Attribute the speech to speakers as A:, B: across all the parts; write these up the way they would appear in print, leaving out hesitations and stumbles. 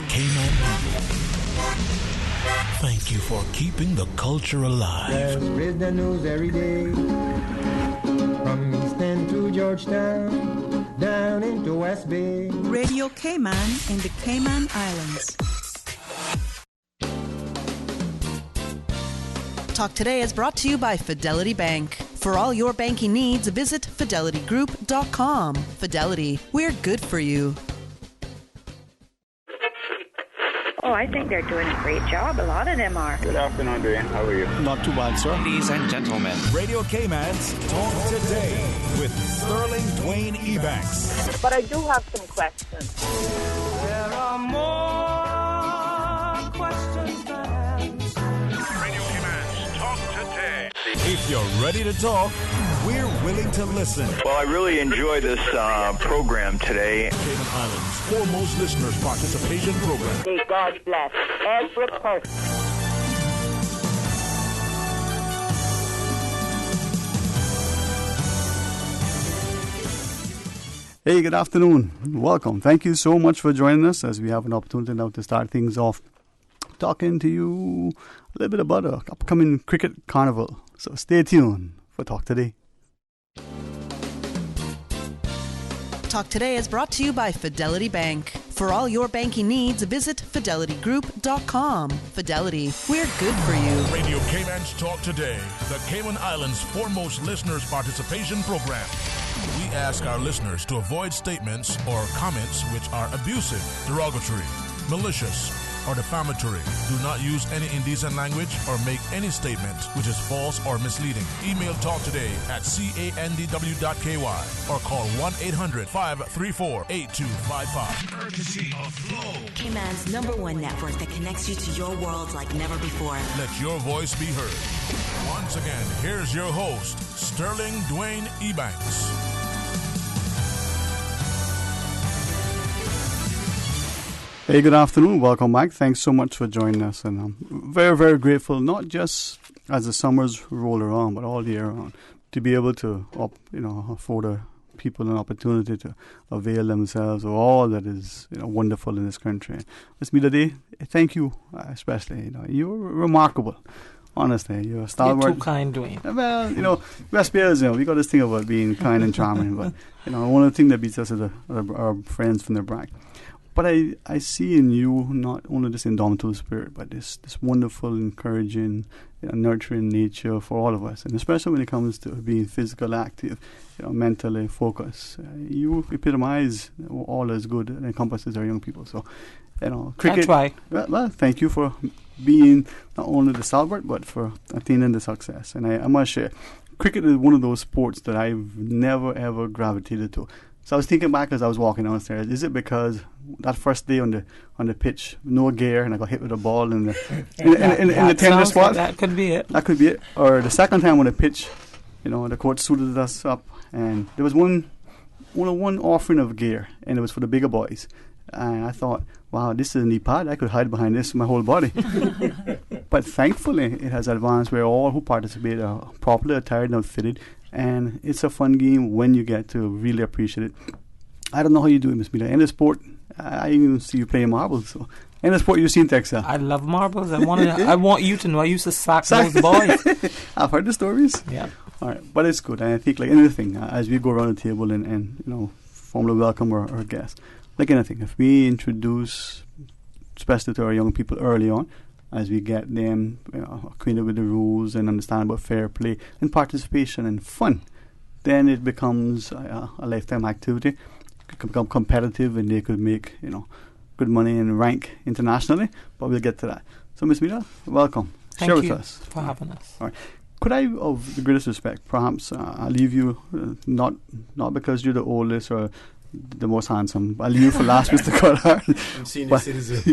A: Cayman people. Thank you for keeping the culture alive.
B: There's the news every day. From East End to Georgetown, down into West Bay.
C: Radio Cayman in the Cayman Islands. Talk Today is brought to you by Fidelity Bank. For all your banking needs, visit fidelitygroup.com. Fidelity, we're good for you.
D: Oh, I think they're doing a great job. A lot of them are.
E: Good afternoon, Dwayne. How are you?
F: Not too bad, sir.
G: Ladies and gentlemen,
H: Radio Cayman's Talk Today with Sterling Dwayne Ebanks.
I: But I do have some questions.
J: There are more questions than answers.
H: Radio Cayman's Talk Today. If you're ready to talk, we're willing to listen.
E: Well, I really enjoy this program today.
A: Cayman Islands' foremost listeners participation program.
I: May God bless every person.
F: Hey, good afternoon. Welcome. Thank you so much for joining us as we have an opportunity now to start things off talking to you a little bit about the upcoming cricket carnival. So stay tuned for Talk Today.
C: Talk Today is brought to you by Fidelity Bank. For all your banking needs, visit fidelitygroup.com. Fidelity, we're good for you.
A: Radio Cayman's Talk Today, the Cayman Islands' foremost listeners participation program. We ask our listeners to avoid statements or comments which are abusive, derogatory, malicious, or defamatory. Do not use any indecent language or make any statement which is false or misleading. Email talktoday@candw.ky or call 1-800-534-8255. Courtesy of Flow.
K: Cayman's #1 network that connects you to your world like never before.
A: Let your voice be heard. Once again, here's your host, Sterling Dwayne Ebanks.
F: Hey, good afternoon. Welcome back. Thanks so much for joining us. And I'm very, very grateful, not just as the summers roll around, but all year round, to be able to afford people an opportunity to avail themselves of all that is wonderful in this country. Ms. Midade, thank you especially. You're remarkable. Honestly, you're a stalwart.
L: You're too kind, Dwayne.
F: Well, West Bayers, we got this thing about being kind and charming, but one of the things that beats us is our friends from the brag. But I see in you not only this indomitable spirit, but this wonderful, encouraging, nurturing nature for all of us, and especially when it comes to being physically active, mentally focused. You epitomize all that's good and encompasses our young people. So, cricket.
L: I try.
F: Well, thank you for being not only the stalwart, but for attaining the success. And I must share, cricket is one of those sports that I've never ever gravitated to. So I was thinking back as I was walking downstairs, is it because that first day on the pitch, no gear, and I got hit with a ball in the tender spot?
L: That could be it.
F: That could be it. Or the second time on the pitch, the coach suited us up, and there was one offering of gear, and it was for the bigger boys. And I thought, wow, this is a knee pad. I could hide behind this with my whole body. But thankfully, it has advanced where all who participate are properly attired and outfitted. And it's a fun game when you get to really appreciate it. I don't know how you do it, Ms. Mila. In the sport, I even see you playing marbles. So, in the sport, you seem to excel.
L: I love marbles. I want you to know I used to sack those boys.
F: I've heard the stories.
L: Yeah.
F: All right, but it's good. And I think like anything, as we go around the table and formally welcome our guests, like anything, if we introduce, especially to our young people early on, as we get them acquainted with the rules and understand about fair play and participation and fun, then it becomes a lifetime activity. It can become competitive and they could make good money and rank internationally, but we'll get to that. So Ms. Mila, welcome.
L: Thank
F: Share
L: you
F: with us.
L: for having us.
F: All right. Could I, of the greatest respect, perhaps I'll leave you, not because you're the oldest or the most handsome. I'll leave you for last, Mr. Collard.
M: I'm senior citizen.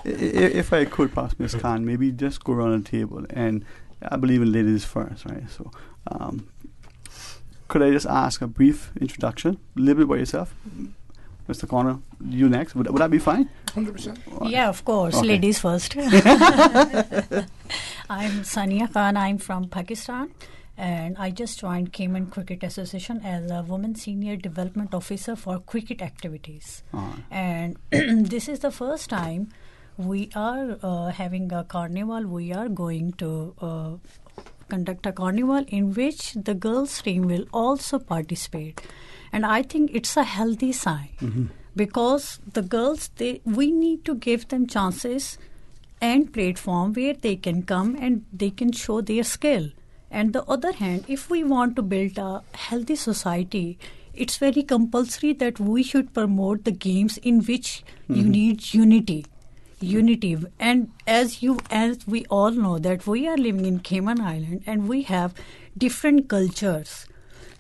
F: If I could, perhaps, Ms. Khan, maybe just go around the table. And I believe in ladies first, right? So, could I just ask a brief introduction, a little bit about yourself? Mr. Connor, you next. Would that be fine?
M: 100%.
N: Yeah, of course.
F: Okay.
N: Ladies first. I'm Sania Khan. I'm from Pakistan.
G: And I just joined Cayman Cricket Association as a Women Senior Development Officer for cricket activities. And this is the first time we are having a carnival. We are going to conduct a carnival in which the girls' team will also participate. And I think it's a healthy sign because the girls, we need to give them chances and platform where they can come and they can show their skill. And the other hand, if we want to build a healthy society, it's very compulsory that we should promote the games in which you need unity. And as we all know that we are living in Cayman Island and we have different cultures.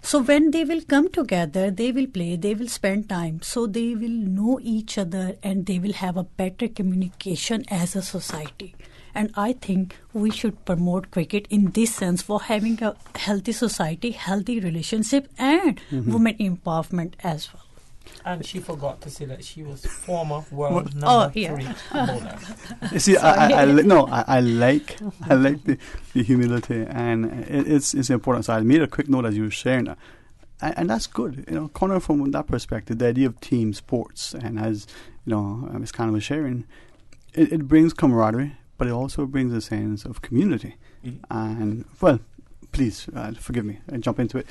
G: So when they will come together, they will play, they will spend time, so they will know each other and they will have a better communication as a society. And I think we should promote cricket in this sense for having a healthy society, healthy relationship, and women empowerment as well.
L: And she forgot to say that she was former world number 3 bowler.
F: You see, I like the humility, and it's important. So I made a quick note as you were sharing that. And that's good, Connor, from that perspective, the idea of team sports, and as Ms. Connor was sharing, it brings camaraderie, but it also brings a sense of community. And, well, please, forgive me, I jump into it.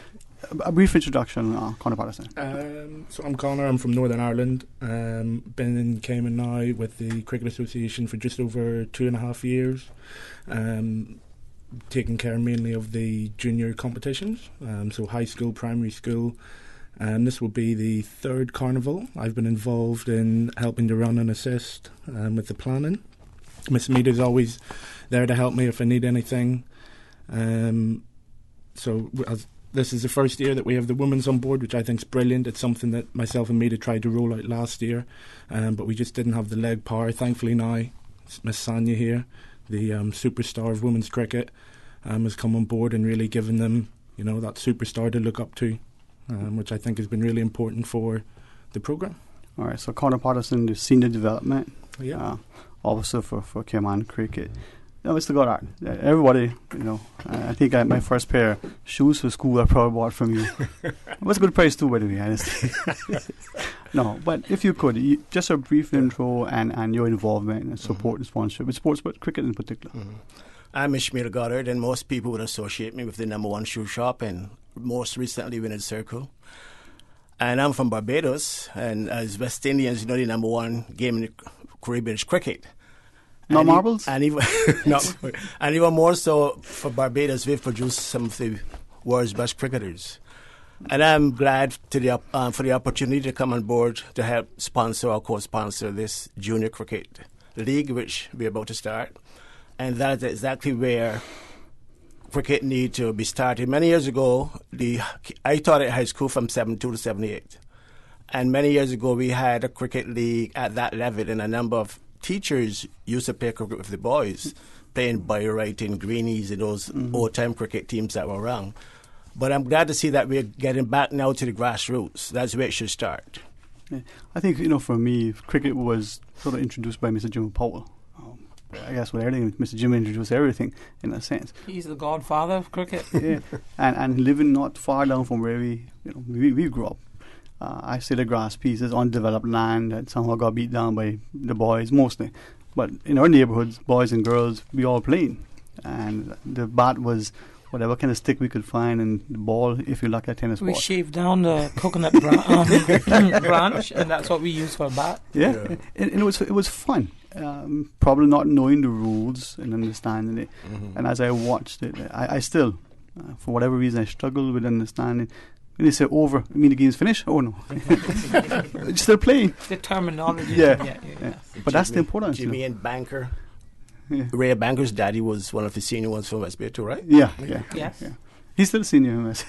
F: A brief introduction, Connor Patterson.
M: So I'm Connor, I'm from Northern Ireland. Been in Cayman now with the Cricket Association for just over 2.5 years. Taking care mainly of the junior competitions, so high school, primary school. This will be the 3rd carnival. I've been involved in helping to run and assist with the planning. Miss Mead is always there to help me if I need anything. This is the first year that we have the women's on board, which I think is brilliant. It's something that myself and Mead tried to roll out last year, but we just didn't have the leg power. Thankfully now, Miss Sanya here, the superstar of women's cricket, has come on board and really given them, that superstar to look up to, which I think has been really important for the programme.
F: All right, so Connor Patterson, the Senior Development Officer for Cayman Cricket. Mr. Goddard, everybody, I think my first pair of shoes for school I probably bought from you. It was a good price too, by the way, honestly. No, but if you could, just a brief intro and your involvement and support and sponsorship with sports, but cricket in particular.
N: I'm Ishmael Goddard, and most people would associate me with the number 1 shoe shop, and most recently Winner's Circle. And I'm from Barbados, and as West Indians, the number 1 game in the Caribbean is cricket.
F: No marbles?
N: And even more so for Barbados, we've produced some of the world's best cricketers. And I'm glad for the opportunity to come on board to help sponsor or co-sponsor this junior cricket league, which we're about to start. And that is exactly where cricket need to be started. Many years ago, I taught at high school from 72 to 78. And many years ago, we had a cricket league at that level, and a number of teachers used to play cricket with the boys, playing Bayreuth and Greenies and those old-time cricket teams that were around. But I'm glad to see that we're getting back now to the grassroots. That's where it should start.
F: Yeah. I think, for me, cricket was sort of introduced by Mr. Jim Powell. I guess with everything, Mr. Jim introduced everything in a sense.
L: He's the godfather of cricket.
F: Yeah, and living not far down from where we grew up. I see the grass pieces, undeveloped land that somehow got beat down by the boys mostly. But in our neighborhoods, boys and girls, we all played. And the bat was whatever kind of stick we could find, and the ball, if you like, a tennis ball.
L: We shaved down the coconut branch, and that's what we used for a bat.
F: Yeah. And it was fun. Probably not knowing the rules and understanding it. And as I watched it, I still, for whatever reason, I struggle with understanding. When they say over, I mean the game's finished? Oh no. Still playing.
L: The terminology.
F: Yeah. But that's the importance.
N: Jimmy and Banker. Yeah. Ray Banker's daddy was one of the senior ones from West Bay too, right?
F: Yeah.
L: Yes.
F: Yeah. He's still senior in West.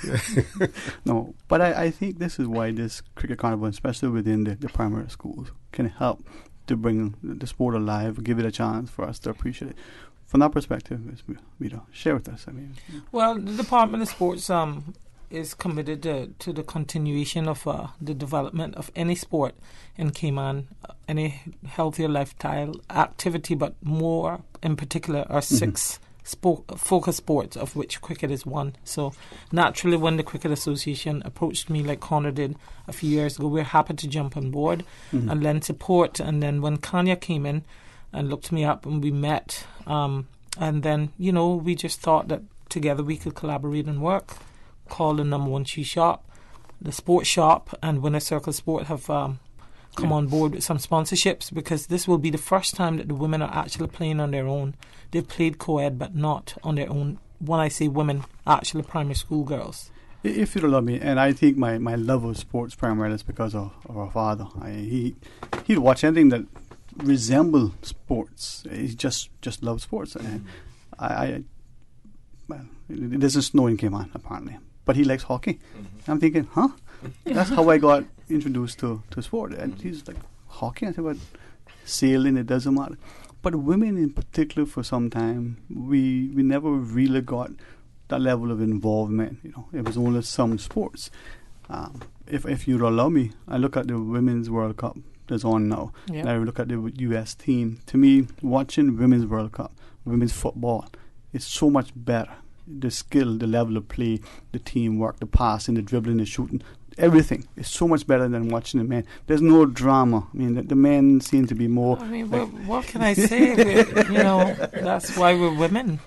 F: No, but I think this is why this cricket carnival, especially within the primary schools, can help to bring the sport alive, give it a chance for us to appreciate it. From that perspective, share with us.
L: Well, the Department of Sports is committed to the continuation of the development of any sport in Cayman, any healthier lifestyle activity, but more in particular our six focus sports, of which cricket is one. So naturally, when the Cricket Association approached me, like Connor did a few years ago, we're happy to jump on board and lend support. And then when Kanya came in and looked me up and we met, and then, we just thought that together we could collaborate and work. Called the number one shoe shop, the sports shop, and Winner Circle Sport have come on board with some sponsorships, because this will be the first time that the women are actually playing on their own. They've played co-ed, but not on their own. When I say women, actually primary school girls.
F: If you don't love me, and I think my love of sports primarily is because of our father. He'd watch anything that resembled sports. He just loved sports. And well, it doesn't snow when it came on, apparently. But he likes hockey. I'm thinking, that's how I got introduced to sport. And he's like, hockey? I said, well, sailing, it doesn't matter. But women in particular, for some time, we never really got that level of involvement. It was only some sports. If you'd allow me, I look at the Women's World Cup that's on now. Yeah. And I look at the U.S. team. To me, watching Women's World Cup, women's football, it's so much better. The skill, the level of play, the teamwork, the passing, the dribbling, the shooting, everything is so much better than watching the men. There's no drama. I mean, the men seem to be more...
L: I mean, what can I say? That's why we're women.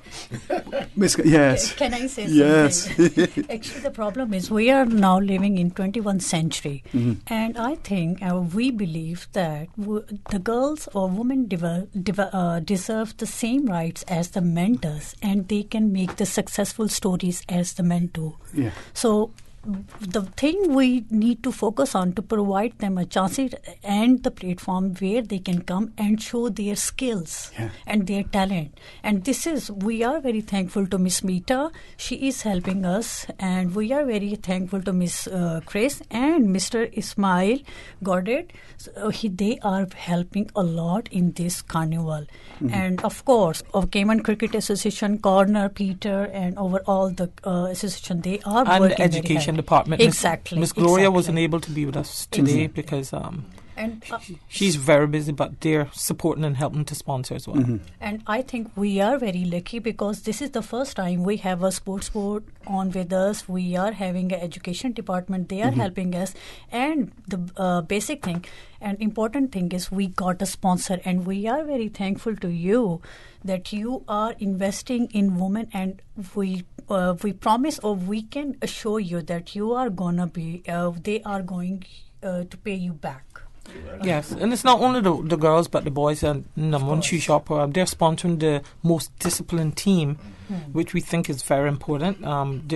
F: Yes.
G: Can I say
F: yes.
G: something? Actually, the problem is we are now living in 21st century. And I think we believe that the girls or women deserve the same rights as the men does. And they can make the successful stories as the men do.
F: Yeah.
G: So the thing we need to focus on to provide them a chance and the platform where they can come and show their skills and their talent. And we are very thankful to Miss Meeta. She is helping us, and we are very thankful to Miss Chris and Mr. Ismail Goddard. So they are helping a lot in this carnival. And of course, of Cayman Cricket Association, Corner, Peter, and overall the association, they are
L: and
G: working
L: the education department.
G: Exactly.
L: Miss Gloria wasn't able to be with us today because she's very busy, but they're supporting and helping to sponsor as well.
G: And I think we are very lucky because this is the first time we have a sports board on with us. We are having an education department. They are helping us. And the basic thing and important thing is we got a sponsor, and we are very thankful to you that you are investing in women, and we promise, or we can assure you that you are gonna be they are going to pay you back.
L: Yes, and it's not only the girls but the boys. And one shoe shop, they're sponsoring the most disciplined team, which we think is very important.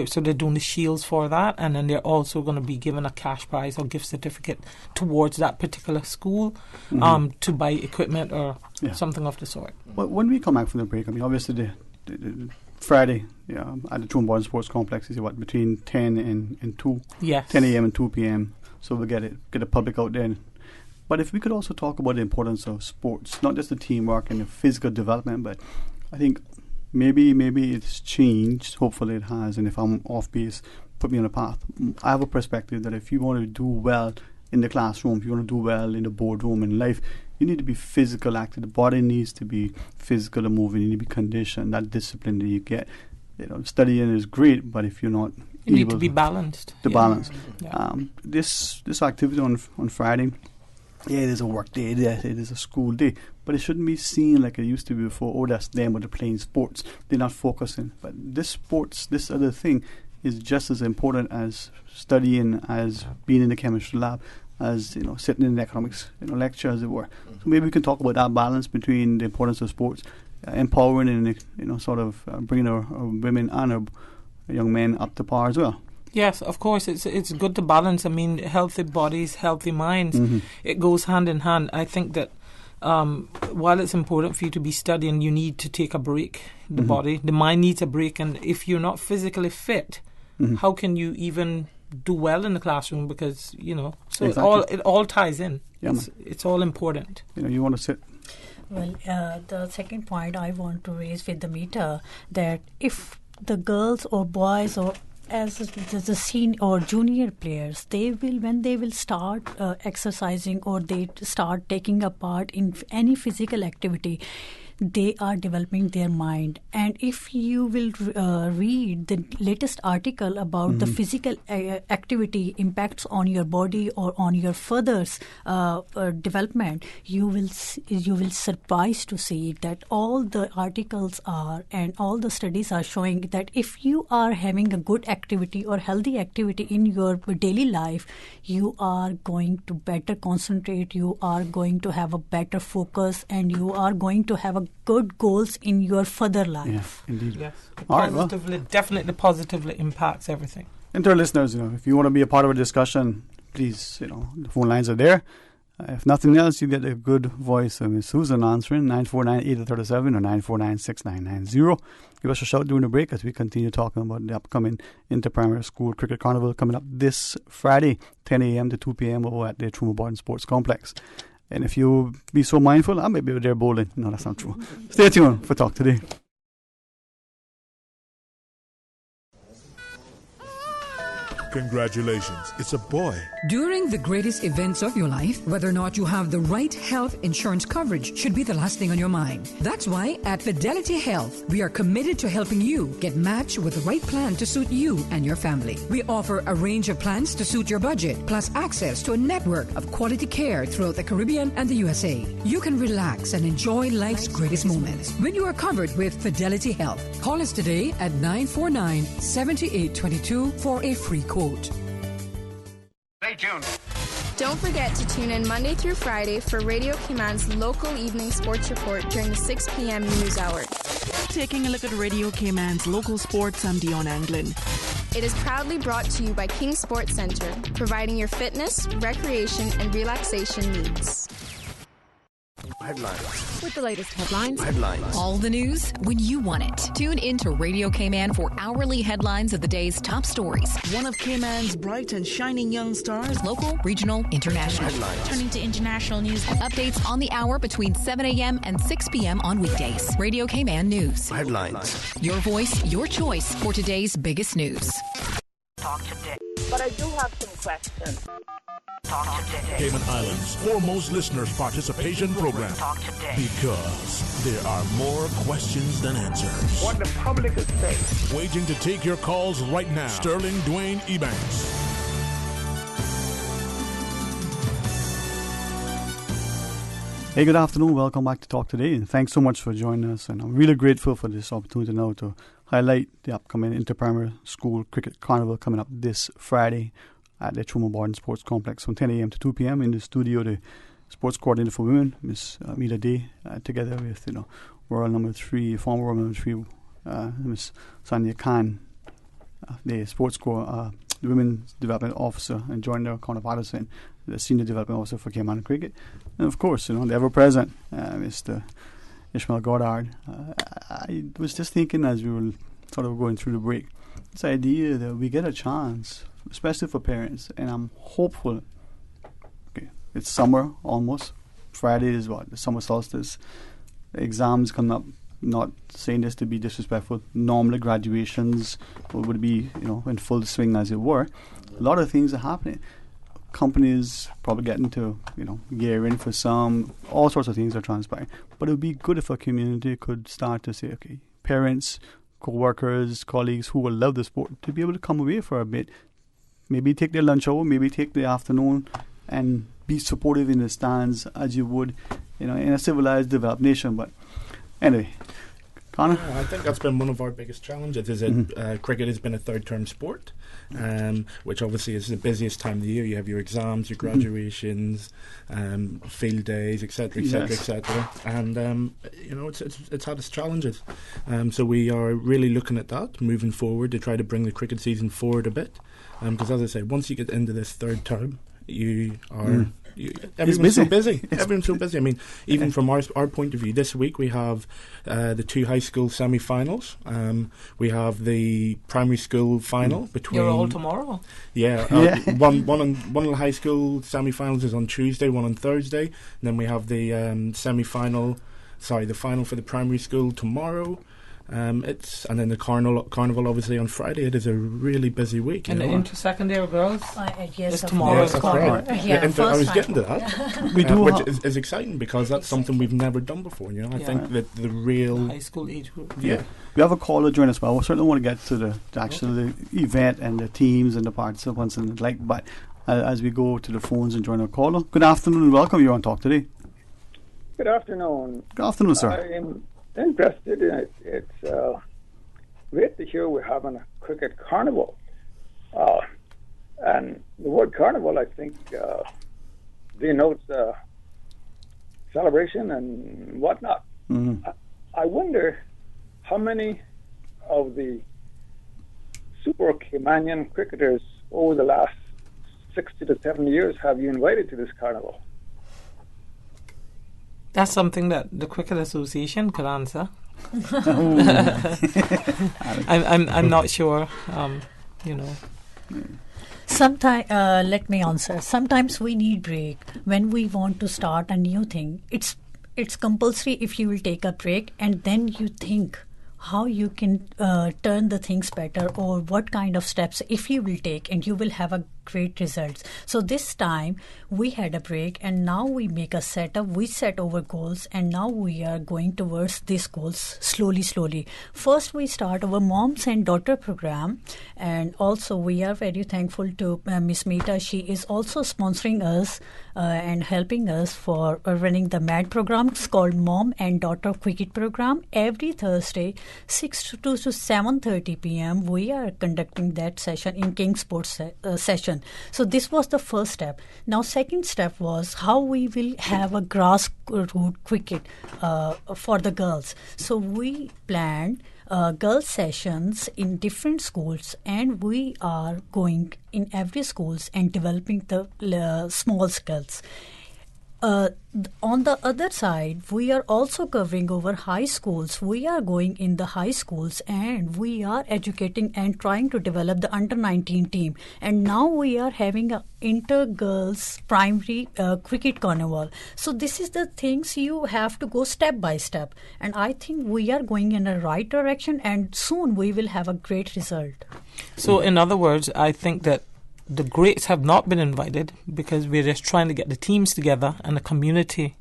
L: So they're doing the shields for that, and then they're also going to be given a cash prize or gift certificate towards that particular school to buy equipment or something of the sort.
F: Well, when we come back from the break, I mean, obviously the Friday at the Toon Boys Sports Complex is between 10 and 2.
L: Yes.
F: 10 a.m. and 2 p.m. So we'll get the public out there. But if we could also talk about the importance of sports, not just the teamwork and the physical development, but I think maybe it's changed. Hopefully it has. And if I'm off base, put me on a path. I have a perspective that if you want to do well in the classroom, if you want to do well in the boardroom, in life, you need to be physical active. The body needs to be physical and moving. You need to be conditioned. That discipline that you get. Studying is great, but if you're not
L: you need to be balanced.
F: The balance. Yeah. This activity on Friday, it is a work day, it is a school day, but it shouldn't be seen like it used to be before. Oh, that's them, they're playing sports. They're not focusing. But this other thing, is just as important as studying, as being in the chemistry lab, as sitting in the economics lecture, as it were. So maybe we can talk about that balance between the importance of sports, empowering and sort of bringing our women and our young men up to par as well.
L: Yes, of course, it's good to balance. I mean, healthy bodies, healthy minds, it goes hand in hand. I think that while it's important for you to be studying, you need to take a break. The body, the mind needs a break, and if you're not physically fit, how can you even do well in the classroom? Because so exactly. it all ties in. Yeah, it's all important.
F: You want to sit.
G: Well, the second point I want to raise with the Meeta, that if the girls or boys or as the senior or junior players, when they will start exercising or they start taking a part in any physical activity, they are developing their mind. And if you will read the latest article about the physical activity impacts on your body or on your further development, you will surprised to see that all the articles are and all the studies are showing that if you are having a good activity or healthy activity in your daily life, you are going to better concentrate, you are going to have a better focus, and you are going to have a good goals in your further life.
F: Yeah, indeed.
L: Yes.
F: All right, well,
L: Definitely positively impacts everything.
F: And to our listeners, if you want to be a part of a discussion, please, the phone lines are there. If nothing else, you get a good voice of Ms. Susan answering 949-8037 or 949-6990. Give us a shout during the break as we continue talking about the upcoming Inter-Primary School Cricket Carnival coming up this Friday, 10 a.m. to 2 p.m. over at the Trumah Barton Sports Complex. And if you be so mindful, I may be there bowling. No, that's not true. Stay tuned for Talk Today.
A: Congratulations, it's a boy.
O: During the greatest events of your life, whether or not you have the right health insurance coverage should be the last thing on your mind. That's why at Fidelity Health, we are committed to helping you get matched with the right plan to suit you and your family. We offer a range of plans to suit your budget, plus access to a network of quality care throughout the Caribbean and the USA. You can relax and enjoy life's greatest moments when you are covered with Fidelity Health. Call us today at 949-7822 for a free quote.
P: Stay tuned. Don't forget to tune in Monday through Friday for Radio Cayman's local evening sports report during the 6 p.m. news hour.
C: Taking a look at Radio Cayman's local sports, I'm Dion Anglin.
P: It is proudly brought to you by King Sports Center, providing your fitness, recreation, and relaxation needs.
Q: Headlines.
R: With the latest headlines.
Q: Headlines.
R: All the news when you want it. Tune in to Radio Cayman for hourly headlines of the day's top stories.
C: One of Cayman's bright and shining young stars.
R: Local, regional, international.
Q: Headlines.
R: Turning to international news. Updates on the hour between 7 a.m. and 6 p.m. on weekdays. Radio Cayman News.
Q: Headlines.
R: Your voice, your choice for today's biggest news.
I: Talk today. But I do have some questions. Talk today.
A: Cayman Islands' foremost listeners participation program.
I: Talk today.
A: Because there are more questions than answers.
I: What the public is saying.
A: Waiting to take your calls right now. Sterling Dwayne Ebanks.
F: Hey, good afternoon. Welcome back to Talk Today. And thanks so much for joining us. And I'm really grateful for this opportunity now to highlight the upcoming Inter-Primary School Cricket Carnival coming up this Friday at the Trumah Barton Sports Complex from 10 a.m. to 2 p.m. In the studio, the sports coordinator for women, Miss Amila Day, together with world number 3, former world number 3, Miss Sanya Khan, the sports the women's development officer, and Joyner Connor Patterson, the senior development officer for Cayman Cricket, and of course, the ever-present Mr. Ishmael Goddard. I was just thinking as we were sort of going through the break, this idea that we get a chance, especially for parents, and I'm hopeful. Okay, it's summer almost. Friday is the summer solstice. Exams coming up. Not saying this to be disrespectful. Normally graduations would be in full swing, as it were. A lot of things are happening. Companies probably getting to gear in for some. All sorts of things are transpiring. But it would be good if a community could start to say, okay, parents, co-workers, colleagues who will love the sport to be able to come away for a bit. Maybe take their lunch hour, maybe take the afternoon, and be supportive in the stands as you would, in a civilized, developed nation. But anyway, Connor?
M: I think that's been one of our biggest challenges, is that cricket has been a third-term sport, which obviously is the busiest time of the year. You have your exams, your graduations, field days, etc., etc., etc. And, it's had its challenges. So we are really looking at that, moving forward, to try to bring the cricket season forward a bit. Because, as I say, once you get into this third term, you are... everyone's so busy. Everyone's so busy. I mean, even from our point of view, this week we have the 2 high school semi-finals. We have the primary school final between.
L: You're all tomorrow.
M: Yeah, one of the high school semi-finals is on Tuesday, one on Thursday, and then we have the the final for the primary school tomorrow. And then the carnival obviously on Friday. It is a really busy week.
L: And the inter-secondary girls?
G: Yes,
L: it's tomorrow.
M: Yes, that's right. I was getting to that.
F: We do,
M: which is exciting because that's something we've never done before. I think that the real
L: high school age group.
M: Yeah.
F: We have a caller join us. Well, we certainly want to get to the actual event and the teams and the participants and the like. But as we go to the phones and join our caller, good afternoon and welcome. You're on Talk Today.
Q: Good afternoon.
F: Good afternoon, sir.
Q: I'm interested in it. It's great to hear we're having a cricket carnival. And the word carnival, I think, denotes celebration and whatnot.
F: Mm-hmm.
Q: I wonder how many of the Super Caymanian cricketers over the last 60 to 70 years have you invited to this carnival?
L: That's something that the Cricket Association could answer. I'm not sure.
G: Sometimes, let me answer. Sometimes we need break when we want to start a new thing. It's compulsory if you will take a break and then you think how you can turn the things better or what kind of steps if you will take, and you will have a great results. So this time we had a break and now we make a setup. We set our goals and now we are going towards these goals slowly. First we start our moms and daughter program, and also we are very thankful to Miss Meeta. She is also sponsoring us and helping us for running the MAD program. It's called Mom and Daughter Cricket Program. Every Thursday 6 to 7:30 p.m. we are conducting that session in King Sports session. So this was the first step. Now second step was how we will have a grassroots cricket for the girls. So we planned girls sessions in different schools, and we are going in every schools and developing the small skills. On the other side, we are also covering over high schools. We are going in the high schools and we are educating and trying to develop the under-19 team. And now we are having an inter-girls primary cricket carnival. So this is the things you have to go step by step. And I think we are going in the right direction, and soon we will have a great result.
L: So in other words, I think that the greats have not been invited because we're just trying to get the teams together and the community.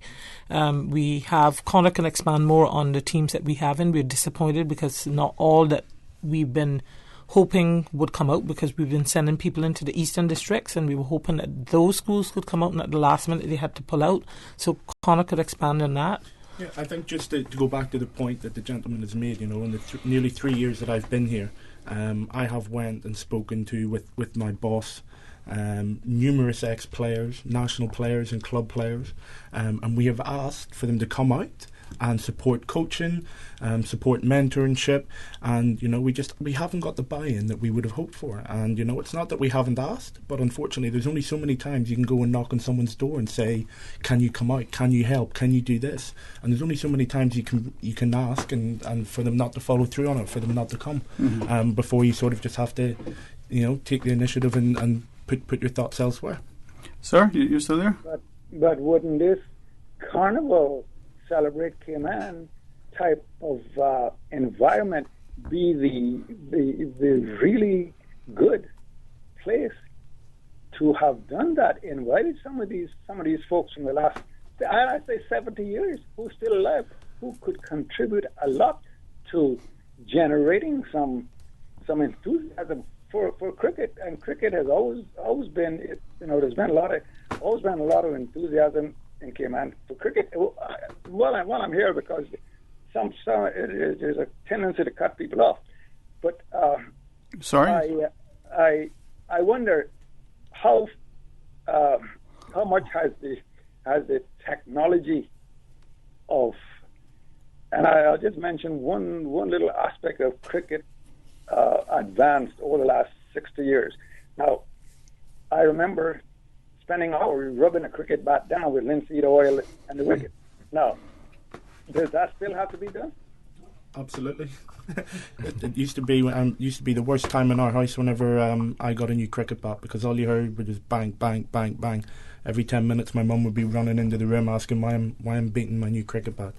L: We have, Connor can expand more on the teams that we have, and we're disappointed because not all that we've been hoping would come out, because we've been sending people into the eastern districts and we were hoping that those schools could come out, and at the last minute they had to pull out. So Connor could expand on that.
M: Yeah, I think just to go back to the point that the gentleman has made, in the nearly 3 years that I've been here, I have went and spoken to with my boss numerous ex-players, national players and club players, and we have asked for them to come out and support coaching, support mentorship, and we haven't got the buy-in that we would have hoped for. And it's not that we haven't asked, but unfortunately there's only so many times you can go and knock on someone's door and say, can you come out, can you help, can you do this? And there's only so many times you can ask and for them not to follow through on it, for them not to come, before you sort of just have to take the initiative and put your thoughts elsewhere.
F: Sir, you're still there?
Q: But wouldn't this carnival Celebrate Cayman type of environment be the really good place to have done that? Invited some of these folks from the last, I'd say 70 years, who's still alive, who could contribute a lot to generating some enthusiasm for cricket. And cricket has always been, there's been always been a lot of enthusiasm in Cayman for cricket. Well, I'm here because there's a tendency to cut people off. But
F: sorry,
Q: I wonder how much has the technology of, and I'll just mention one little aspect of cricket advanced over the last 60 years. Now, I remember spending hours rubbing a cricket bat down with linseed oil and the wicket. Now, does that still have to be done?
M: Absolutely. It used to be the worst time in our house whenever I got a new cricket bat, because all you heard was just bang, bang, bang, bang. Every 10 minutes my mum would be running into the room asking why I'm beating my new cricket bat.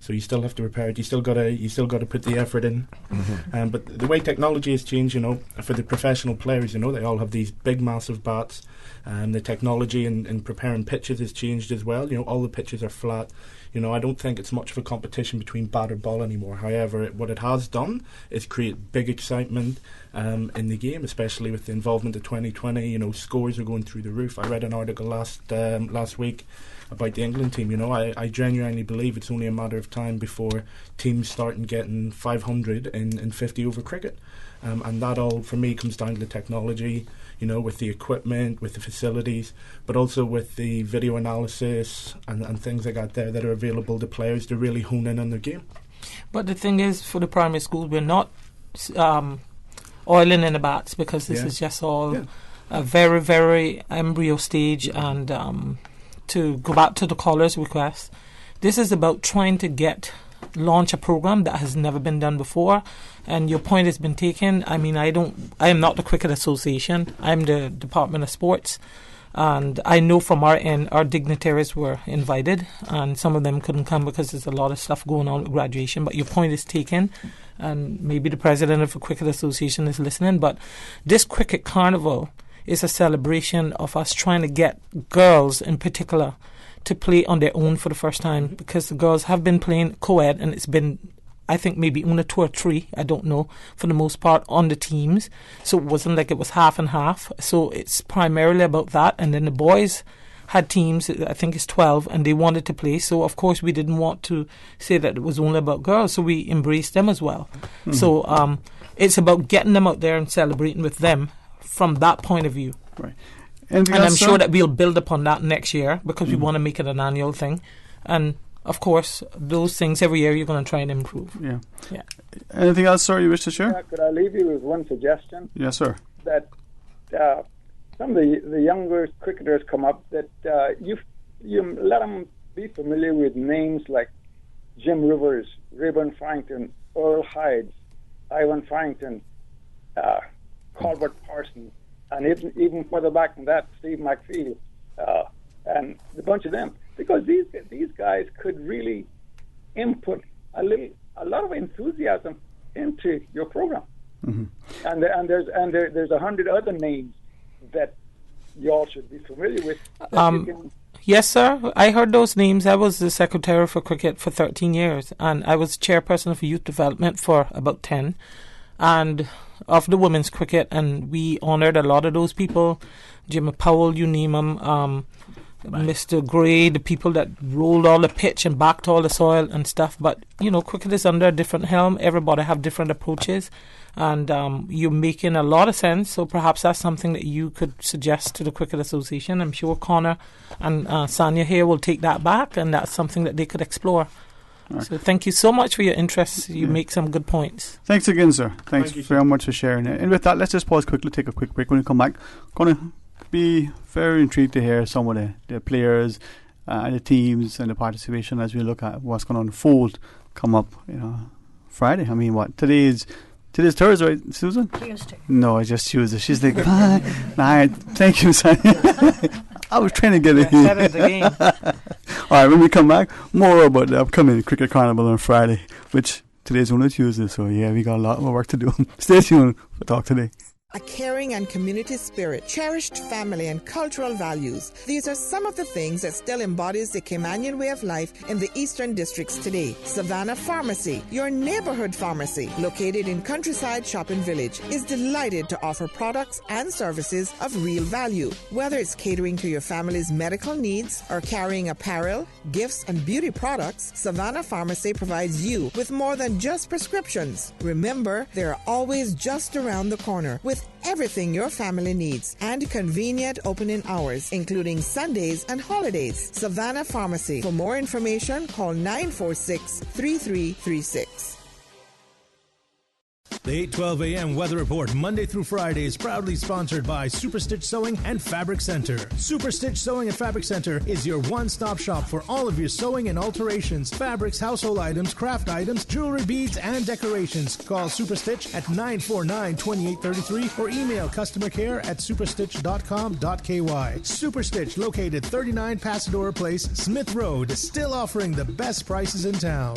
M: So you still have to prepare it. You still got to put the effort in.
N: Mm-hmm.
M: But the way technology has changed, for the professional players, they all have these big, massive bats. The technology in preparing pitches has changed as well. All the pitches are flat. I don't think it's much of a competition between bat or ball anymore. However, what it has done is create big excitement in the game, especially with the involvement of 2020. Scores are going through the roof. I read an article last week about the England team. I genuinely believe it's only a matter of time before teams start getting 500 in 50 over cricket. And that all, for me, comes down to the technology, with the equipment, with the facilities, but also with the video analysis and things like that there that are available to players to really hone in on their game.
L: But the thing is, for the primary school, we're not oiling in the bats, because this is just all a very, very embryo stage. And to go back to the caller's request, this is about trying to launch a program that has never been done before. And your point has been taken. I mean, I am not the Cricket Association. I'm the Department of Sports. And I know from our end, our dignitaries were invited, and some of them couldn't come because there's a lot of stuff going on with graduation. But your point is taken, and maybe the president of the Cricket Association is listening. But this Cricket Carnival is a celebration of us trying to get girls in particular to play on their own for the first time, because the girls have been playing co-ed, and it's been, I think, maybe only 2 or 3, I don't know, for the most part, on the teams. So it wasn't like it was half and half. So it's primarily about that. And then the boys had teams, I think it's 12, and they wanted to play. So, of course, we didn't want to say that it was only about girls, so we embraced them as well. Mm-hmm. So it's about getting them out there and celebrating with them from that point of view.
F: Right.
L: And I'm sure that we'll build upon that next year, because we want to make it an annual thing. And of course, those things every year you're going to try and improve.
F: Yeah. Anything else, sir, you wish to share?
Q: Could I leave you with one suggestion?
F: Yes, sir.
Q: That some of the younger cricketers come up, that you let them be familiar with names like Jim Rivers, Rayburn Farrington, Earl Hides, Ivan Farrington, Colbert Parsons, and even further back than that, Steve McPhee, and a bunch of them. Because these guys could really input a lot of enthusiasm into your program, and there's 100 other names that you all should be familiar with.
L: Yes, sir. I heard those names. I was the secretary for cricket for 13 years, and I was chairperson for youth development for about 10, and of the women's cricket, and we honoured a lot of those people. Jimmy Powell, you name them. Mr. Gray, the people that rolled all the pitch and backed all the soil and stuff. But, cricket is under a different helm. Everybody have different approaches. And you're making a lot of sense. So perhaps that's something that you could suggest to the Cricket Association. I'm sure Connor and Sanya here will take that back, and that's something that they could explore. Right. So thank you so much for your interest. You make some good points.
F: Thanks again, sir. Thanks very much for sharing it. And with that, let's just pause quickly, take a quick break. When we come back, Connor, be very intrigued to hear some of the players and the teams and the participation as we look at what's going to unfold come up Friday. I mean, what today's Thursday, right, Susan?
G: Tuesday.
F: No, it's just Tuesday. She's like, nah, thank you, son. I was trying to get it here. All right, when we come back, more about the upcoming Cricket Carnival on Friday, which today's only Tuesday, so we got a lot more work to do. Stay tuned for Talk Today.
S: A caring and community spirit, cherished family and cultural values. These are some of the things that still embodies the Caymanian way of life in the Eastern Districts today. Savannah Pharmacy, your neighborhood pharmacy, located in Countryside Shopping Village, is delighted to offer products and services of real value. Whether it's catering to your family's medical needs or carrying apparel, gifts, and beauty products, Savannah Pharmacy provides you with more than just prescriptions. Remember, they're always just around the corner with everything your family needs and convenient opening hours, including Sundays and holidays. Savannah Pharmacy. For more information, call 946-3336.
T: The 8:12 a.m. Weather Report, Monday through Friday, is proudly sponsored by Super Stitch Sewing and Fabric Center. Super Stitch Sewing and Fabric Center is your one-stop shop for all of your sewing and alterations, fabrics, household items, craft items, jewelry, beads, and decorations. Call Super Stitch at 949-2833 or email customercare@superstitch.com.ky. Super Stitch, located 39 Pasadora Place, Smith Road, still offering the best prices in town.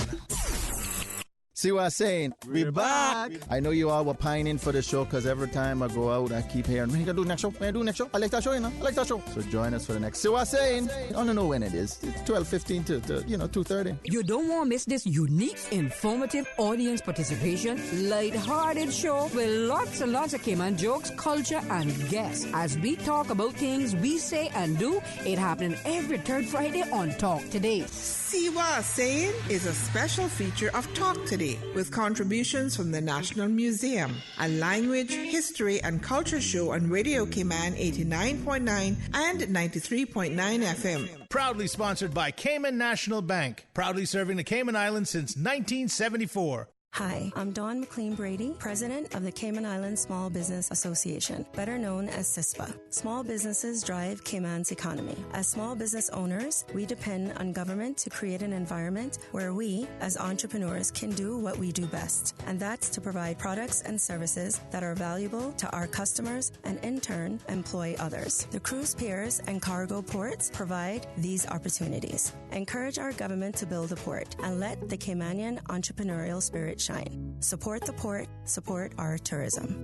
U: See what I'm saying? We're back. I know you all were pining for the show because every time I go out, I keep hearing, when you going to do next show? When you do next show? I like that show, you know? I like that show. So join us for the next. See what I'm saying? I don't know when it is. It's 12:15 to 2:30.
O: You don't want to miss this unique, informative audience participation, light-hearted show with lots and lots of Cayman jokes, culture, and guests. As we talk about things we say and do, it happening every third Friday on Talk Today.
S: See what I'm saying is a special feature of Talk Today with contributions from the National Museum, a language, history, and culture show on Radio Cayman 89.9 and 93.9 FM.
T: Proudly sponsored by Cayman National Bank, proudly serving the Cayman Islands since 1974.
V: Hi, I'm Dawn McLean Brady, President of the Cayman Islands Small Business Association, better known as CISPA. Small businesses drive Cayman's economy. As small business owners, we depend on government to create an environment where we, as entrepreneurs, can do what we do best, and that's to provide products and services that are valuable to our customers and, in turn, employ others. The cruise piers and cargo ports provide these opportunities. Encourage our government to build a port and let the Caymanian entrepreneurial spirit shine. Support the port, support our tourism.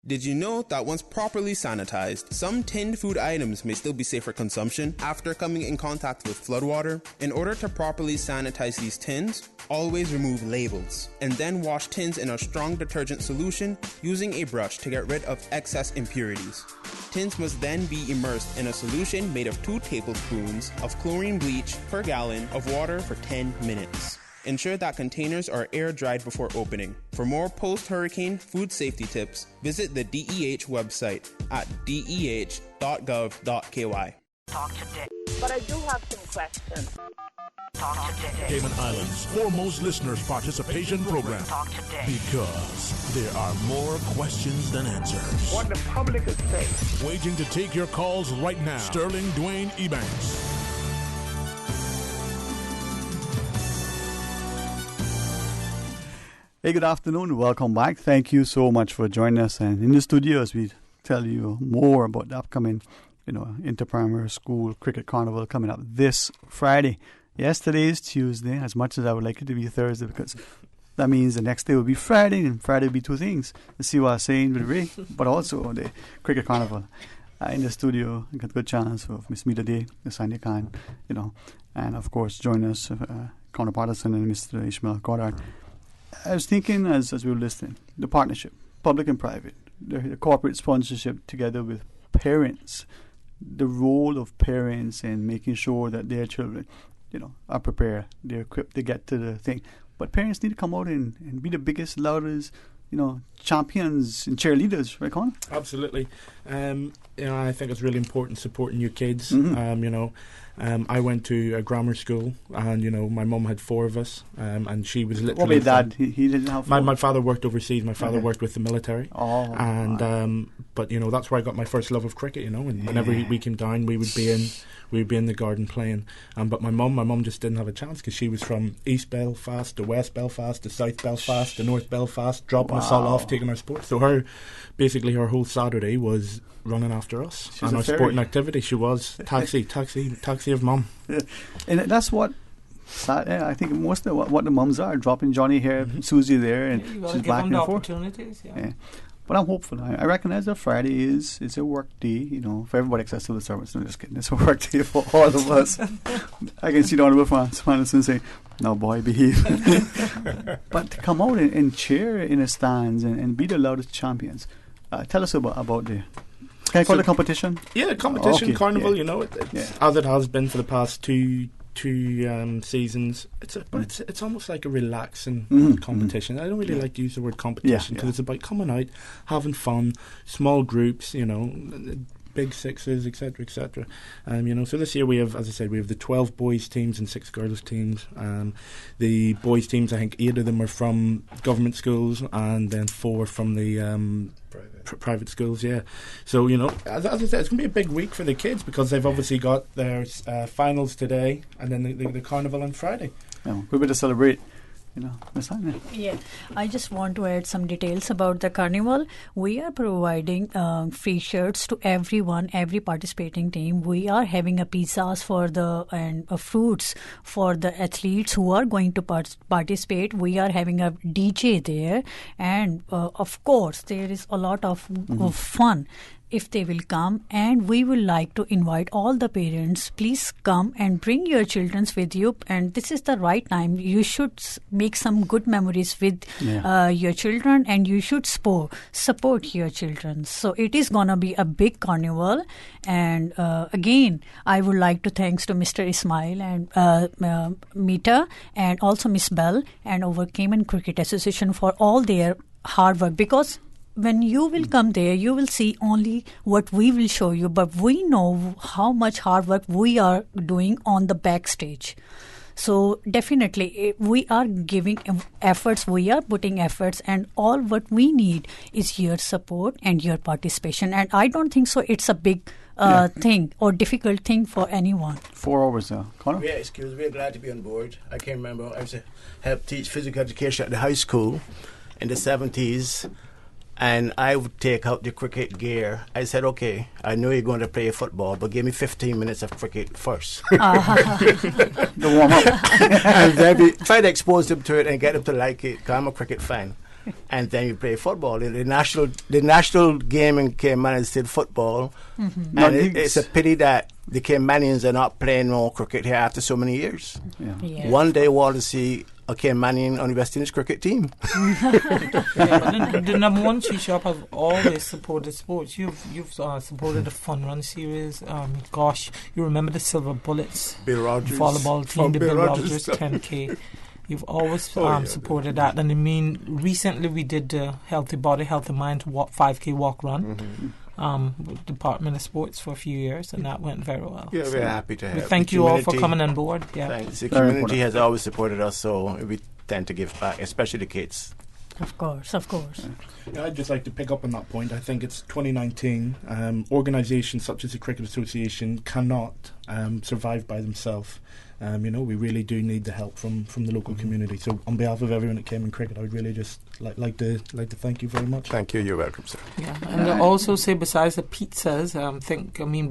W: Did you know that once properly sanitized, some tinned food items may still be safe for consumption after coming in contact with floodwater? In order to properly sanitize these tins, always remove labels, and then wash tins in a strong detergent solution using a brush to get rid of excess impurities. Tins must then be immersed in a solution made of 2 tablespoons of chlorine bleach per gallon of water for 10 minutes. Ensure that containers are air-dried before opening. For more post-hurricane food safety tips, visit the DEH website at deh.gov.ky.
I: Talk today. But I do have some questions. Talk today.
A: Cayman Islands' foremost listeners participation program.
I: Talk today.
A: Because there are more questions than answers.
Q: What the public is saying.
A: Waiting to take your calls right now. Sterling Dwayne Ebanks.
F: Hey, good afternoon. Welcome back. Thank you so much for joining us. And in the studio, as we tell you more about the upcoming, Interprimary School Cricket Carnival coming up this Friday. Yesterday is Tuesday, as much as I would like it to be Thursday, because that means the next day will be Friday, and Friday will be 2 things. Let's see what I'm saying with Ray, but also the Cricket Carnival. In the studio, I got a good chance of Miss Meeta Day, Miss Sanya Khan, and of course, join us, Connor Patterson and Mr. Ishmael Goddard. I was thinking as we were listening, the partnership, public and private, the corporate sponsorship together with parents, the role of parents in making sure that their children, are prepared, they're equipped to get to the thing. But parents need to come out and be the biggest, loudest, champions and cheerleaders, right, Connor?
M: Absolutely. I think it's really important supporting your kids.
F: Mm-hmm.
M: I went to a grammar school, and my mum had 4 of us, and she was literally.
F: What about Dad? He didn't have 4?
M: My father worked overseas. My father worked with the military.
F: Oh,
M: and but that's where I got my first love of cricket. And whenever we came down, we would be in the garden playing. But my mum just didn't have a chance because she was from East Belfast to West Belfast to South Belfast to North Belfast, dropping us all off, taking our sport. So her whole Saturday was running after us and our sporting activity. She was taxi of mum.
F: Yeah. And that's what I think most of what the mums are, dropping Johnny here, Susie there, and she's back and forth. Yeah. But I'm hopeful. I recognize that Friday it's a work day, for everybody except civil servants. No, just kidding. It's a work day for all of us. I can see the Honourable Francis and say, "No, boy, behave." But to come out and cheer in the stands and be the loudest champions. Tell us about the. Can I call it competition?
M: Yeah, competition,
F: okay.
M: Carnival. As it has been for the past two seasons. It's almost like a relaxing competition. I don't really like to use the word competition because it's about coming out, having fun, small groups. big sixes, etc., etc. So this year we have, as I said, we have the 12 boys teams and 6 girls teams. The boys teams, I think 8 of them are from government schools, and then 4 from the private schools. Yeah. So as I said, it's going to be a big week for the kids because they've obviously got their finals today, and then the carnival on Friday.
F: Yeah, we're going to celebrate.
G: Yeah, I just want to add some details about the carnival. We are providing free shirts to everyone, every participating team. We are having a pizzas and fruits for the athletes who are going to participate. We are having a DJ there, and of course, there is a lot of fun if they will come, and we would like to invite all the parents. Please come and bring your children with you, and this is the right time. You should make some good memories with your children, and you should support your children. So it is going to be a big carnival, and again, I would like to thanks to Mr. Ismail and Mita, and also Miss Bell, and over Cayman Cricket Association for all their hard work, because when you will come there, you will see only what we will show you, but we know how much hard work we are doing on the backstage. So definitely, we are giving efforts, we are putting efforts, and all what we need is your support and your participation. And I don't think so it's a big thing or difficult thing for anyone.
F: 4 hours now. Connor?
N: Yeah, excuse me, we're glad to be on board. I can remember I used to help teach physical education at the high school in the 70s. And I would take out the cricket gear. I said, okay, I know you're going to play football, but give me 15 minutes of cricket first.
F: The warm-up.
N: And then try to expose them to it and get them to like it, because I'm a cricket fan. And then you play football. The national game in Cayman is still football. Mm-hmm. And it's a pity that the Caymanians are not playing more cricket here after so many years.
F: Yeah.
G: Yeah.
N: One day we'll want to see a Caymanian on the West Indies cricket team.
L: The number one tea shop have always supported sports. You've supported the Fun Run series. Gosh, you remember the Silver Bullets
N: Bill Rogers
L: volleyball team, the Bill Rogers 10K. You've always supported that. And I mean, recently we did the Healthy Body, Healthy Mind 5K walk run. With Department of Sports for a few years, and that went very well.
N: Yeah, we're happy to have.
L: We thank you all for coming on board. Yeah,
N: thanks. The community has always supported us, so we tend to give back, especially the kids.
G: Of course.
M: Yeah, I'd just like to pick up on that point. I think it's 2019. Organisations such as the Cricket Association cannot survive by themselves. We really do need the help from the local community. So on behalf of everyone at Cayman Cricket, I would really just like to thank you very much.
N: Thank you. You're welcome, sir.
L: Yeah, and I also say besides the pizzas,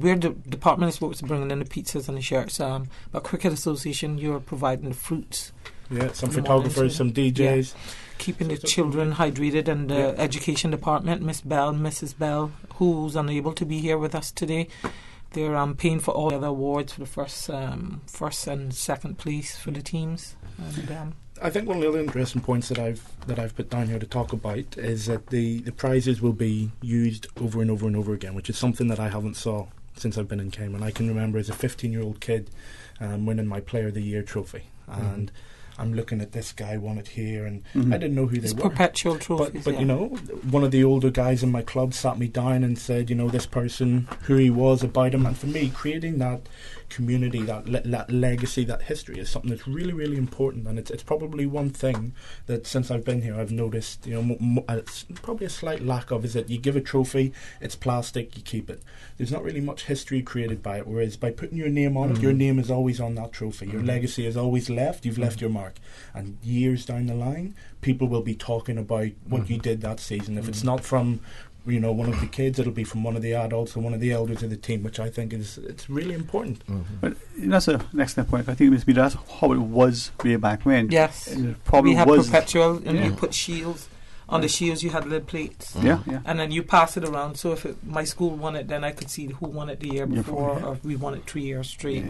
L: we're the Department of Sports bringing in the pizzas and the shirts. But Cricket Association, you're providing the fruits.
M: Yeah, some photographers, some DJs.
L: Yeah. Keeping the children hydrated, and the education department, Mrs. Bell, who's unable to be here with us today. They're paying for all the other awards for the first and second place for the teams. And,
M: I think one of the other interesting points that I've put down here to talk about is that the prizes will be used over and over and over again, which is something that I haven't saw since I've been in Cayman. I can remember as a 15-year-old kid winning my Player of the Year trophy, and I'm looking at this guy won it here, and I didn't know who they were.
L: Perpetual trophies.
M: But one of the older guys in my club sat me down and said, this person, who he was, about him. And for me, creating that community, that legacy, that history is something that's really, really important. And it's probably one thing that since I've been here I've noticed, it's probably a slight lack of, is that you give a trophy, it's plastic, you keep it. There's not really much history created by it, whereas by putting your name on it, your name is always on that trophy. Your legacy is always left. You've left your mark. And years down the line, people will be talking about what you did that season. If it's not from one of the kids, it'll be from one of the adults or one of the elders of the team, which I think it's really important.
F: But that's an excellent point. I think that's how it was way back when.
L: Yes,
F: and it probably
L: we had
F: was
L: perpetual, and you put shields. On the shields you had lead plates.
F: Yeah.
L: And then you pass it around, so if my school won it, then I could see who won it the year before, or we won it 3 years straight.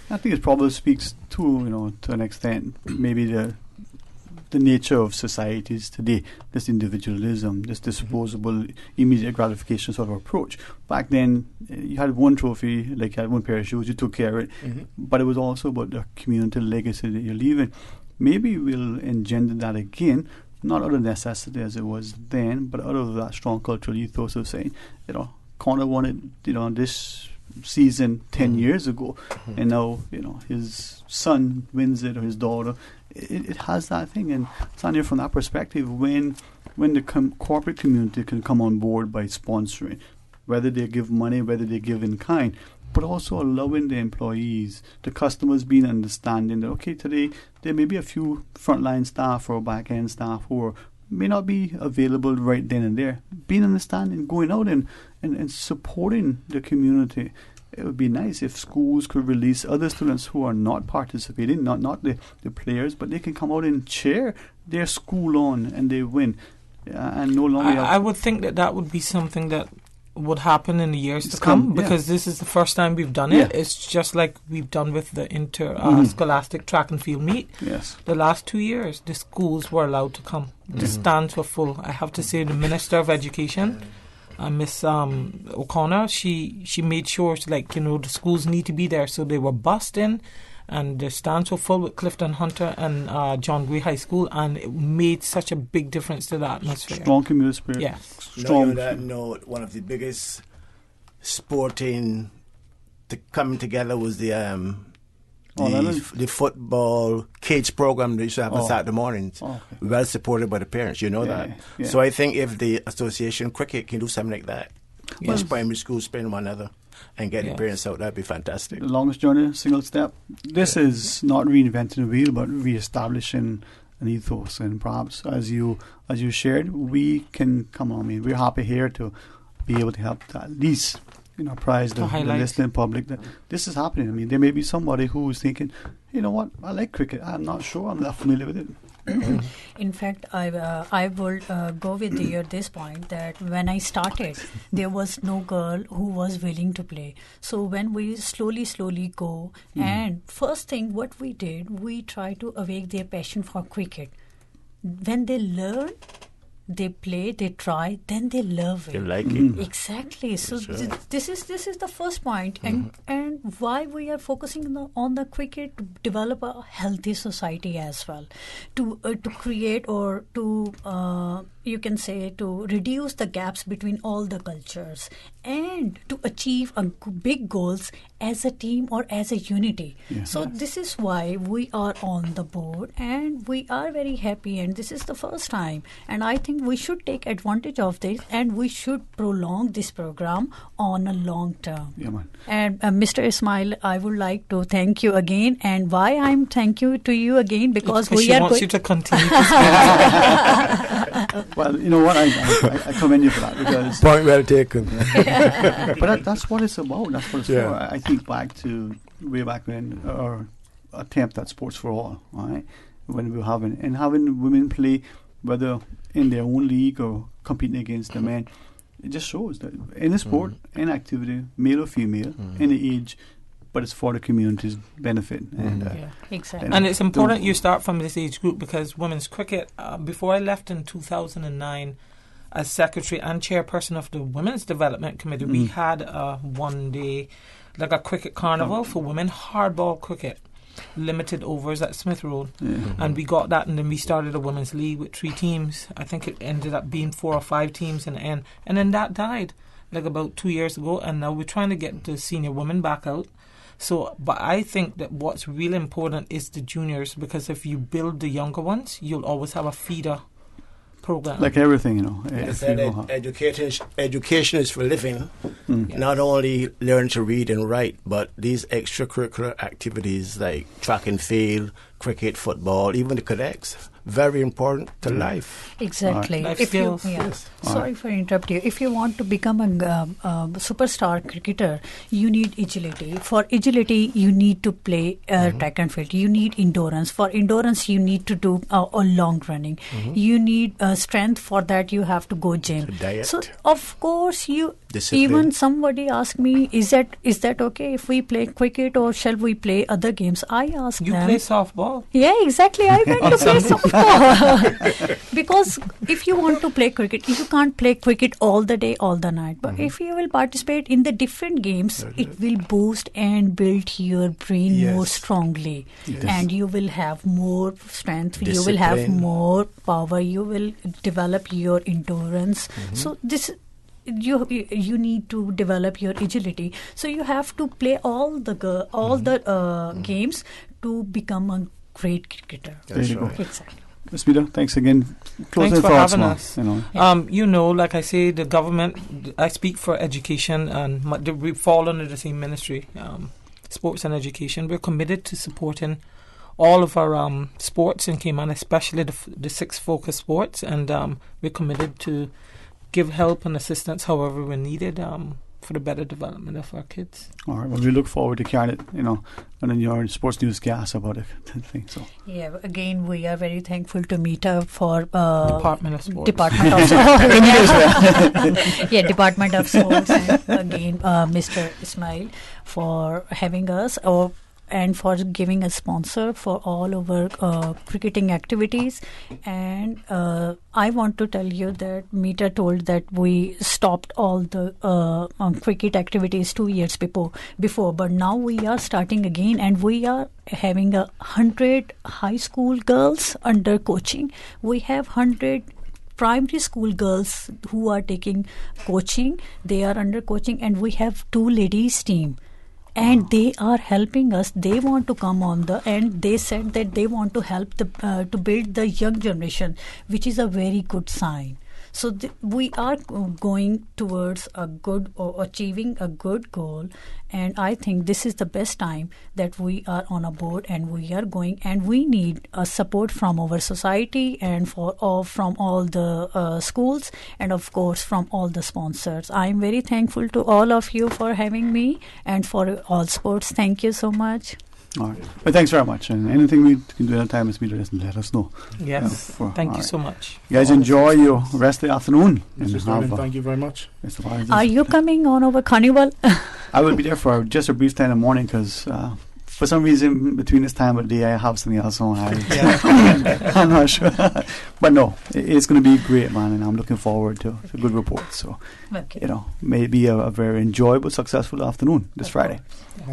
F: I think it probably speaks to an extent, maybe the nature of societies today, this individualism, this disposable, immediate gratification sort of approach. Back then, you had one trophy, like you had one pair of shoes, you took care of it, but it was also about the community legacy that you're leaving. Maybe we'll engender that again, not out of necessity as it was then, but out of that strong cultural ethos of saying, Connor won it, this season 10 years ago, and now his son wins it, or his daughter. It has that thing, and Sonia, from that perspective, when the corporate community can come on board by sponsoring, whether they give money, whether they give in kind, but also allowing the employees, the customers being understanding that, okay, today there may be a few frontline staff or back-end staff who may not be available right then and there. Being understanding, going out and supporting the community. It would be nice if schools could release other students who are not participating, not the players, but they can come out and cheer their school on, and they win. And no longer...
L: I would think that would be something that would happen in the years to come, because this is the first time we've done it. It's just like we've done with the scholastic track and field meet.
F: Yes.
L: The last 2 years, the schools were allowed to come. The stands were full. I have to say, the Minister of Education, Miss O'Connor, she made sure, the schools need to be there, so they were bussed in, and the stands were full with Clifton Hunter and John Gray High School, and it made such a big difference to the atmosphere.
F: Strong community spirit.
L: Yeah.
N: Strong. One of the biggest sporting coming together was the football kids program they used to have on Saturday mornings. Well supported by the parents, that. Yeah. So I think if the association cricket can do something like that, each primary school spend one another and get the parents out, that'd be fantastic.
F: The longest journey, single step. This is not reinventing the wheel, but re-establishing an ethos. And perhaps as you shared, we can come on. We're happy here to be able to help to at least apprise the listening public that this is happening. There may be somebody who's thinking, you know what, I like cricket. I'm not sure. I'm not familiar with it.
G: In fact, I would go with you at this point that when I started, there was no girl who was willing to play. So when we slowly go, and first thing what we did, we tried to awake their passion for cricket. When they learn, they play, they try, then they love it.
N: They like it.
G: Exactly. So this is the first point, and why we are focusing on the cricket to develop a healthy society as well, to create or to you can say to reduce the gaps between all the cultures and to achieve big goals as a team or as a unity. So this is why we are on the board, and we are very happy, and this is the first time, and I think we should take advantage of this, and we should prolong this program on a long term. And Mr. Ismail, I would like to thank you again, and why I'm thank you to you again, because we are
L: wants you to continue to
F: Well, you know what, I commend you for that, because
N: point well taken.
F: But that's what it's about. That's what it's for. I think back to way back when our attempt at Sports for All, right? When we were having women play, whether in their own league or competing against the men, it just shows that any sport, any activity, male or female, any age, but it's for the community's benefit. And,
G: exactly.
L: And it's important you start from this age group, because women's cricket, before I left in 2009, as secretary and chairperson of the Women's Development Committee, we had one day, like a cricket carnival for women, hardball cricket, limited overs at Smith Road. And we got that, and then we started a women's league with 3 teams. I think it ended up being 4 or 5 teams in the end. And then that died, like about 2 years ago, and now we're trying to get the senior women back out. So, but I think that what's really important is the juniors, because if you build the younger ones, you'll always have a feeder program.
F: Like everything,
N: education is for living. Not only learn to read and write, but these extracurricular activities like track and field, cricket, football, even the cadets, very important to life.
G: Exactly.
L: Life skills.
G: Sorry for interrupting you. If you want to become a superstar cricketer, you need agility. For agility, you need to play track and field. You need endurance. For endurance, you need to do a long running. You need strength. For that, you have to go gym.
N: Diet.
G: So, of course,
N: Discipline.
G: Even somebody asked me, is that okay if we play cricket or shall we play other games? I asked them.
L: You play softball?
G: Yeah, exactly. I went to play softball. Because if you want to play cricket, you can't play cricket all the day, all the night. But if you will participate in the different games, it will boost and build your brain more strongly. And you will have more strength.
N: Discipline.
G: You will have more power. You will develop your endurance. So you need to develop your agility. So you have to play all the games to become a great cricketer.
F: There you go.
G: Exactly.
F: Ms. Peter, thanks again.
L: Thanks for
F: thoughts,
L: having us. Like I say, the government, I speak for education, and we fall under the same ministry, sports and education. We're committed to supporting all of our sports in Cayman, especially the 6 focus sports, and we're committed to give help and assistance however we're needed for the better development of our kids.
F: All right. Well, we look forward to carrying it, and then your sports newscast about it. So.
G: Yeah. Again, we are very thankful to Mita for
L: Department of Sports.
G: Department of Department of Sports, and again, Mr. Ismail for having us, and for giving a sponsor for all of our cricketing activities. And I want to tell you that Mita told that we stopped all the cricket activities 2 years before, but now we are starting again, and we are having 100 high school girls under coaching. We have 100 primary school girls who are taking coaching. They are under coaching, and we have 2 ladies team. And they are helping us. They want to come on and they said that they want to help to build the young generation, which is a very good sign. So we are going towards achieving a good goal, and I think this is the best time that we are on a board, and we are going, and we need support from our society and from all the schools, and of course from all the sponsors. I am very thankful to all of you for having me, and for all sports. Thank you so much.
F: All right. Well, thanks very much. And anything we can do at a time, Ms. Peter, let us know.
L: Yes. Thank you so much.
F: You guys enjoy your rest of the afternoon.
M: Thank you very much.
G: Are you coming on over Carnival?
F: I will be there for just a brief time in the morning because for some reason between this time of the day I have something else on. I'm not sure. But no, it's going to be great, man, and I'm looking forward to a good report. So, maybe a very enjoyable, successful afternoon this Friday.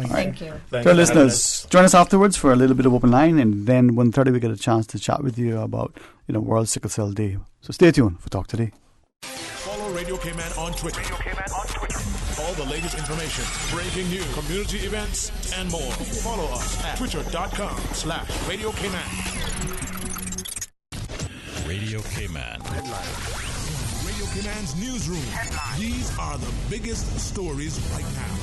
G: Thank you.
F: To our listeners, join us afterwards for a little bit of open line, and then 1:30 we get a chance to chat with you about World Sickle Cell Day. So stay tuned for Talk Today.
A: Follow Radio Cayman on Twitter. All the latest information, breaking news, community events, and more. Follow us at twitter.com/Radio Cayman.
H: Radio Cayman.
A: Radio Cayman's newsroom. These are the biggest stories right now.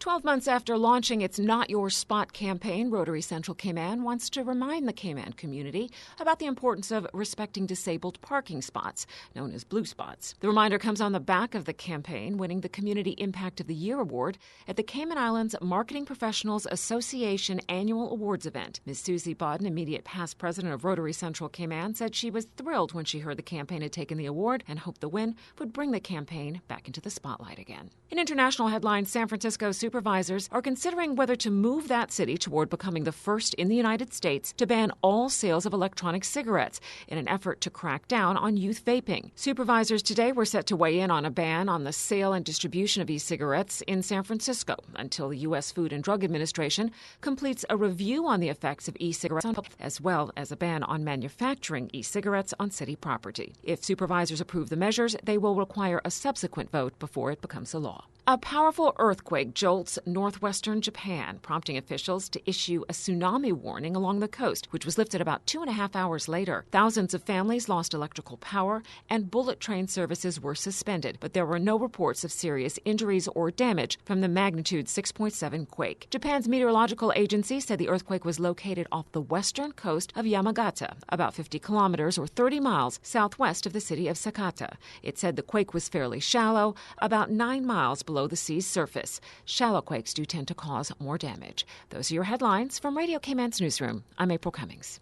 B: 12 months after launching its Not Your Spot campaign, Rotary Central Cayman wants to remind the Cayman community about the importance of respecting disabled parking spots, known as blue spots. The reminder comes on the back of the campaign, winning the Community Impact of the Year award at the Cayman Islands Marketing Professionals Association annual awards event. Ms. Susie Bodden, immediate past president of Rotary Central Cayman, said she was thrilled when she heard the campaign had taken the award and hoped the win would bring the campaign back into the spotlight again. In international headlines, San Francisco supervisors are considering whether to move that city toward becoming the first in the United States to ban all sales of electronic cigarettes in an effort to crack down on youth vaping. Supervisors today were set to weigh in on a ban on the sale and distribution of e-cigarettes in San Francisco until the U.S. Food and Drug Administration completes a review on the effects of e-cigarettes on health, as well as a ban on manufacturing e-cigarettes on city property. If supervisors approve the measures, they will require a subsequent vote before it becomes a law. A powerful earthquake jolts northwestern Japan, prompting officials to issue a tsunami warning along the coast, which was lifted about 2.5 hours later. Thousands of families lost electrical power, and bullet train services were suspended, but there were no reports of serious injuries or damage from the magnitude 6.7 quake. Japan's meteorological agency said the earthquake was located off the western coast of Yamagata, about 50 kilometers or 30 miles southwest of the city of Sakata. It said the quake was fairly shallow, about 9 miles below the sea's surface. Shallow quakes do tend to cause more damage. Those are your headlines from Radio Cayman's newsroom. I'm April Cummings.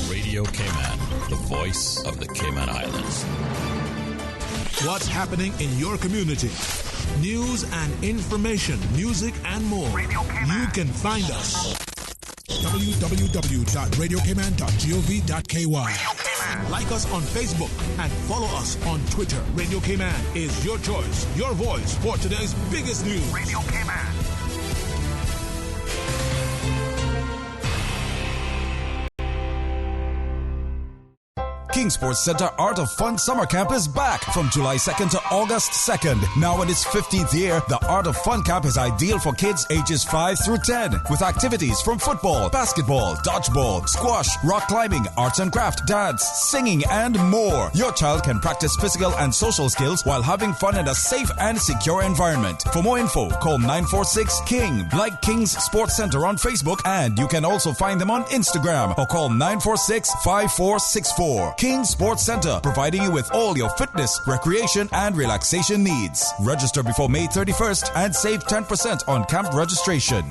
H: Radio Cayman, the voice of the Cayman Islands.
A: What's happening in your community? News and information, music and more. You can find us. www.radiocayman.gov.ky. Like us on Facebook and follow us on Twitter. Radio Cayman is your choice, your voice for today's biggest news. Radio Cayman.
D: King Sports Center Art of Fun Summer Camp is back from July 2nd to August 2nd. Now in its 15th year, the Art of Fun Camp is ideal for kids ages 5 through 10 with activities from football, basketball, dodgeball, squash, rock climbing, arts and craft, dance, singing, and more. Your child can practice physical and social skills while having fun in a safe and secure environment. For more info, call 946-KING. Like King's Sports Center on Facebook, and you can also find them on Instagram or call 946-5464. King Sports Center, providing you with all your fitness, recreation, and relaxation needs. Register before May 31st and save 10% on camp registration.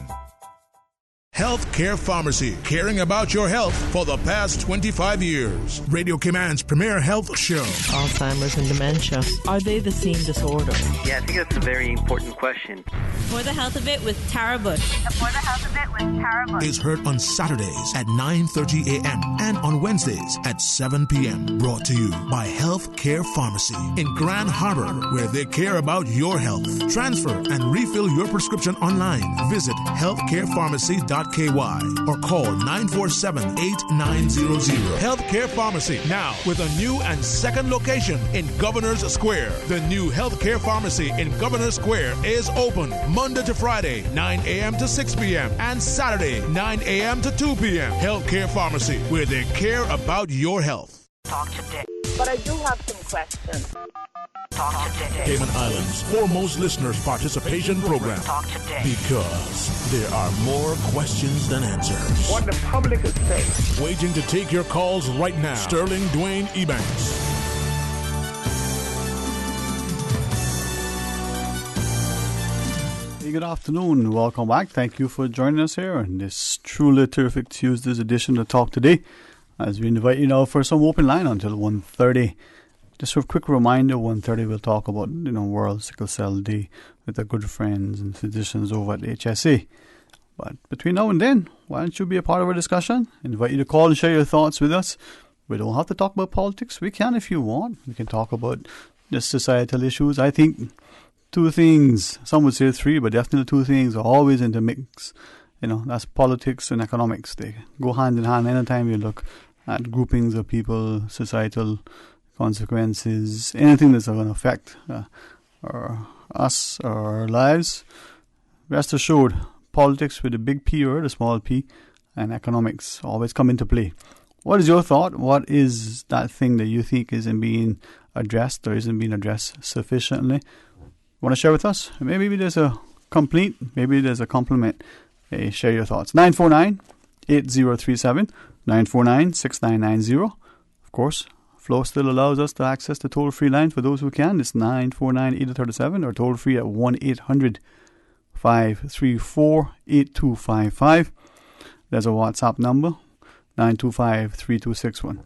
A: Healthcare Pharmacy, caring about your health for the past 25 years. Radio Cayman's premier health show.
E: Alzheimer's and dementia, are they the same disorder?
J: Yeah, I think that's a very important question.
X: For the Health of It with Tara Bush.
Y: For the Health of It with Tara Bush.
A: Is heard on Saturdays at 9:30 a.m. and on Wednesdays at 7 p.m. Brought to you by Healthcare Pharmacy in Grand Harbor, where they care about your health. Transfer and refill your prescription online. Visit healthcarepharmacy.com or call 947-8900. Healthcare Pharmacy, now with a new and second location in Governor's Square. The new Healthcare Pharmacy in Governor's Square is open Monday to Friday, 9 a.m. to 6 p.m. and Saturday, 9 a.m. to 2 p.m. Healthcare Pharmacy, where they care about your health.
I: Talk today. But I do have some questions. Talk today.
A: Cayman Islands' foremost listeners participation program.
I: Talk today.
A: Because there are more questions than answers.
I: What the public is saying.
A: Waiting to take your calls right now. Sterling Dwayne Ebanks.
F: Hey, good afternoon. Welcome back. Thank you for joining us here on this truly terrific Tuesday's edition of Talk Today, as we invite you now for some open line until 1:30. Just a quick reminder, 1:30 we'll talk about, World Sickle Cell Day with our good friends and physicians over at HSA. But between now and then, why don't you be a part of our discussion? Invite you to call and share your thoughts with us. We don't have to talk about politics. We can if you want. We can talk about just societal issues. I think two things, some would say three, but definitely two things are always in the mix. That's politics and economics. They go hand in hand anytime you look at groupings of people, societal consequences, anything that's going to affect us or our lives. Rest assured, politics with a big P or the small p and economics always come into play. What is your thought? What is that thing that you think isn't being addressed or isn't being addressed sufficiently? Want to share with us? Maybe there's a complaint, maybe there's a compliment. Hey, share your thoughts. 949-8037, 949-6990. Of course, Flow still allows us to access the toll-free line for those who can. It's 949-8037 or toll-free at 1-800-534-8255. There's a WhatsApp number, 925-3261.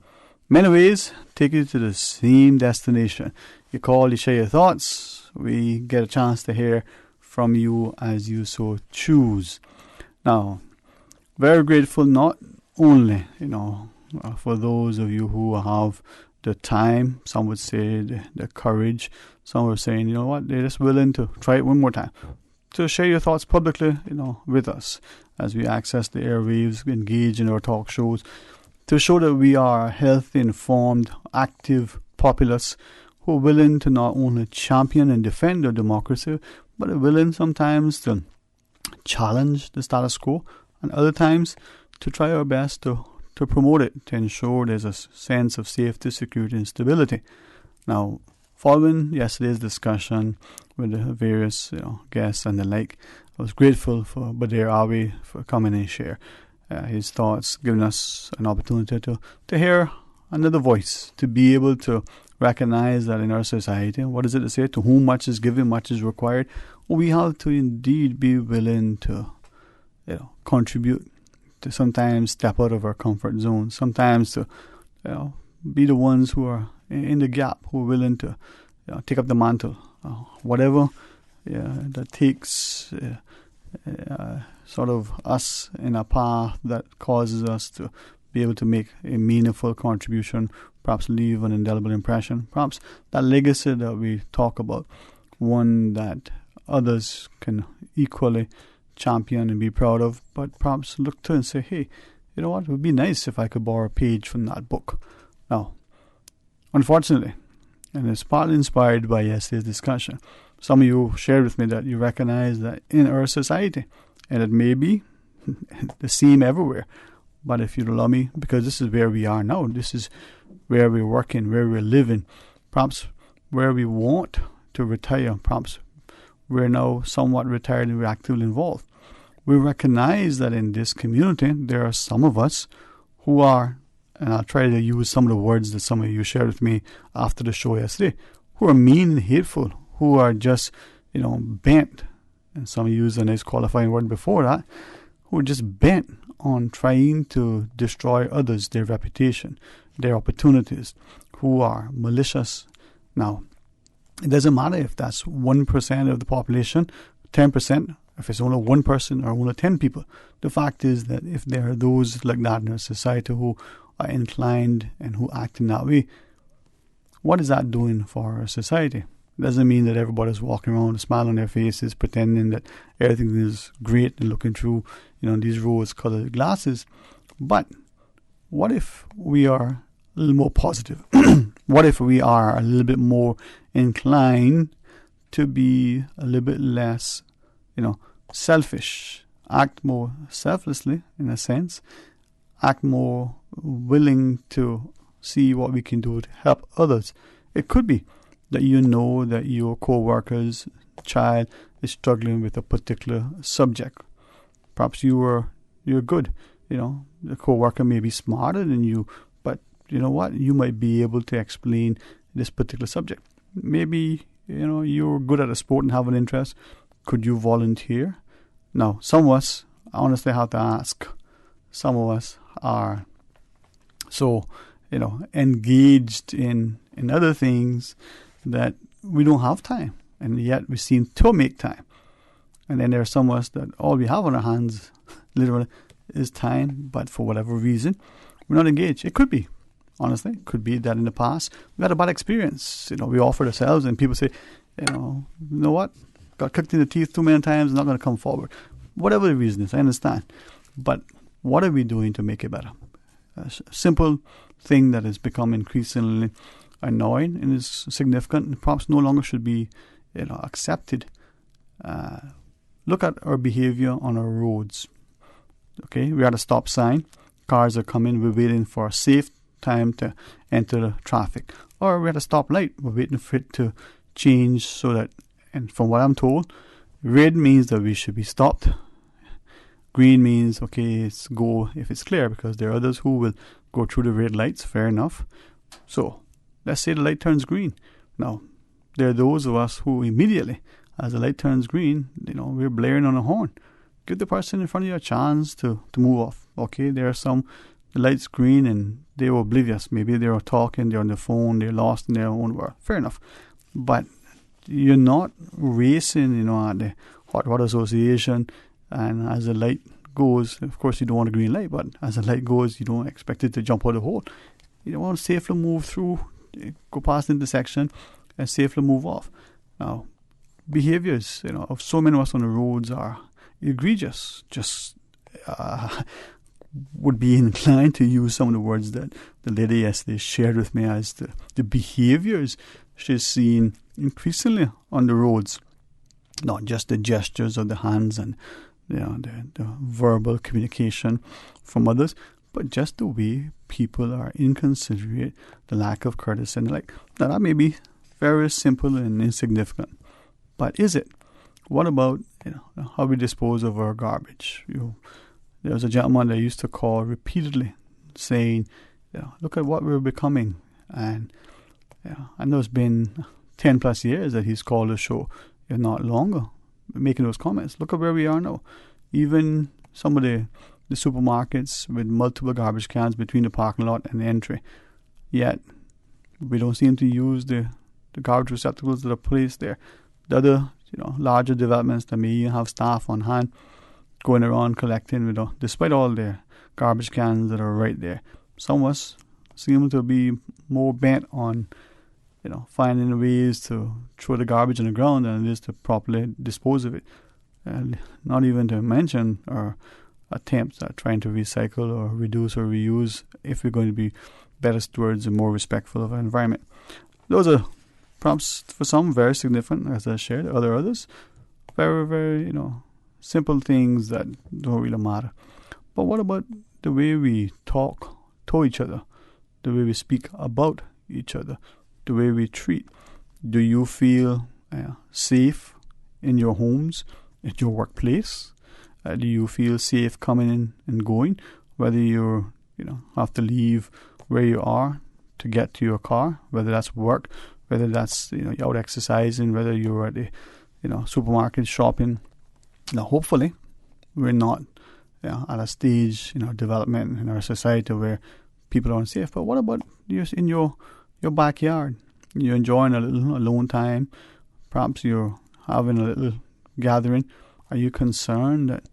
F: Many ways take you to the same destination. You call, you share your thoughts. We get a chance to hear from you as you so choose. Now, very grateful not only, for those of you who have the time, some would say the courage, some were saying, they're just willing to try it one more time, to share your thoughts publicly, with us as we access the airwaves, engage in our talk shows, to show that we are a healthy, informed, active populace who are willing to not only champion and defend our democracy, but are willing sometimes to challenge the status quo, and other times to try our best to promote it, to ensure there's a sense of safety, security, and stability. Now, following yesterday's discussion with the various guests and the like, I was grateful for Badir Awi for coming and share his thoughts, giving us an opportunity to hear another voice, to be able to recognize that in our society, what is it to say? To whom much is given, much is required. We have to indeed be willing to contribute, to sometimes step out of our comfort zone, sometimes to be the ones who are in the gap, who are willing to take up the mantle, whatever that takes sort of us in a path that causes us to be able to make a meaningful contribution, perhaps leave an indelible impression, perhaps that legacy that we talk about, one that others can equally champion and be proud of, but perhaps look to and say, hey, you know what, it would be nice if I could borrow a page from that book. Now, unfortunately, and it's partly inspired by yesterday's discussion, some of you shared with me that you recognize that in our society, and it may be the same everywhere, but if you'd allow me, because this is where we are now, this is where we're working, where we're living, perhaps where we want to retire, perhaps we're now somewhat retired and we're actively involved. We recognize that in this community, there are some of us who are, and I'll try to use some of the words that some of you shared with me after the show yesterday, who are mean and hateful, who are just, bent, and some used a nice qualifying word before that, who are just bent on trying to destroy others, their reputation, their opportunities, who are malicious. Now, it doesn't matter if that's 1% of the population, 10%, if it's only one person or only 10 people. The fact is that if there are those like that in our society who are inclined and who act in that way, what is that doing for our society? It doesn't mean that everybody's walking around with a smile on their faces, pretending that everything is great and looking through, these rose-colored glasses. But what if we are a little more positive? What if we are a little bit more inclined to be a little bit less, selfish, act more selflessly in a sense, act more willing to see what we can do to help others? It could be that that your co-worker's child is struggling with a particular subject. Perhaps you're good. The co-worker may be smarter than you, but you know what? You might be able to explain this particular subject. Maybe, you're good at a sport and have an interest. Could you volunteer? Now, some of us, I honestly have to ask, some of us are so, engaged in other things that we don't have time, and yet we seem to make time. And then there are some of us that all we have on our hands, literally, is time, but for whatever reason, we're not engaged. It could be, honestly, it could be that in the past we had a bad experience. We offered ourselves, and people say, you know what, got kicked in the teeth too many times, not going to come forward. Whatever the reason is, I understand. But what are we doing to make it better? A simple thing that has become increasingly annoying and is significant and perhaps no longer should be accepted. Look at our behavior on our roads. Okay, we had a stop sign. Cars are coming. We're waiting for a safe time to enter the traffic. Or we had a stoplight. We're waiting for it to change so that, and from what I'm told, red means that we should be stopped. Green means, okay, it's go if it's clear, because there are others who will go through the red lights. Fair enough. So, let's say the light turns green. Now, there are those of us who immediately, as the light turns green, we're blaring on a horn. Give the person in front of you a chance to move off. Okay, there are some, the light's green and they were oblivious. Maybe they were talking, they're on the phone, they're lost in their own world. Fair enough. But you're not racing, at the Hot Rod Association, and as the light goes, of course you don't want a green light, but as the light goes, you don't expect it to jump out the hole. You want to safely move through, go past the intersection, and safely move off. Now, behaviors, of so many of us on the roads are egregious. Just would be inclined to use some of the words that the lady yesterday shared with me as the behaviors she's seen increasingly on the roads. Not just the gestures of the hands and the verbal communication from others, but just the way people are inconsiderate, the lack of courtesy and the like. Now, that may be very simple and insignificant, but is it? What about how we dispose of our garbage? There was a gentleman that used to call repeatedly, saying, "Look at what we're becoming." And I know it's been 10 plus years that he's called the show, if not longer, making those comments. Look at where we are now. Even some of the supermarkets with multiple garbage cans between the parking lot and the entry. Yet, we don't seem to use the garbage receptacles that are placed there. The other, larger developments that may even have staff on hand going around collecting, despite all their garbage cans that are right there. Some of us seem to be more bent on, finding ways to throw the garbage on the ground than it is to properly dispose of it. And not even to mention our attempts at trying to recycle or reduce or reuse if we're going to be better stewards and more respectful of our environment. Those are perhaps for some very significant, as I shared. Others, very, very, simple things that don't really matter. But what about the way we talk to each other, the way we speak about each other, the way we treat? Do you feel safe in your homes, at your workplace? Do you feel safe coming in and going, whether you have to leave where you are to get to your car, whether that's work, whether that's you're out exercising, whether you're at the supermarket shopping? Hopefully we're not at a stage in our development in our society where people aren't safe. But what about just in your backyard? You're enjoying a little alone time. Perhaps you're having a little gathering. Are you concerned that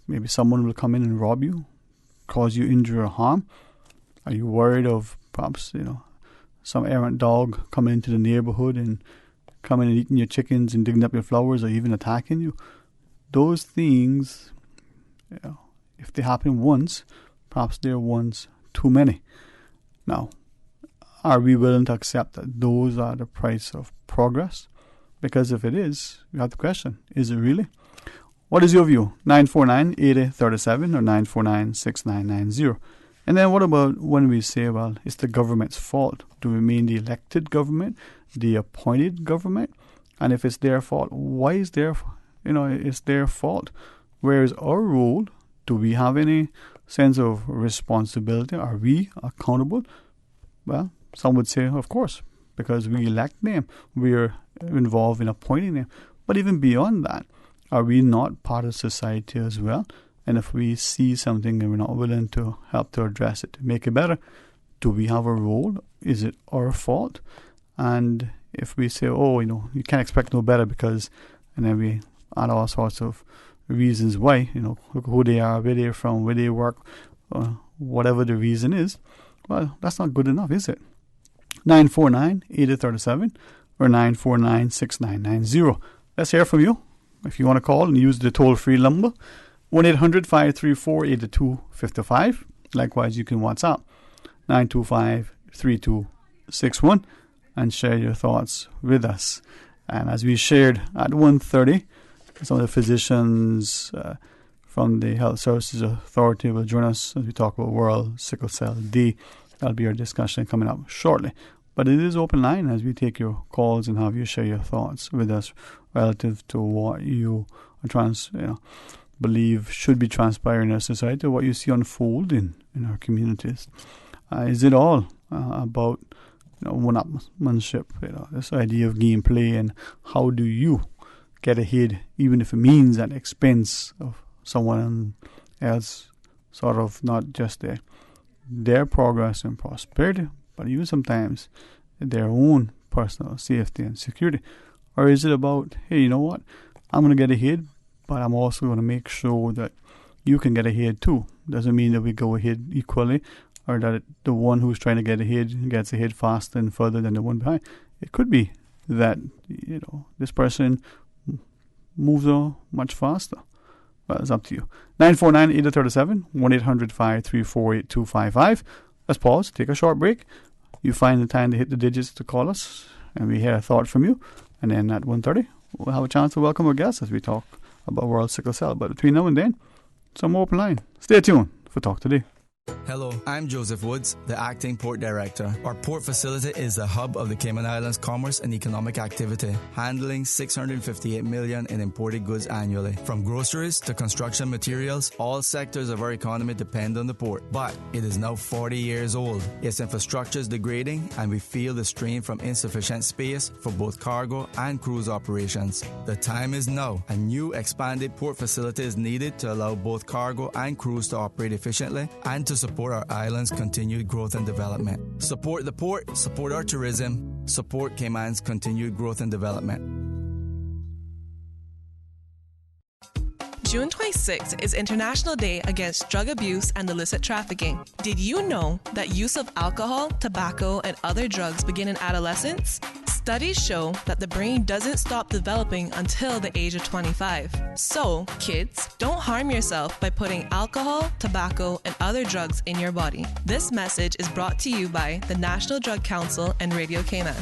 F: maybe someone will come in and rob you, cause you injury or harm? Are you worried of perhaps some errant dog coming into the neighborhood and coming and eating your chickens and digging up your flowers or even attacking you? Those things, if they happen once, perhaps they're once too many. Now, are we willing to accept that those are the price of progress? Because if it is, you have to question, is it really? What is your view? 949-8037 or 949-6990. And then what about when we say, well, it's the government's fault? Do we mean the elected government, the appointed government? And if it's their fault, why is it's their fault? Where is our role? Do we have any sense of responsibility? Are we accountable? Well, some would say, of course, because we elect them. We're involved in appointing them. But even beyond that, are we not part of society as well? And if we see something and we're not willing to help to address it, to make it better, do we have a role? Is it our fault? And if we say, you can't expect no better because, and then we add all sorts of reasons why, who they are, where they're from, where they work, whatever the reason is, well, that's not good enough, is it? 949-8037 or 949-6990. Let's hear from you. If you want to call and use the toll-free number, 1-800-534-8255. Likewise, you can WhatsApp 925-3261 and share your thoughts with us. And as we shared at 1:30, some of the physicians from the Health Services Authority will join us as we talk about World Sickle Cell Day. That'll be our discussion coming up shortly. But it is open line as we take your calls and have you share your thoughts with us relative to what you believe should be transpiring in our society, what you see unfolding in our communities. Is it all about one-upmanship, this idea of gameplay, and how do you get ahead, even if it means at the expense of someone else, sort of not just their progress and prosperity, but even sometimes their own personal safety and security? Or is it about, hey, you know what, I'm going to get ahead, but I'm also going to make sure that you can get ahead too. Doesn't mean that we go ahead equally, or that the one who's trying to get ahead gets ahead faster and further than the one behind. It could be that this person moves on much faster. Well, it's up to you. 949-8037, 1-800-534-8255. Let's pause, take a short break. You find the time to hit the digits to call us, and we hear a thought from you. And then at 1:30, we'll have a chance to welcome our guests as we talk about World Sickle Cell. But between now and then, some open line. Stay tuned for Talk Today.
C: Hello, I'm Joseph Woods, the Acting Port Director. Our port facility is the hub of the Cayman Islands commerce and economic activity, handling $658 million in imported goods annually. From groceries to construction materials, all sectors of our economy depend on the port. But it is now 40 years old. Its infrastructure is degrading, and we feel the strain from insufficient space for both cargo and cruise operations. The time is now. A new expanded port facility is needed to allow both cargo and cruise to operate efficiently and to support our island's continued growth and development. Support the port, support our tourism, support Cayman's continued growth and development.
K: June 26th is International Day Against Drug Abuse and Illicit Trafficking. Did you know that use of alcohol, tobacco, and other drugs begin in adolescence? Studies show that the brain doesn't stop developing until the age of 25. So, kids, don't harm yourself by putting alcohol, tobacco, and other drugs in your body. This message is brought to you by the National Drug Council and Radio Cayman.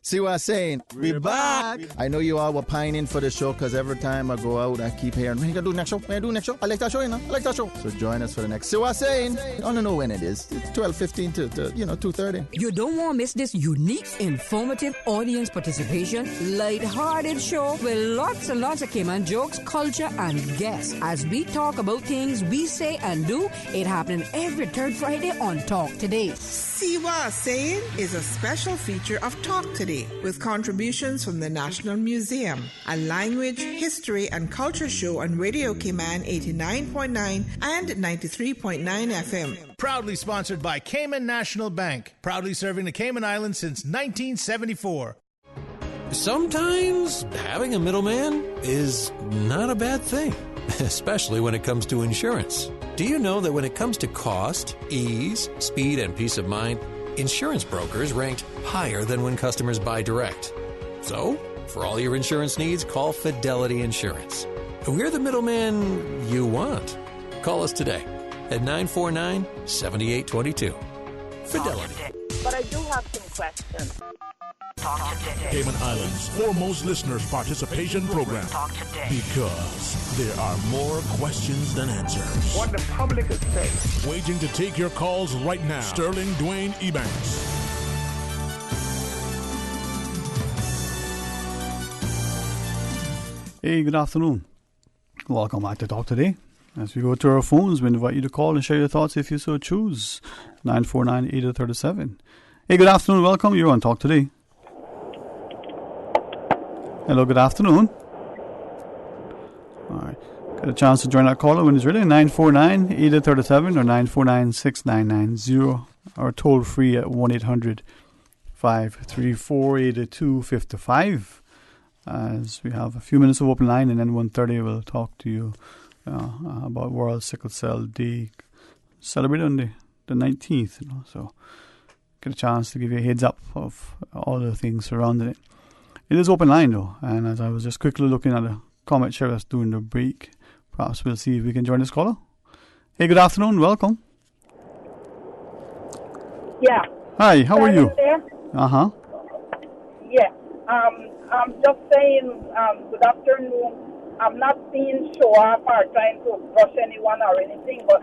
O: See what I'm saying? We're back. I know you all were pining for the show because every time I go out, I keep hearing, when you going to do next show? When you do next show? I like that show, you know? I like that show. So join us for the next. See what I'm saying? I don't know when it is. It's 12:15 to 2:30.
P: You don't want to miss this unique, informative audience participation, light-hearted show with lots and lots of Cayman jokes, culture, and guests. As we talk about things we say and do, it happening every third Friday on Talk Today.
R: See what I'm saying is a special feature of Talk Today with contributions from the National Museum, a language, history, and culture show on Radio Cayman 89.9 and 93.9 FM.
T: Proudly sponsored by Cayman National Bank, proudly serving the Cayman Islands since 1974.
S: Sometimes having a middleman is not a bad thing, especially when it comes to insurance. Do you know that when it comes to cost, ease, speed, and peace of mind, insurance brokers ranked higher than when customers buy direct? So, for all your insurance needs, call Fidelity Insurance. We're the middleman you want. Call us today at 949-7822. Fidelity.
I: But I do have some questions.
A: Cayman Islands' foremost listeners' participation program. Because there are more questions than answers.
Q: What the public is saying.
A: Waiting to take your calls right now. Sterling Dwayne Ebanks.
F: Hey, good afternoon. Welcome back to Talk Today. As we go to our phones, we invite you to call and share your thoughts if you so choose. 949-8037. Hey, good afternoon. Welcome. You're on Talk Today. Hello, good afternoon. All right. Got a chance to join our caller when it's ready. 949-8037 or 949-6990 or toll free at 1-800-534-8255. As we have a few minutes of open line, and then 1:30 we'll talk to you about World Sickle Cell Day, celebrated on the 19th. So get a chance to give you a heads up of all the things surrounding it. It is open line though, and as I was just quickly looking at the comment share us during the break, perhaps we'll see if we can join this caller. Hey, good afternoon, welcome.
I: Yeah.
F: Hi, how are you? Uh-huh.
I: Yeah. I'm just saying, good afternoon. I'm not seeing show up or trying to rush anyone or anything, but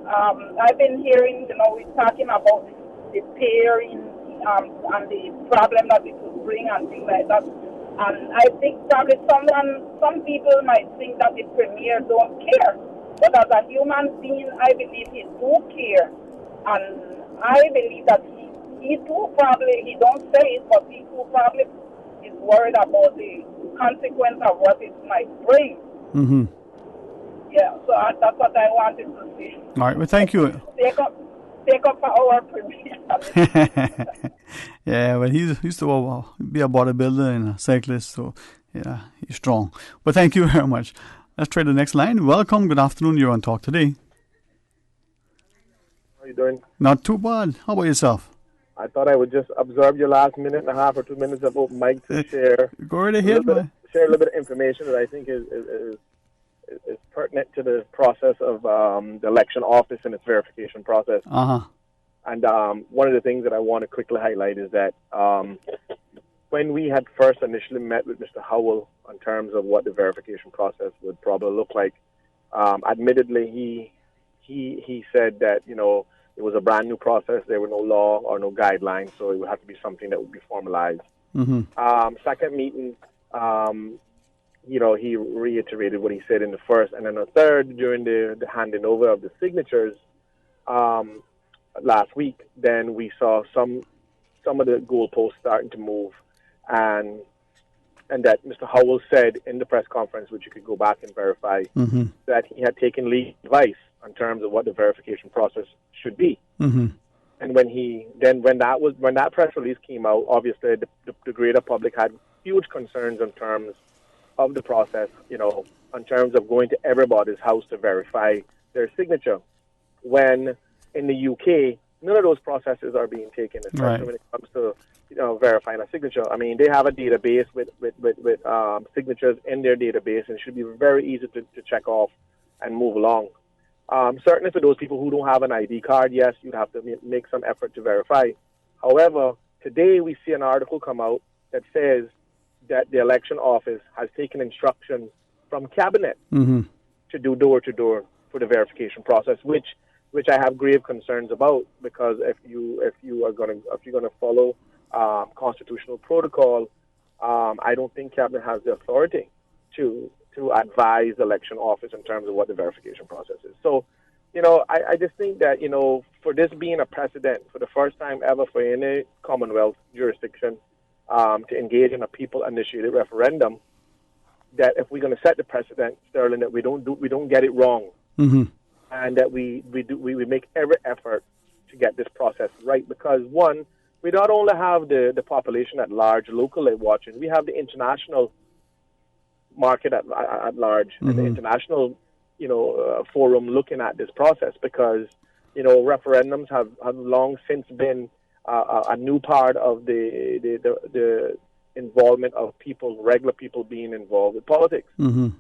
I: I've been hearing, we're talking about the pairing and the problem that it could bring and things like that. And I think probably some people might think that the premier don't care. But as a human being, I believe he do care. And I believe that he do probably, he don't say it, but he do probably is worried about the consequence of what it might bring.
F: Mm-hmm.
I: Yeah, so that's what I wanted to say.
F: All right, well, thank you.
I: Take up our premier.
F: Yeah, well, he used to be a bodybuilder and a cyclist, so yeah, he's strong. But thank you very much. Let's try the next line. Welcome, good afternoon. You're on Talk Today.
U: How are you doing?
F: Not too bad. How about yourself?
U: I thought I would just observe your last minute and a half or 2 minutes of open mic to share.
F: Go right ahead, man.
U: Share a little bit of information that I think is pertinent to the process of the election office and its verification process.
F: Uh-huh.
U: And one of the things that I want to quickly highlight is that when we had first initially met with Mr. Howell in terms of what the verification process would probably look like, admittedly, he said that, it was a brand new process. There were no law or no guidelines, so it would have to be something that would be formalized.
F: Mm-hmm.
U: Second meeting, he reiterated what he said in the first, and then the third during the handing over of the signatures last week. Then we saw some of the goalposts starting to move, and that Mr. Howell said in the press conference, which you could go back and verify,
F: mm-hmm.
U: that he had taken legal advice in terms of what the verification process should be.
F: Mm-hmm.
U: And when that press release came out, obviously the greater public had huge concerns in terms of the process, in terms of going to everybody's house to verify their signature. When in the UK, none of those processes are being taken, especially
F: Right.
U: when it comes to verifying a signature. I mean, they have a database with signatures in their database, and it should be very easy to check off and move along. Certainly for those people who don't have an ID card, yes, you'd have to make some effort to verify. However, today we see an article come out that says that the election office has taken instructions from cabinet to do door-to-door for the verification process, which I have grave concerns about, because if you're going to follow constitutional protocol, I don't think cabinet has the authority to advise the election office in terms of what the verification process is. So, I just think that, for this being a precedent for the first time ever for any Commonwealth jurisdiction to engage in a people-initiated referendum, that if we're going to set the precedent, Sterling, that we don't get it wrong, and that we make every effort to get this process right, because one, we not only have the population at large locally watching, we have the international market at large, and the international forum looking at this process, because referendums have long since been a new part of the involvement of people, regular people being involved with politics.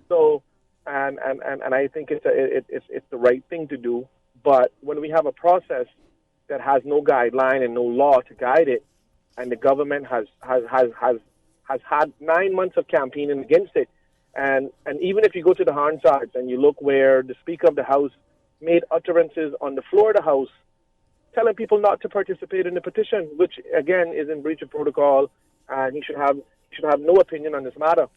U: So, and I think it's the right thing to do. But when we have a process that has no guideline and no law to guide it, and the government has had 9 months of campaigning against it, and even if you go to the Hansards and you look where the Speaker of the House made utterances on the floor of the House telling people not to participate in the petition, which again is in breach of protocol, and he should have no opinion on this matter,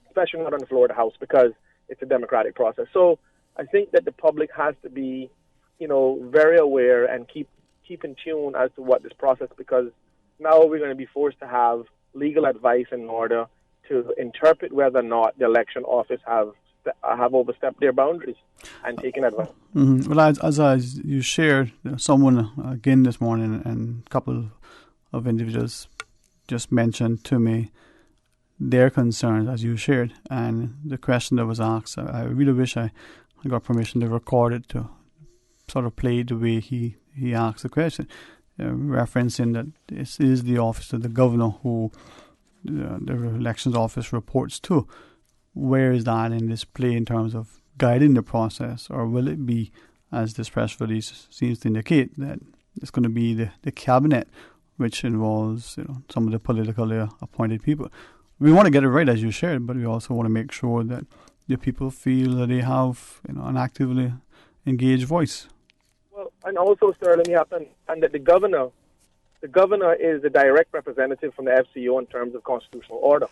U: especially not on the floor of the House, because it's a democratic process. So I think that the public has to be, very aware and keep in tune as to what this process, because now we're going to be forced to have legal advice in order to interpret whether or not the election office have overstepped their boundaries and taken advice.
F: Well, as you shared, someone again this morning, and a couple of individuals just mentioned to me their concerns, as you shared, and the question that was asked. I really wish I got permission to record it to sort of play the way he asked the question, referencing that this is the office of the governor who the elections office reports to. Where is that in this play in terms of guiding the process, or will it be, as this press release seems to indicate, that it's going to be the cabinet, which involves some of the politically appointed people? We want to get it right, as you shared, but we also want to make sure that the people feel that they have an actively engaged voice.
U: Well, and also, Sterling, you have to understand that the governor is the direct representative from the FCO in terms of constitutional order.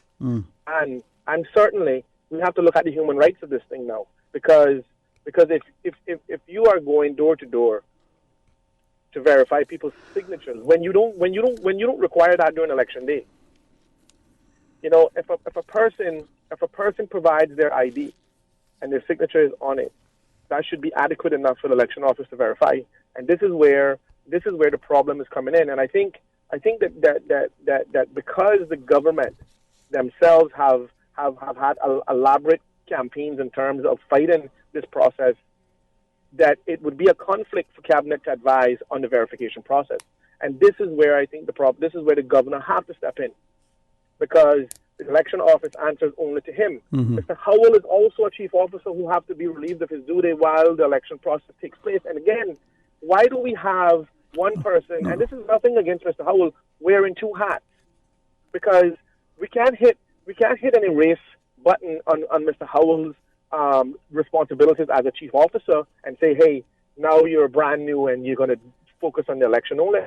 U: And certainly we have to look at the human rights of this thing now, because if you are going door to door to verify people's signatures, when you don't require that during election day, if a person provides their ID and their signature is on it, that should be adequate enough for the election office to verify. And this is where the problem is coming in. And I think that because the government themselves have had elaborate campaigns in terms of fighting this process, that it would be a conflict for cabinet to advise on the verification process. And this is where I think this is where the governor has to step in, because the election office answers only to him. Mr. Howell is also a chief officer who has to be relieved of his duty while the election process takes place. And again, why do we have one person, and this is nothing against Mr. Howell, wearing two hats? Because we can't hit an erase button on Mr. Howell's responsibilities as a chief officer and say, hey, now you're brand new and you're going to focus on the election only.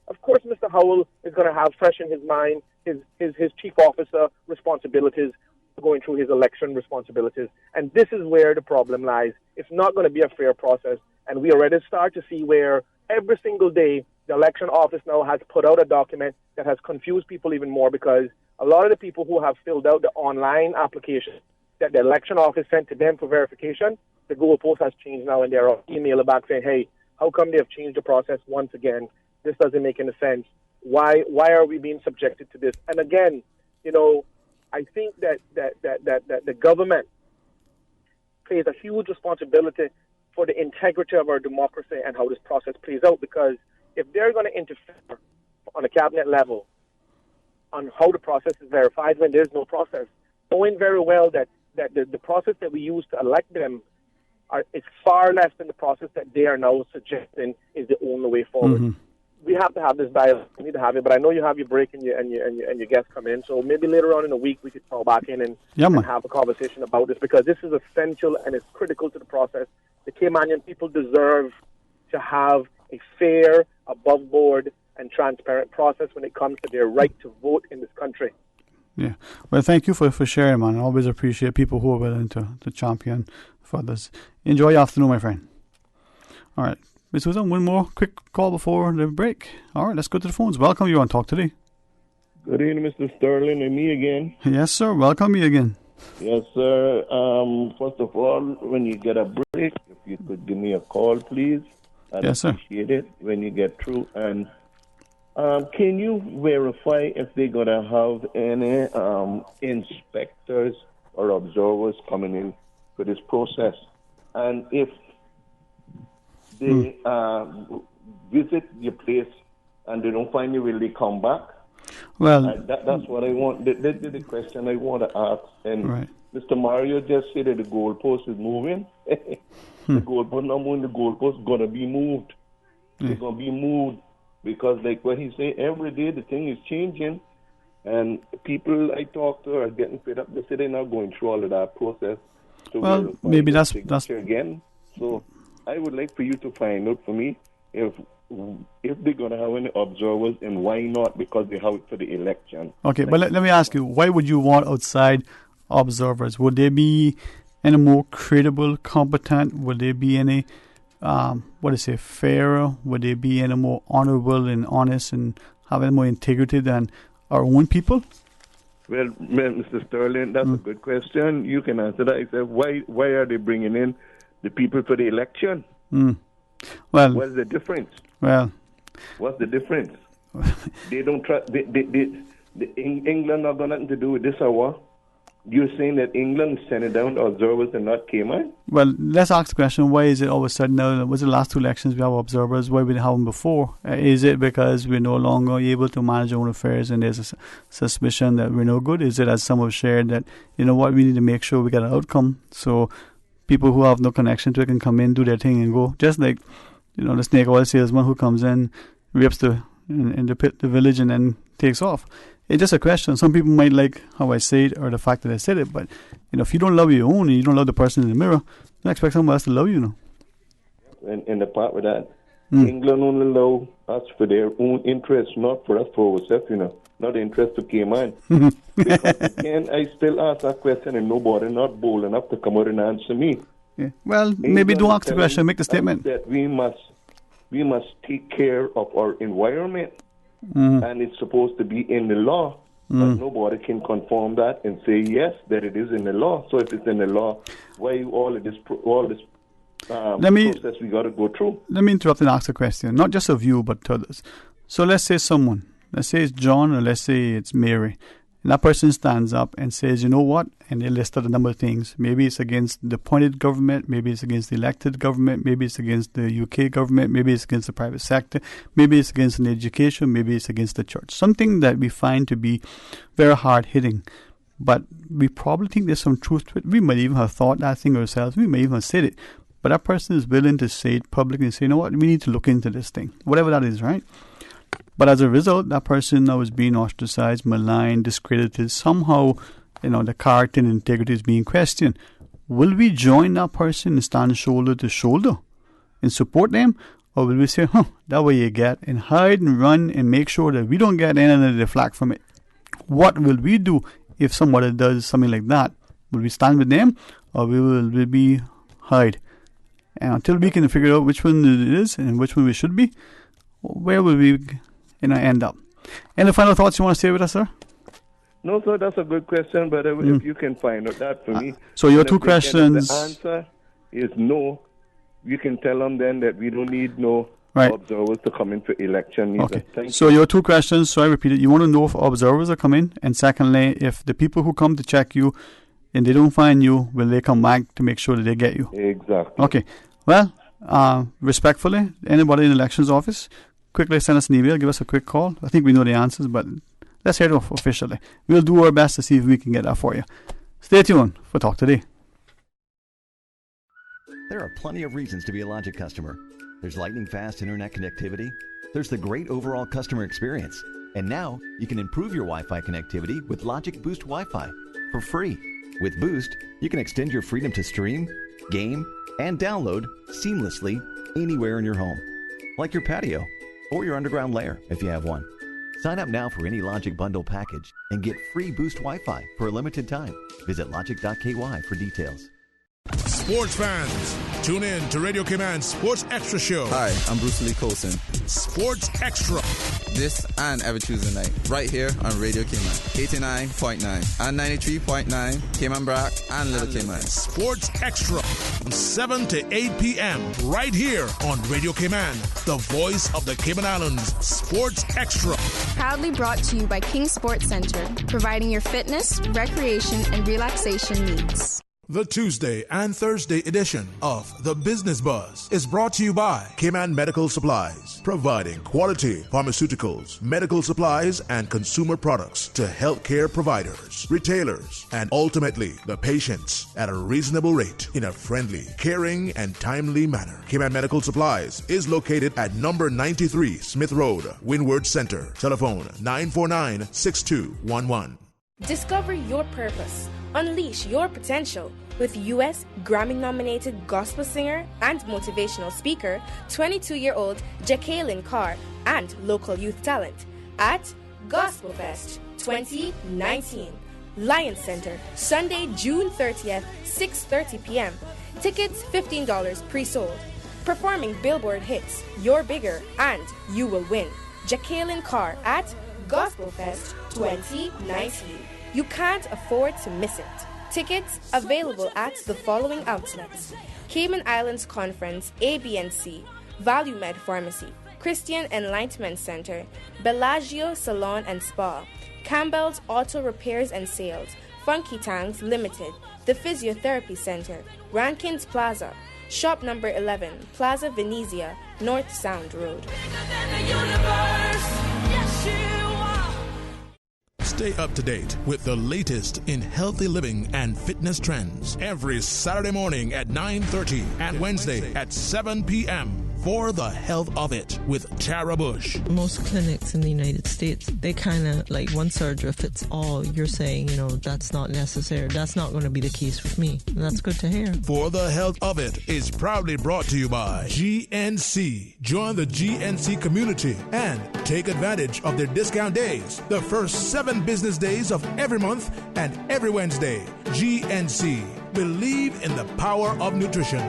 U: Of course, Mr. Howell is going to have fresh in his mind his chief officer responsibilities, going through his election responsibilities. And this is where the problem lies. It's not going to be a fair process. And we already start to see where every single day the election office now has put out a document that has confused people even more, because a lot of the people who have filled out the online application that the election office sent to them for verification, the goalpost has changed now, and they're emailing back saying, hey, how come they have changed the process once again? This doesn't make any sense. Why are we being subjected to this? And again, I think that the government plays a huge responsibility for the integrity of our democracy and how this process plays out. Because if they're going to interfere on a cabinet level on how the process is verified when there's no process, knowing very well that the process that we use to elect them is far less than the process that they are now suggesting is the only way forward.
F: Mm-hmm.
U: We have to have this dialogue. We need to have it, but I know you have your break and your guests come in, so maybe later on in the week we could call back in and have a conversation about this, because this is essential and it's critical to the process. The Caymanian people deserve to have a fair, above-board, and transparent process when it comes to their right to vote in this country.
F: Yeah. Well, thank you for sharing, man. I always appreciate people who are willing to champion for others. Enjoy your afternoon, my friend. All right. Ms. Susan, one more quick call before the break. All right, let's go to the phones. Welcome, you on Talk Today.
L: Good evening, Mr. Sterling, and me again.
F: Yes, sir. Welcome me again.
L: Yes, sir. First of all, when you get a break, if you could give me a call, please. I'd appreciate it when you get through. And can you verify if they're going to have any inspectors or observers coming in for this process? And if they visit your place and they don't find you, will they come back?
F: Well,
L: that's what I want. That's the question I want to ask. And Mr. Mario just said that the goalpost is moving. The goalpost, not moving, the goalpost is going to be moved. It's going to be moved because, like what he said, every day the thing is changing. And people I talk to are getting fed up. They say they're not going through all of that process. So
F: well, maybe that's
L: again. So I would like for you to find out for me if they're going to have any observers and why not, because they have it for the election.
F: Okay, but let me ask you, why would you want outside observers? Would they be any more credible, competent? Would they be any, fairer? Would they be any more honorable and honest and have any more integrity than our own people?
L: Well, Mr. Sterling, that's a good question. You can answer that. Except why are they bringing in the people for the election?
F: Well,
L: what's the difference?
F: Well,
L: what's the difference? They don't trust. England not got nothing to do with this or what? You're saying that England is sending down observers and not Cayman?
F: Well, let's ask the question: why is it all of a sudden now? Was the last two elections we have observers? Why we didn't have them before? Is it because we're no longer able to manage our own affairs and there's a suspicion that we're no good? Is it, as some have shared, that we need to make sure we get an outcome so people who have no connection to it can come in, do their thing, and go? Just like the snake oil salesman who comes in, rips the village, and then takes off. It's just a question. Some people might like how I say it or the fact that I said it, but if you don't love your own and you don't love the person in the mirror, don't expect someone else to love you.
L: And the part with that, England only love us for their own interests, not for us for ourselves. Not the interest of Cayman. Because again, I still ask that question, and nobody not bold enough to come out and answer me.
F: Yeah. Well, maybe don't ask the question, make the statement.
L: That we must take care of our environment, and it's supposed to be in the law, but nobody can confirm that and say yes that it is in the law. So if it's in the law, why all this process we got to go through?
F: Let me interrupt and ask a question, not just of you but to others. So let's say it's John, or let's say it's Mary. And that person stands up and says, you know what? And they list out a number of things. Maybe it's against the appointed government. Maybe it's against the elected government. Maybe it's against the UK government. Maybe it's against the private sector. Maybe it's against an education. Maybe it's against the church. Something that we find to be very hard-hitting. But we probably think there's some truth to it. We might even have thought that thing ourselves. We may even have said it. But that person is willing to say it publicly and say, you know what? We need to look into this thing. Whatever that is, right? But as a result, that person now is being ostracized, maligned, discredited. Somehow, the character and integrity is being questioned. Will we join that person and stand shoulder to shoulder and support them? Or will we say, that way you get, and hide and run and make sure that we don't get any of the flack from it? What will we do if somebody does something like that? Will we stand with them, or will we hide? And until we can figure out which one it is and which one we should be, where will we end up? Any final thoughts you want to say with us, sir?
L: No, sir, that's a good question, but if you can find out that for me.
F: So your two questions.
L: The answer is no. You can tell them then that we don't need no observers to come in for election either.
F: Okay. So your two questions, so I repeat it. You want to know if observers are coming, and secondly, if the people who come to check you and they don't find you, will they come back to make sure that they get you?
L: Exactly.
F: Okay. Well, respectfully, anybody in the elections office, quickly send us an email, give us a quick call. I think we know the answers, but let's hear it officially. We'll do our best to see if we can get that for you. Stay tuned for Talk Today.
G: There are plenty of reasons to be a Logic customer. There's lightning-fast internet connectivity. There's the great overall customer experience. And now, you can improve your Wi-Fi connectivity with Logic Boost Wi-Fi for free. With Boost, you can extend your freedom to stream, game, and download seamlessly anywhere in your home, like your patio or your underground lair if you have one. Sign up now for any Logic Bundle package and get free Boost Wi-Fi for a limited time. Visit logic.ky for details.
A: Sports fans, tune in to Radio Cayman Sports Extra Show.
C: Hi, I'm Bruce Lee Colson.
A: Sports Extra.
C: This and every Tuesday night, right here on Radio Cayman, 89.9 and 93.9, Cayman Brack and Little Cayman.
A: Sports Extra, from 7 to 8 p.m., right here on Radio Cayman, the voice of the Cayman Islands. Sports Extra.
M: Proudly brought to you by King Sports Center, providing your fitness, recreation, and relaxation needs.
A: The Tuesday and Thursday edition of The Business Buzz is brought to you by Cayman Medical Supplies, providing quality pharmaceuticals, medical supplies, and consumer products to healthcare providers, retailers, and ultimately the patients at a reasonable rate in a friendly, caring, and timely manner. Cayman Medical Supplies is located at number 93 Smith Road, Windward Center. Telephone 949-6211.
N: Discover your purpose. Unleash your potential with U.S. Grammy-nominated gospel singer and motivational speaker, 22-year-old Jacqueline Carr, and local youth talent at Gospel Fest 2019. Lions Center, Sunday, June 30th, 6:30 p.m. Tickets $15 pre-sold. Performing Billboard hits, You're Bigger and You Will Win. Jacqueline Carr at Gospel Fest 2019. You can't afford to miss it. Tickets available at the following outlets: Cayman Islands Conference, ABNC, ValueMed Pharmacy, Christian Enlightenment Center, Bellagio Salon and Spa, Campbell's Auto Repairs and Sales, Funky Tangs Limited, the Physiotherapy Center, Rankins Plaza, Shop number 11, Plaza Venezia, North Sound Road.
A: Stay up to date with the latest in healthy living and fitness trends every Saturday morning at 9:30 and Wednesday at 7 p.m. for the health of it with Tara Bush.
E: Most clinics in the United States, they kind of like one surgery fits all. You're saying, that's not necessary. That's not going to be the case with me. And that's good to hear.
A: For the health of it is proudly brought to you by GNC. Join the GNC community and take advantage of their discount days, the first 7 business days of every month and every Wednesday. GNC. Believe in the power of nutrition.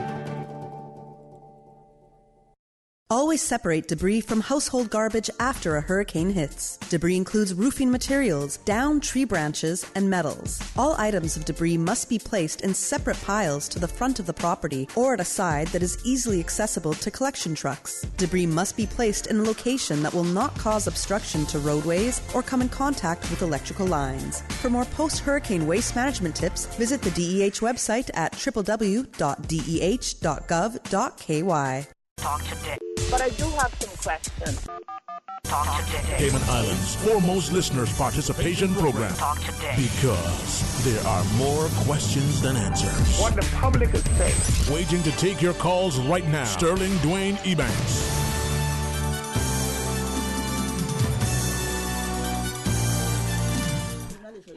V: Always separate debris from household garbage after a hurricane hits. Debris includes roofing materials, downed tree branches, and metals. All items of debris must be placed in separate piles to the front of the property or at a side that is easily accessible to collection trucks. Debris must be placed in a location that will not cause obstruction to roadways or come in contact with electrical lines. For more post-hurricane waste management tips, visit the DEH website at www.deh.gov.ky.
I: Talk today. But I do have some questions. Talk today.
A: Cayman Islands' foremost listeners participation program.
I: Talk today.
A: Because there are more questions than answers.
I: What the public is saying.
A: Waiting to take your calls right now. Sterling Dwayne Ebanks.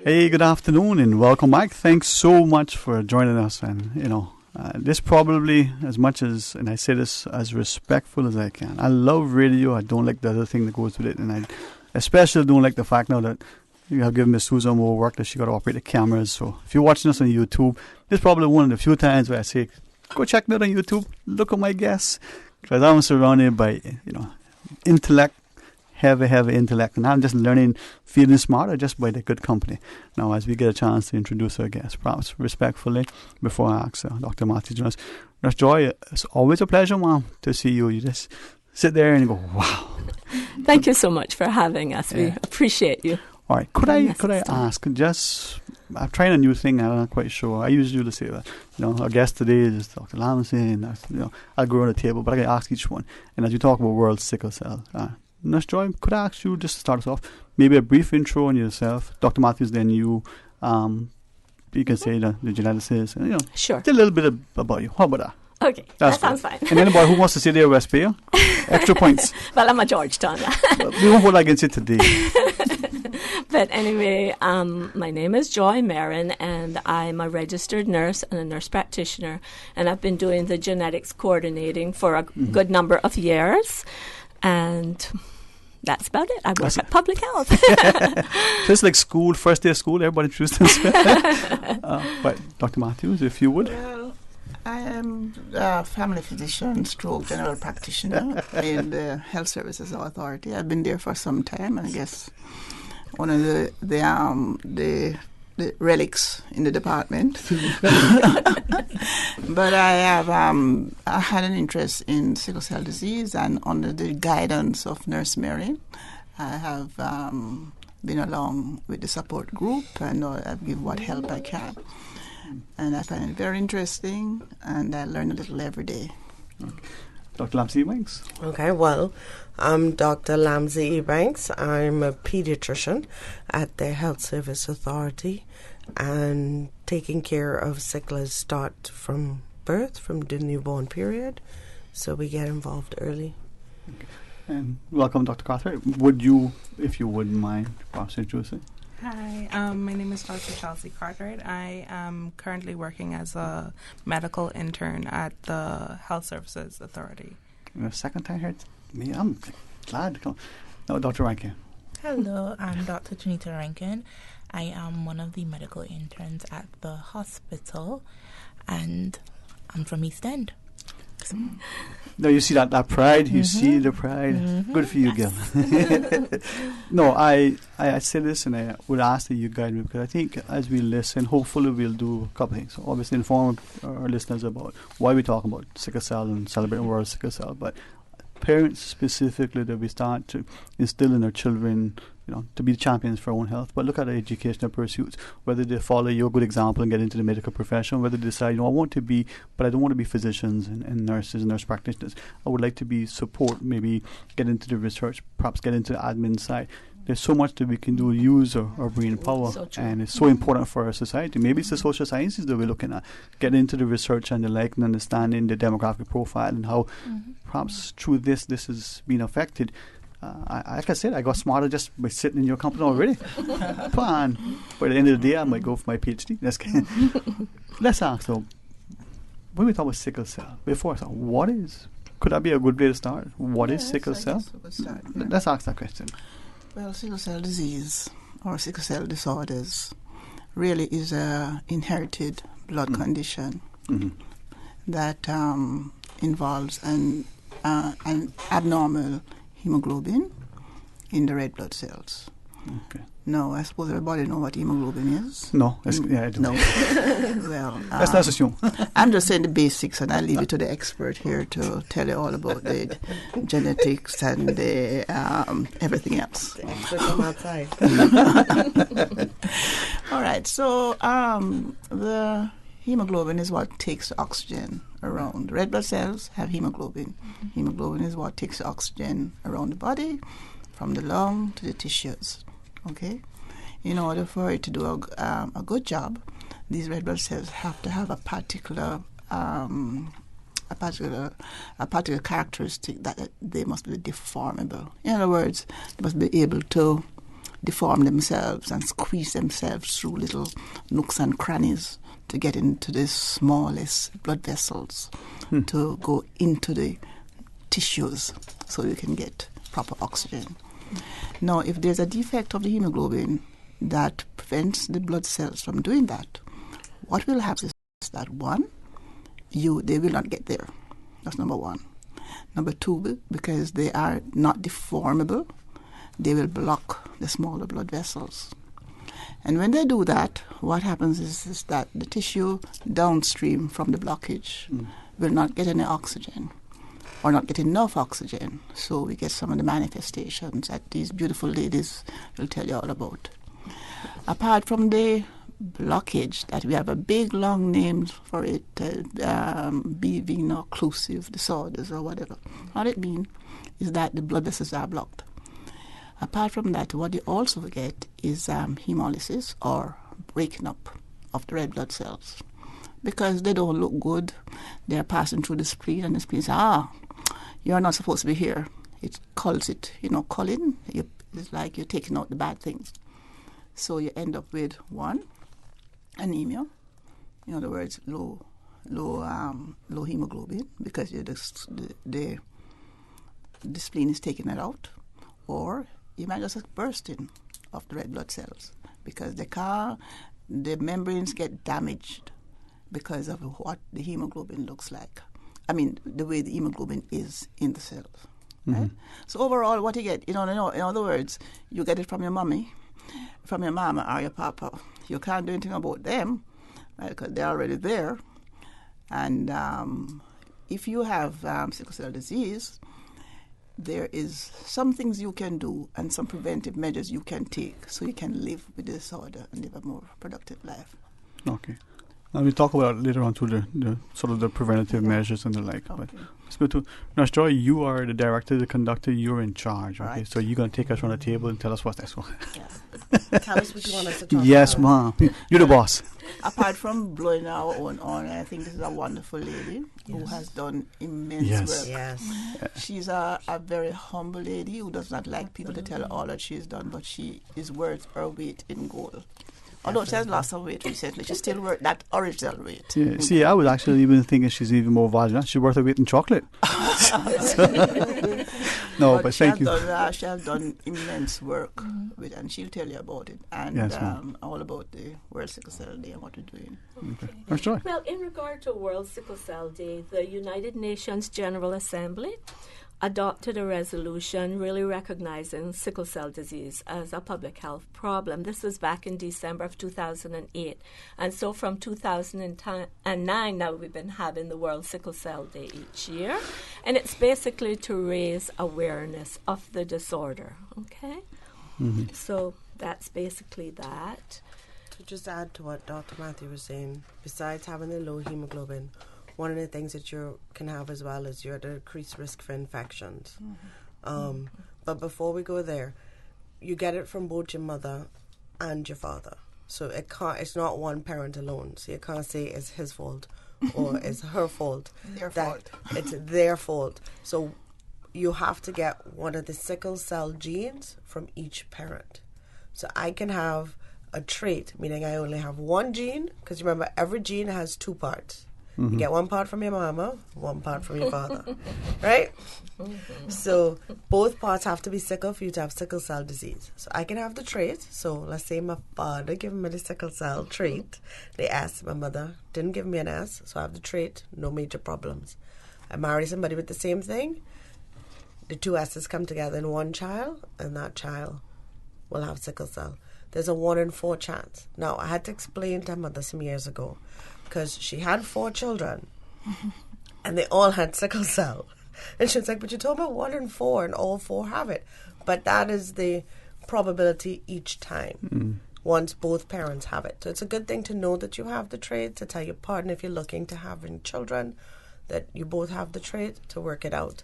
F: Hey, good afternoon and welcome back. Thanks so much for joining us. And, this probably, as much as, and I say this as respectful as I can, I love radio. I don't like the other thing that goes with it. And I especially don't like the fact now that you have given Miss Susan more work that she got to operate the cameras. So if you're watching us on YouTube, this is probably one of the few times where I say, go check me out on YouTube. Look at my guests. Because I'm surrounded by, intellect. Heavy intellect, and I'm just learning, feeling smarter just by the good company. Now, as we get a chance to introduce our guest, perhaps respectfully, before I ask Dr. Marty Jones, Nurse Joy, it's always a pleasure, Mom, to see you. You just sit there and you go, wow.
W: Thank you so much for having us. We appreciate you.
F: All right. Could I ask, just, I'm trying a new thing, I'm not quite sure. I usually do say that, our guest today is Dr. Lamsey, and I'll go around the table, but I can ask each one. And as you talk about World Sickle Cell, Nurse Joy, could I ask you, just to start us off, maybe a brief intro on yourself? Dr. Matthews, then you. You can say the geneticist, and,
B: sure.
F: A little bit about you. How about that?
B: Okay, that sounds fine.
F: And anybody who wants to say their West Bay, extra points.
B: Well, I'm a Georgetown.
F: We won't hold against it today.
B: But anyway, my name is Joy Marin, and I'm a registered nurse and a nurse practitioner, and I've been doing the genetics coordinating for a good number of years, and that's about it. I work at Public Health.
F: So it's like school, first day of school, everybody introduced themselves. But Dr. Matthews, if you would.
D: Well, I am a family physician, stroke general practitioner in the Health Services Authority. I've been there for some time, and I guess one of the relics in the department. But I had an interest in sickle cell disease, and under the guidance of Nurse Mary, I have been along with the support group, and I give what help I can. And I find it very interesting, and I learn a little every day.
F: Okay. Dr. Lamsey Ebanks.
H: Okay, well, I'm Dr. Lamsey Ebanks. I'm a pediatrician at the Health Service Authority, and taking care of sicklers start from birth, from the newborn period, so we get involved early.
F: Okay. And welcome, Dr. Cartwright. Would you, if you wouldn't mind, perhaps introducing?
J: Hi, my name is Dr. Chelsea Cartwright. I am currently working as a medical intern at the Health Services Authority.
F: The second time here, I'm glad to come. No, Dr. Rankin.
W: Hello, I'm Dr. Janita Rankin. I am one of the medical interns at the hospital, and I'm from East End.
F: No, you see that pride. You see the pride. Good for you, Gil. No, I say this, and I would ask that you guide me, because I think as we listen, hopefully we'll do a couple of things. So obviously inform our listeners about why we talk about sickle cell and celebrating World Sickle Cell, but parents specifically, that we start to instill in our children, to be champions for our own health, but look at our educational pursuits, whether they follow your good example and get into the medical profession, whether they decide, I want to be, but I don't want to be physicians and nurses and nurse practitioners. I would like to be support, maybe get into the research, perhaps get into the admin side. There's so much that we can do, use our brain power, and it's so important for our society. Maybe it's the social sciences that we're looking at, get into the research and the and understanding the demographic profile and how perhaps through this is being affected. Like I said, I got smarter just by sitting in your company already. Fun. But at the end of the day, I might go for my PhD. Let's ask, though, when we talk about sickle cell, could that be a good way to start? What is sickle cell? Let's ask that question.
D: Well, sickle cell disease or sickle cell disorders really is a inherited blood condition that involves an abnormal hemoglobin in the red blood cells.
F: Okay.
D: No, I suppose everybody know what hemoglobin is.
F: No, I don't.
D: No. Well,
F: let's not assume.
D: I'm just saying the basics, and I'll leave it to the expert here to tell you all about the genetics and the everything else.
H: The expert from outside.
D: All right. So the hemoglobin is what takes the oxygen around. Red blood cells have hemoglobin. Hemoglobin is what takes the oxygen around the body, from the lung to the tissues. Okay? In order for it to do a good job, these red blood cells have to have a particular characteristic that they must be deformable. In other words, they must be able to deform themselves and squeeze themselves through little nooks and crannies to get into the smallest blood vessels to go into the tissues so you can get proper oxygen. Now, if there's a defect of the hemoglobin that prevents the blood cells from doing that, what will happen is that, one, they will not get there. That's number one. Number two, because they are not deformable, they will block the smaller blood vessels. And when they do that, what happens is that the tissue downstream from the blockage will not get any oxygen. or not get enough oxygen. So we get some of the manifestations that these beautiful ladies will tell you all about. Apart from the blockage, that we have a big long name for it, veno-occlusive disorders or whatever. All it means is that the blood vessels are blocked. Apart from that, what you also get is hemolysis, or breaking up of the red blood cells, because they don't look good. They're passing through the spleen, and the spleen says, you're not supposed to be here. It calls it, culling. It's like you're taking out the bad things. So you end up with, one, anemia. In other words, low hemoglobin, because the spleen is taking it out. Or you might just have bursting of the red blood cells, because the membranes get damaged because of what the hemoglobin looks like. I mean, the way the hemoglobin is in the cells. Right? Mm-hmm. So overall, what you get, in other words, you get it from your mommy, from your mama or your papa. You can't do anything about them, right, because they're already there. And if you have sickle cell disease, there is some things you can do and some preventive measures you can take so you can live with the disorder and live a more productive life.
F: Okay. Now we'll talk about later on to the sort of the preventative measures and the like. Okay. But let's go to Nurse Joy. You are the director, the conductor. You're in charge. Okay, right. So you're going to take us around the table and tell us what's next one.
H: Yeah. Tell us what you want us to talk about.
F: Yes, ma'am. You're the boss.
D: Apart from blowing our own on, I think this is a wonderful lady who has done immense work.
H: Yes.
D: She's a very humble lady who does not like people to tell her all that she's done, but she is worth her weight in gold. Although she has lost some weight recently, she still worth that original weight.
F: Yeah. See, I was actually even thinking she's even more valuable. She's worth her weight in chocolate. No, but thank you.
D: She has done immense work, and she'll tell you about it, and all about the World Sickle Cell Day and what we're doing.
F: Okay.
B: Well, in regard to World Sickle Cell Day, the United Nations General Assembly adopted a resolution really recognizing sickle cell disease as a public health problem. This was back in December of 2008. And so from 2009, now we've been having the World Sickle Cell Day each year. And it's basically to raise awareness of the disorder. Okay? Mm-hmm. So that's basically that.
H: To just add to what Dr. Matthew was saying, besides having the low hemoglobin, one of the things that you can have as well is you're at an increased risk for infections. Mm-hmm. But before we go there, you get it from both your mother and your father. So it's not one parent alone. So you can't say it's his fault or it's her fault. It's their fault. So you have to get one of the sickle cell genes from each parent. So I can have a trait, meaning I only have one gene, because remember, every gene has two parts. Mm-hmm. You get one part from your mama, one part from your father, right? Mm-hmm. So both parts have to be sickle for you to have sickle cell disease. So I can have the trait. So let's say my father gave me the sickle cell trait, the S. My mother didn't give me an S, so I have the trait, no major problems. I marry somebody with the same thing, the two S's come together in one child, and that child will have sickle cell. There's a 1 in 4 chance. Now, I had to explain to my mother some years ago, because she had 4 children, and they all had sickle cell. And she was like, but you told me 1 in 4, and all 4 have it. But that is the probability each time, once both parents have it. So it's a good thing to know that you have the trait, to tell your partner if you're looking to having children, that you both have the trait, to work it out.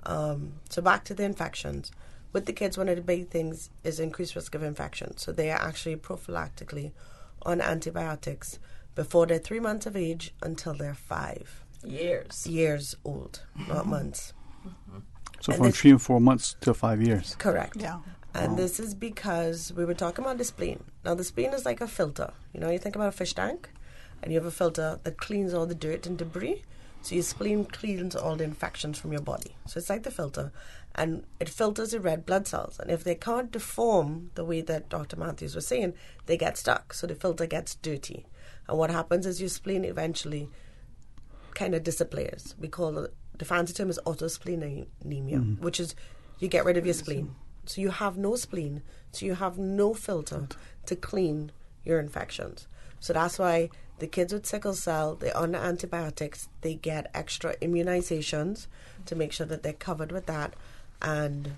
H: So back to the infections. With the kids, one of the big things is increased risk of infection. So they are actually prophylactically on antibiotics before they're 3 months of age until they're 5 years old, not months.
F: Mm-hmm. So and from 3 and 4 months to 5 years.
H: Correct. Yeah. And this is because we were talking about the spleen. Now, the spleen is like a filter. You think about a fish tank, and you have a filter that cleans all the dirt and debris. So your spleen cleans all the infections from your body. So it's like the filter, and it filters the red blood cells. And if they can't deform the way that Dr. Matthews was saying, they get stuck. So the filter gets dirty. And what happens is your spleen eventually kind of disappears. We call it, the fancy term is autospleninemia, which is you get rid of your spleen. So you have no spleen, so you have no filter to clean your infections. So that's why the kids with sickle cell, they're on the antibiotics, they get extra immunizations to make sure that they're covered with that. And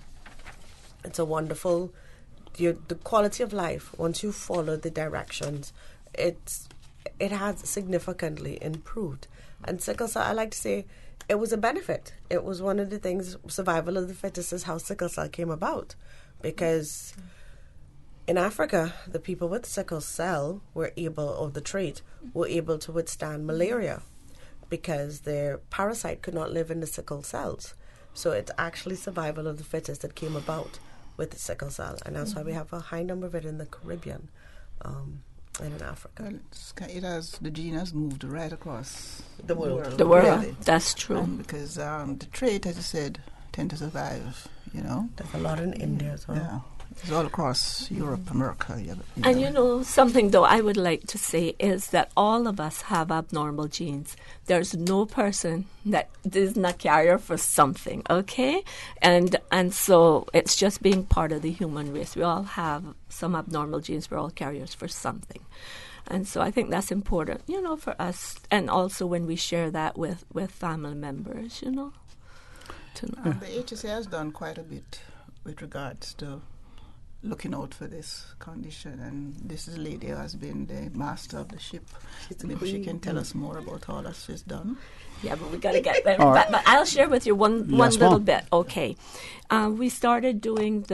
H: it's a wonderful, the quality of life, once you follow the directions, it has significantly improved. And sickle cell, I like to say, it was a benefit. It was one of the things, survival of the fittest is how sickle cell came about. Because in Africa, the people with sickle cell were able, or the trait, were able to withstand malaria because their parasite could not live in the sickle cells. So it's actually survival of the fittest that came about with the sickle cell. And that's why we have a high number of it in the Caribbean and in Africa.
D: Well, the gene has moved right across
H: the world.
B: The world,
D: really.
B: that's true.
D: Because the trait, as you said, tend to survive,
H: There's a lot in India as well.
D: Yeah. It's all across Europe, America.
B: And something though I would like to say is that all of us have abnormal genes. There's no person that is not carrier for something, okay? And so it's just being part of the human race. We all have some abnormal genes. We're all carriers for something. And so I think that's important, for us. And also when we share that with family members, to know.
D: The HSA has done quite a bit with regards to looking out for this condition, and this is a lady who has been the master of the ship. Maybe she can tell us more about all that she's done.
B: Yeah, but we got to get there. But I'll share with you one little bit. Okay, we started doing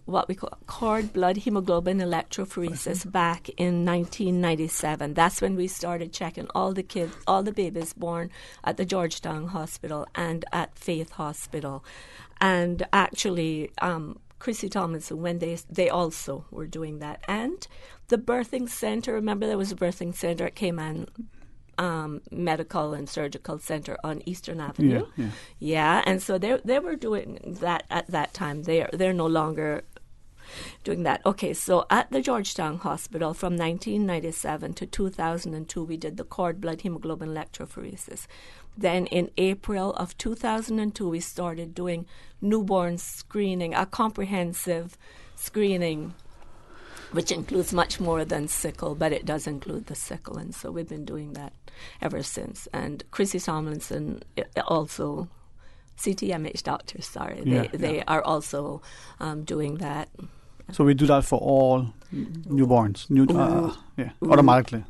B: what we call cord blood hemoglobin electrophoresis back in 1997. That's when we started checking all the kids, all the babies born at the Georgetown Hospital and at Faith Hospital, and actually. Chrissy Tomlinson, when they also were doing that. And the birthing center, remember there was a birthing center at Cayman Medical and Surgical Center on Eastern Avenue? Yeah, and so they were doing that at that time. They're no longer doing that. Okay, so at the Georgetown Hospital from 1997 to 2002, we did the cord blood hemoglobin electrophoresis. Then in April of 2002, we started doing newborn screening, a comprehensive screening, which includes much more than sickle, but it does include the sickle. And so we've been doing that ever since. And Chrissy Tomlinson also, CTMH doctors, they are also doing that.
F: So we do that for all newborns, automatically.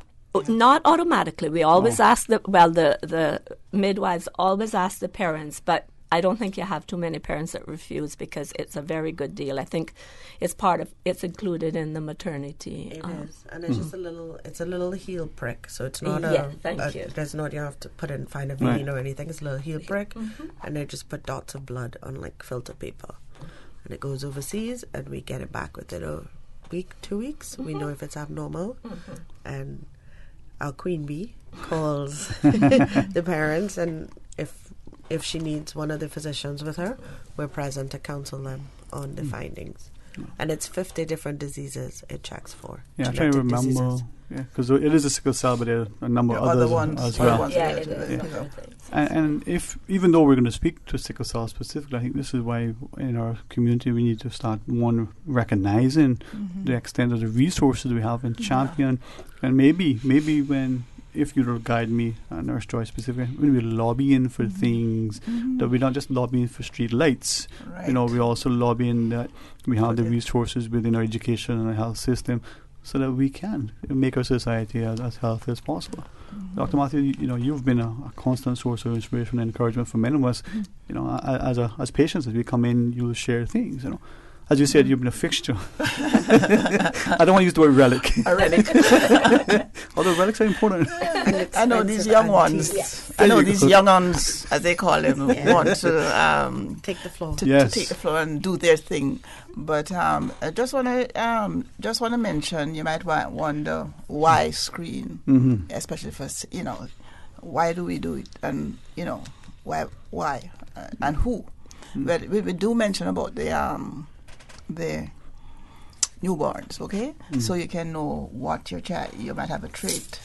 B: Not automatically. We always ask the midwives always ask the parents, but I don't think you have too many parents that refuse because it's a very good deal. I think it's included in the maternity.
H: It is, and it's just a little heel prick. So it's not there's no, you have to find a vein or anything. It's a little heel prick, and they just put dots of blood on like filter paper, and it goes overseas, and we get it back within a week, 2 weeks. We know if it's abnormal, and our queen bee calls the parents, and if she needs one of the physicians with her, we're present to counsel them on the findings. And it's 50 different diseases it checks for.
F: Yeah, I'm trying to remember. Yeah, because it is a sickle cell, but there are a number of other ones as well. And even though we're going to speak to sickle cell specifically, I think this is why in our community we need to start recognizing the extent of the resources we have in champion, and maybe if you will guide me, Nurse Joy specifically, when we're lobbying for things, that we're not just lobbying for street lights. We're also lobbying that we have the resources within our education and our health system so that we can make our society as healthy as possible. Dr. Matthew, you've been a constant source of inspiration and encouragement for many of us. As patients, as we come in, you'll share things. As you said, you've been a fixture. I don't want to use the word relic.
D: A relic.
F: Although relics are important.
D: I know these young ones. Yes. I know these young ones, as they call them, want to
H: take the floor.
D: To take the floor and do their thing. But I just want to mention, you might wonder why screen, especially for why do we do it, and why and who. But we do mention about the newborns, okay? So you can know what your child, you might have a trait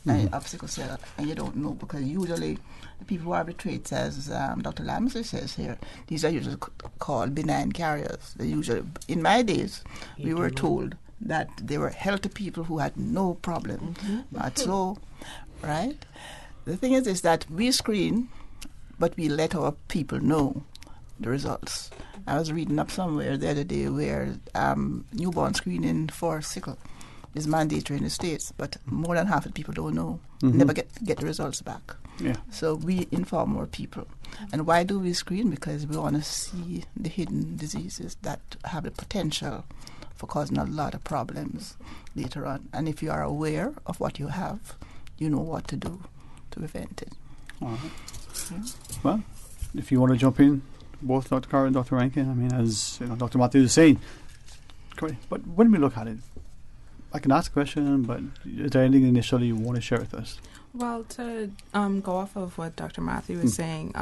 D: of sickle cell, and you don't know, because usually the people who have the traits, as Dr. Lamsley says here, these are usually called benign carriers. They usually, in my days, we were told that they were healthy people who had no problem at all, right? The thing is that we screen, but we let our people know the results. I was reading up somewhere the other day where newborn screening for sickle is mandatory in the States, but more than half of the people don't know, never get the results back.
F: Yeah.
D: So we inform more people. And why do we screen? Because we want to see the hidden diseases that have the potential for causing a lot of problems later on. And if you are aware of what you have, you know what to do to prevent it.
F: All right. Well, if you want to jump in, both Dr. Carr and Dr. Rankin, I mean, as Dr. Matthews is saying, but when we look at it, I can ask a question, but is there anything initially you want to share with us?
J: Well, to go off of what Dr. Matthew was saying,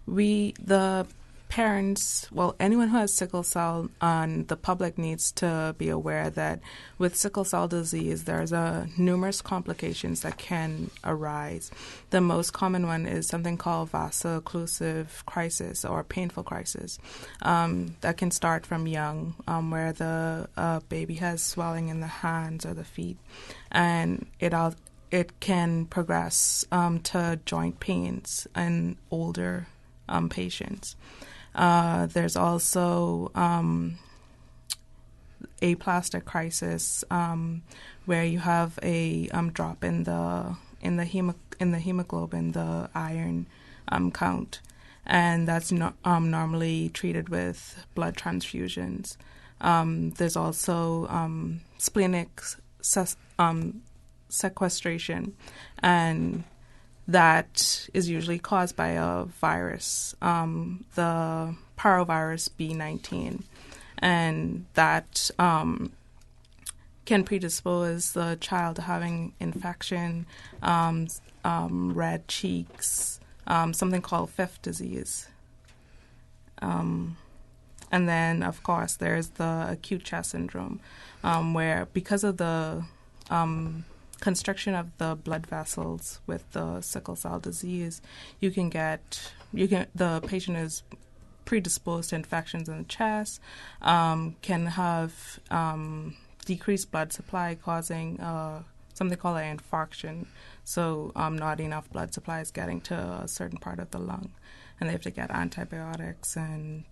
J: the parents, anyone who has sickle cell, the public needs to be aware that with sickle cell disease, there's numerous complications that can arise. The most common one is something called vaso-occlusive crisis or painful crisis that can start from young, where the baby has swelling in the hands or the feet, and it can progress to joint pains in older patients. There's also aplastic crisis, where you have a drop in the hemoglobin, the iron count, and that's normally treated with blood transfusions. There's also splenic sequestration, and that is usually caused by a virus, the parvovirus B19, and that can predispose the child to having infection, red cheeks, something called fifth disease. And then, of course, there's the acute chest syndrome, where because of the constriction of the blood vessels with the sickle cell disease, the patient is predisposed to infections in the chest, can have decreased blood supply causing something called an infarction. So not enough blood supply is getting to a certain part of the lung, and they have to get antibiotics and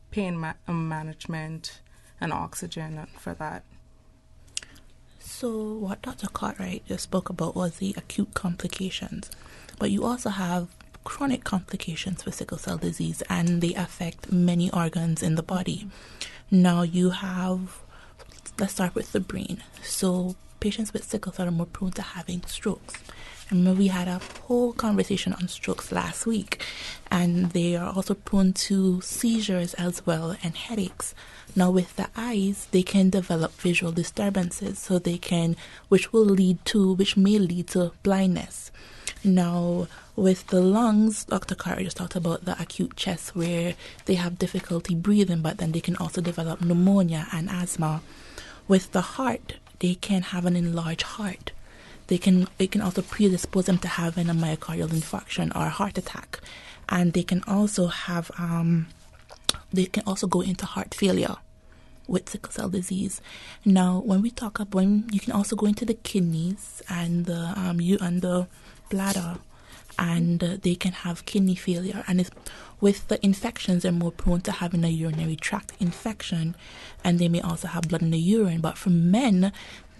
J: pain management and oxygen for that.
W: So what Dr. Cartwright just spoke about was the acute complications, but you also have chronic complications for sickle cell disease, and they affect many organs in the body. Now let's start with the brain. So patients with sickle cell are more prone to having strokes. And we had a whole conversation on strokes last week, and they are also prone to seizures as well and headaches. Now with the eyes, they can develop visual disturbances, which may lead to blindness. Now with the lungs, Dr. Carter just talked about the acute chest where they have difficulty breathing, but then they can also develop pneumonia and asthma. With the heart, they can have an enlarged heart. It can also predispose them to having a myocardial infarction or a heart attack, and they can also have they can also go into heart failure with sickle cell disease. Now, when you can also go into the kidneys and the bladder, and they can have kidney failure. And with the infections, they're more prone to having a urinary tract infection, and they may also have blood in the urine. But for men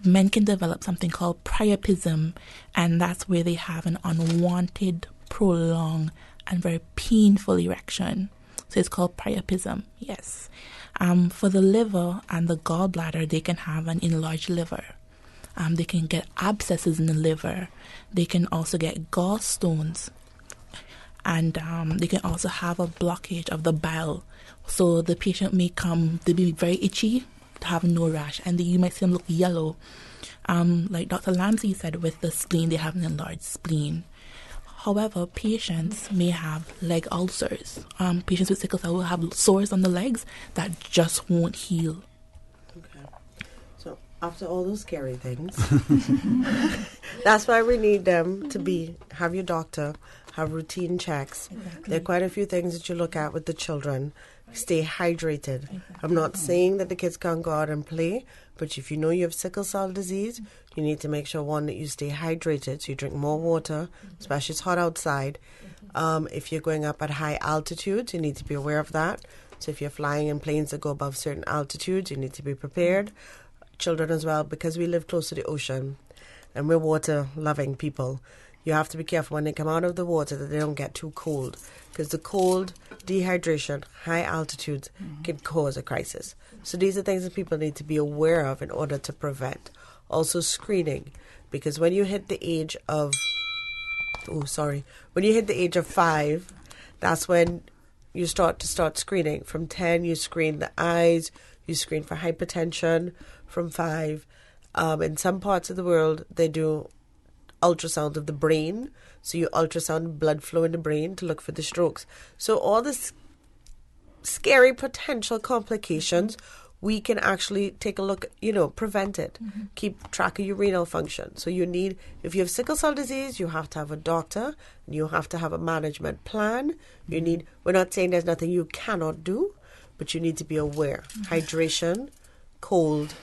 W: can develop something called priapism, and that's where they have an unwanted, prolonged, and very painful erection. So it's called priapism, yes. For the liver and the gallbladder, they can have an enlarged liver. They can get abscesses in the liver. They can also get gallstones. And they can also have a blockage of the bile. So the patient may be very itchy, have no rash, and you might see them look yellow. Like Dr. Lamsey said, with the spleen, they have an enlarged spleen. However, patients may have leg ulcers. Patients with sickle cell will have sores on the legs that just won't heal.
H: Okay. So After all those scary things, that's why we need them to have your doctor, have routine checks. Exactly. There are quite a few things that you look at with the children. Stay hydrated. Exactly. I'm not saying that the kids can't go out and play, but if you know you have sickle cell disease, you need to make sure, one, that you stay hydrated, so you drink more water, especially it's hot outside. If you're going up at high altitudes, you need to be aware of that. So if you're flying in planes that go above certain altitudes, you need to be prepared. Children as well, because we live close to the ocean and we're water-loving people. You have to be careful when they come out of the water that they don't get too cold, because the cold, dehydration, high altitudes can cause a crisis. So these are things that people need to be aware of in order to prevent. Also screening, because when you hit the age of, when you hit the age of 5, that's when you start screening. From 10, you screen the eyes, you screen for hypertension. From 5, in some parts of the world, they do ultrasound of the brain. So you ultrasound blood flow in the brain to look for the strokes. So all this scary potential complications, we can actually take a look, prevent it. Mm-hmm. Keep track of your renal function. So if you have sickle cell disease, you have to have a doctor, and you have to have a management plan. We're not saying there's nothing you cannot do, but you need to be aware. Mm-hmm. Hydration, cold,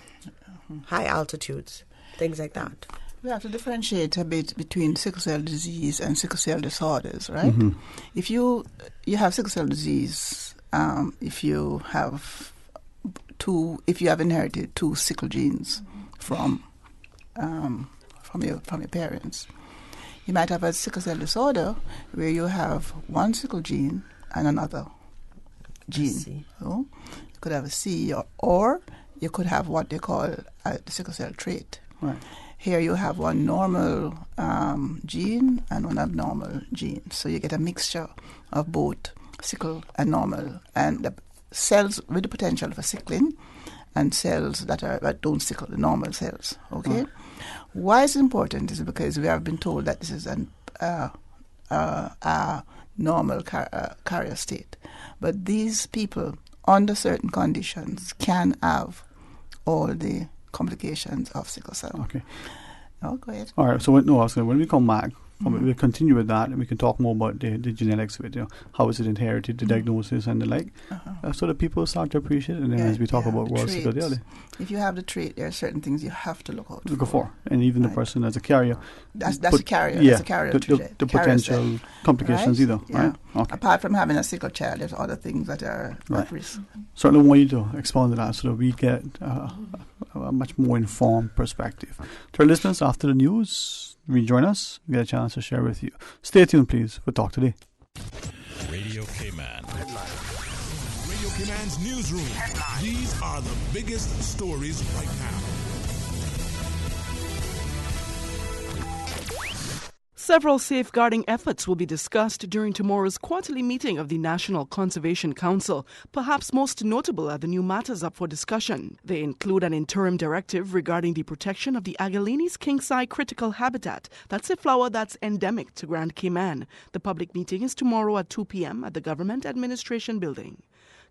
H: high altitudes, things like that.
D: We have to differentiate a bit between sickle cell disease and sickle cell disorders, right? Mm-hmm. If you have sickle cell disease, if you have inherited 2 sickle genes from your parents, you might have a sickle cell disorder where you have one sickle gene and another gene. So you could have a C, or you could have what they call the sickle cell trait. Right. Here you have one normal gene and one abnormal gene. So you get a mixture of both sickle and normal, and the cells with the potential for sickling and cells that don't sickle, the normal cells. Okay? Right. Why it's important is because we have been told that this is a normal carrier state. But these people, under certain conditions, can have all the complications of sickle cell.
F: Okay.
D: No, go ahead.
F: All right. So when we come back, we'll continue with that, and we can talk more about the genetics of it. How is it inherited, the diagnosis, and the like, so that people start to appreciate it. And then as we talk about World Sickle Day,
D: if you have the trait, there are certain things you have to look
F: for. And even the person as a carrier.
D: That's a carrier. Yeah, that's a carrier.
F: The potential complications either.
D: Yeah.
F: Right? Okay.
D: Apart from having a sickle child, there's other things that are at risk.
F: Certainly want you to expand on that so that we get a much more informed perspective. To our listeners, after the news, rejoin us. We get a chance to share with you. Stay tuned, please, for Talk Today.
A: Radio K-Man. Radio K-Man's newsroom. Headline. These are the biggest stories right now.
K: Several safeguarding efforts will be discussed during tomorrow's quarterly meeting of the National Conservation Council. Perhaps most notable are the new matters up for discussion. They include an interim directive regarding the protection of the Ageleni's king-eye critical habitat. That's a flower that's endemic to Grand Cayman. The public meeting is tomorrow at 2 p.m. at the Government Administration Building.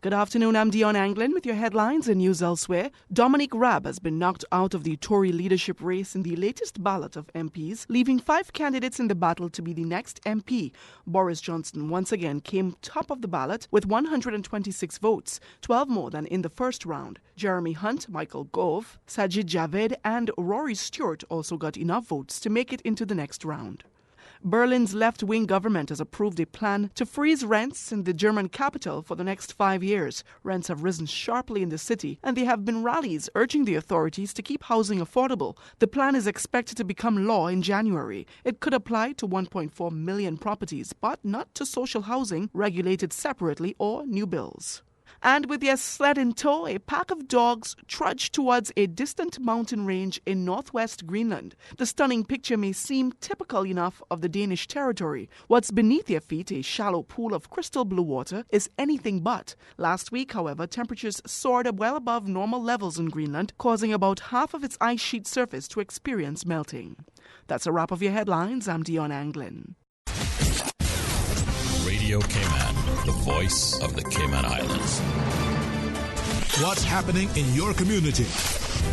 K: Good afternoon, I'm Dion Anglin with your headlines and news elsewhere. Dominic Raab has been knocked out of the Tory leadership race in the latest ballot of MPs, leaving 5 candidates in the battle to be the next MP. Boris Johnson once again came top of the ballot with 126 votes, 12 more than in the first round. Jeremy Hunt, Michael Gove, Sajid Javed and Rory Stewart also got enough votes to make it into the next round. Berlin's left-wing government has approved a plan to freeze rents in the German capital for the next 5 years. Rents have risen sharply in the city, and there have been rallies urging the authorities to keep housing affordable. The plan is expected to become law in January. It could apply to 1.4 million properties, but not to social housing regulated separately or new builds. And with their sled in tow, a pack of dogs trudge towards a distant mountain range in northwest Greenland. The stunning picture may seem typical enough of the Danish territory. What's beneath their feet, a shallow pool of crystal blue water, is anything but. Last week, however, temperatures soared well above normal levels in Greenland, causing about half of its ice sheet surface to experience melting. That's a wrap of your headlines. I'm Dion Anglin.
A: Radio Cayman, the voice of the Cayman Islands. What's happening in your community?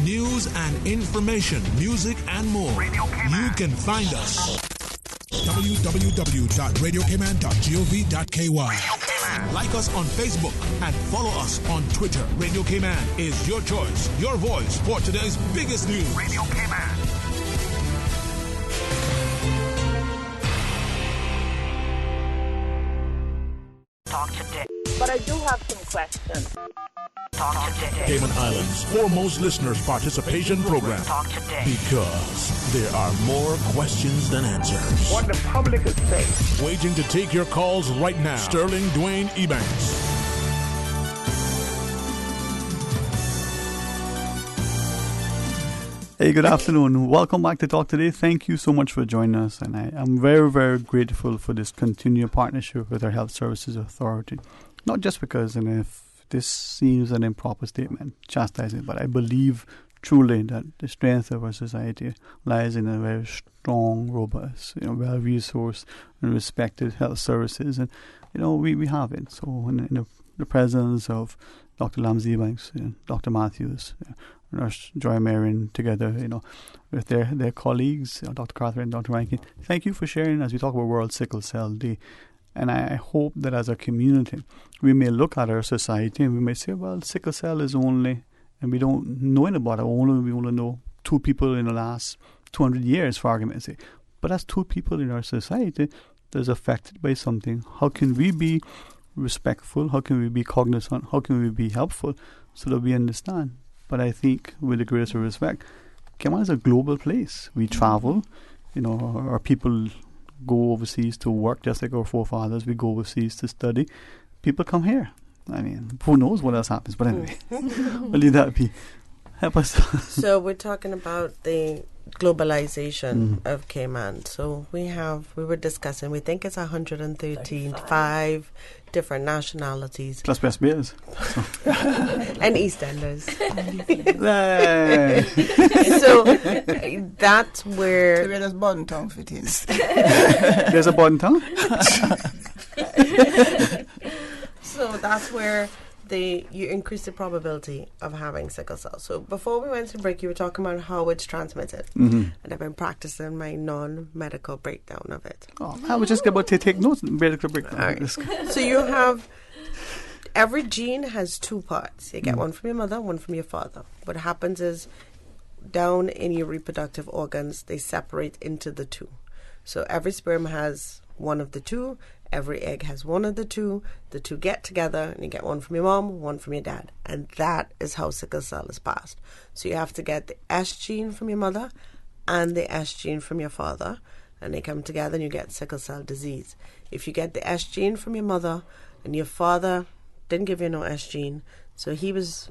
A: News and information, music and more. You can find us. www.radiocayman.gov.ky. Like us on Facebook and follow us on Twitter. Radio Cayman is your choice, your voice for today's biggest news. Radio Cayman.
O: Talk today. But I do have some questions. Talk today.
A: Cayman Islands' foremost listeners participation program.
O: Talk today.
A: Because there are more questions than answers.
O: What the public is saying.
A: Waiting to take your calls right now. Sterling Dwayne Ebanks.
F: Hey, good afternoon. Welcome back to Talk Today. Thank you so much for joining us. And I am very, very grateful for this continued partnership with our Health Services Authority. Not just because, and if this seems an improper statement, chastising, but I believe truly that the strength of our society lies in a very strong, robust, well-resourced and respected health services. And, we have it. So in the presence of Dr. Lamzi Ebanks, Dr. Matthews, Nurse Joy Marion, together, with their colleagues, Dr. Catherine and Dr. Rankin. Thank you for sharing as we talk about World Sickle Cell Day. And I hope that as a community, we may look at our society and we may say, well, sickle cell is only, and we don't know anything about it. We only know 2 people in the last 200 years, for argument's sake. But as 2 people in our society that is affected by something, how can we be respectful? How can we be cognizant? How can we be helpful so that we understand? But I think, with the greatest respect, Cayman is a global place. We travel, our people go overseas to work just like our forefathers. We go overseas to study. People come here. I mean, who knows what else happens? But anyway, we'll leave that be. Help us.
H: So we're talking about the globalization of Cayman. So we were discussing, we think it's 113, 5 different nationalities.
F: Plus West Bears.
H: And EastEnders. So that's where...
D: So where does Borden Town fit in?
F: There's a Borden Town?
H: So that's where you increase the probability of having sickle cell. So before we went to break, you were talking about how it's transmitted. And I've been practicing my non-medical breakdown of it.
F: Oh, I was just about to take notes. Medical breakdown.
H: All right. So you have... Every gene has 2 parts. You get one from your mother, one from your father. What happens is, down in your reproductive organs, they separate into the 2. So every sperm has one of the 2. Every egg has one of the 2. The 2 get together, and you get one from your mom, one from your dad. And that is how sickle cell is passed. So you have to get the S gene from your mother and the S gene from your father, and they come together and you get sickle cell disease. If you get the S gene from your mother and your father didn't give you no S gene, so he was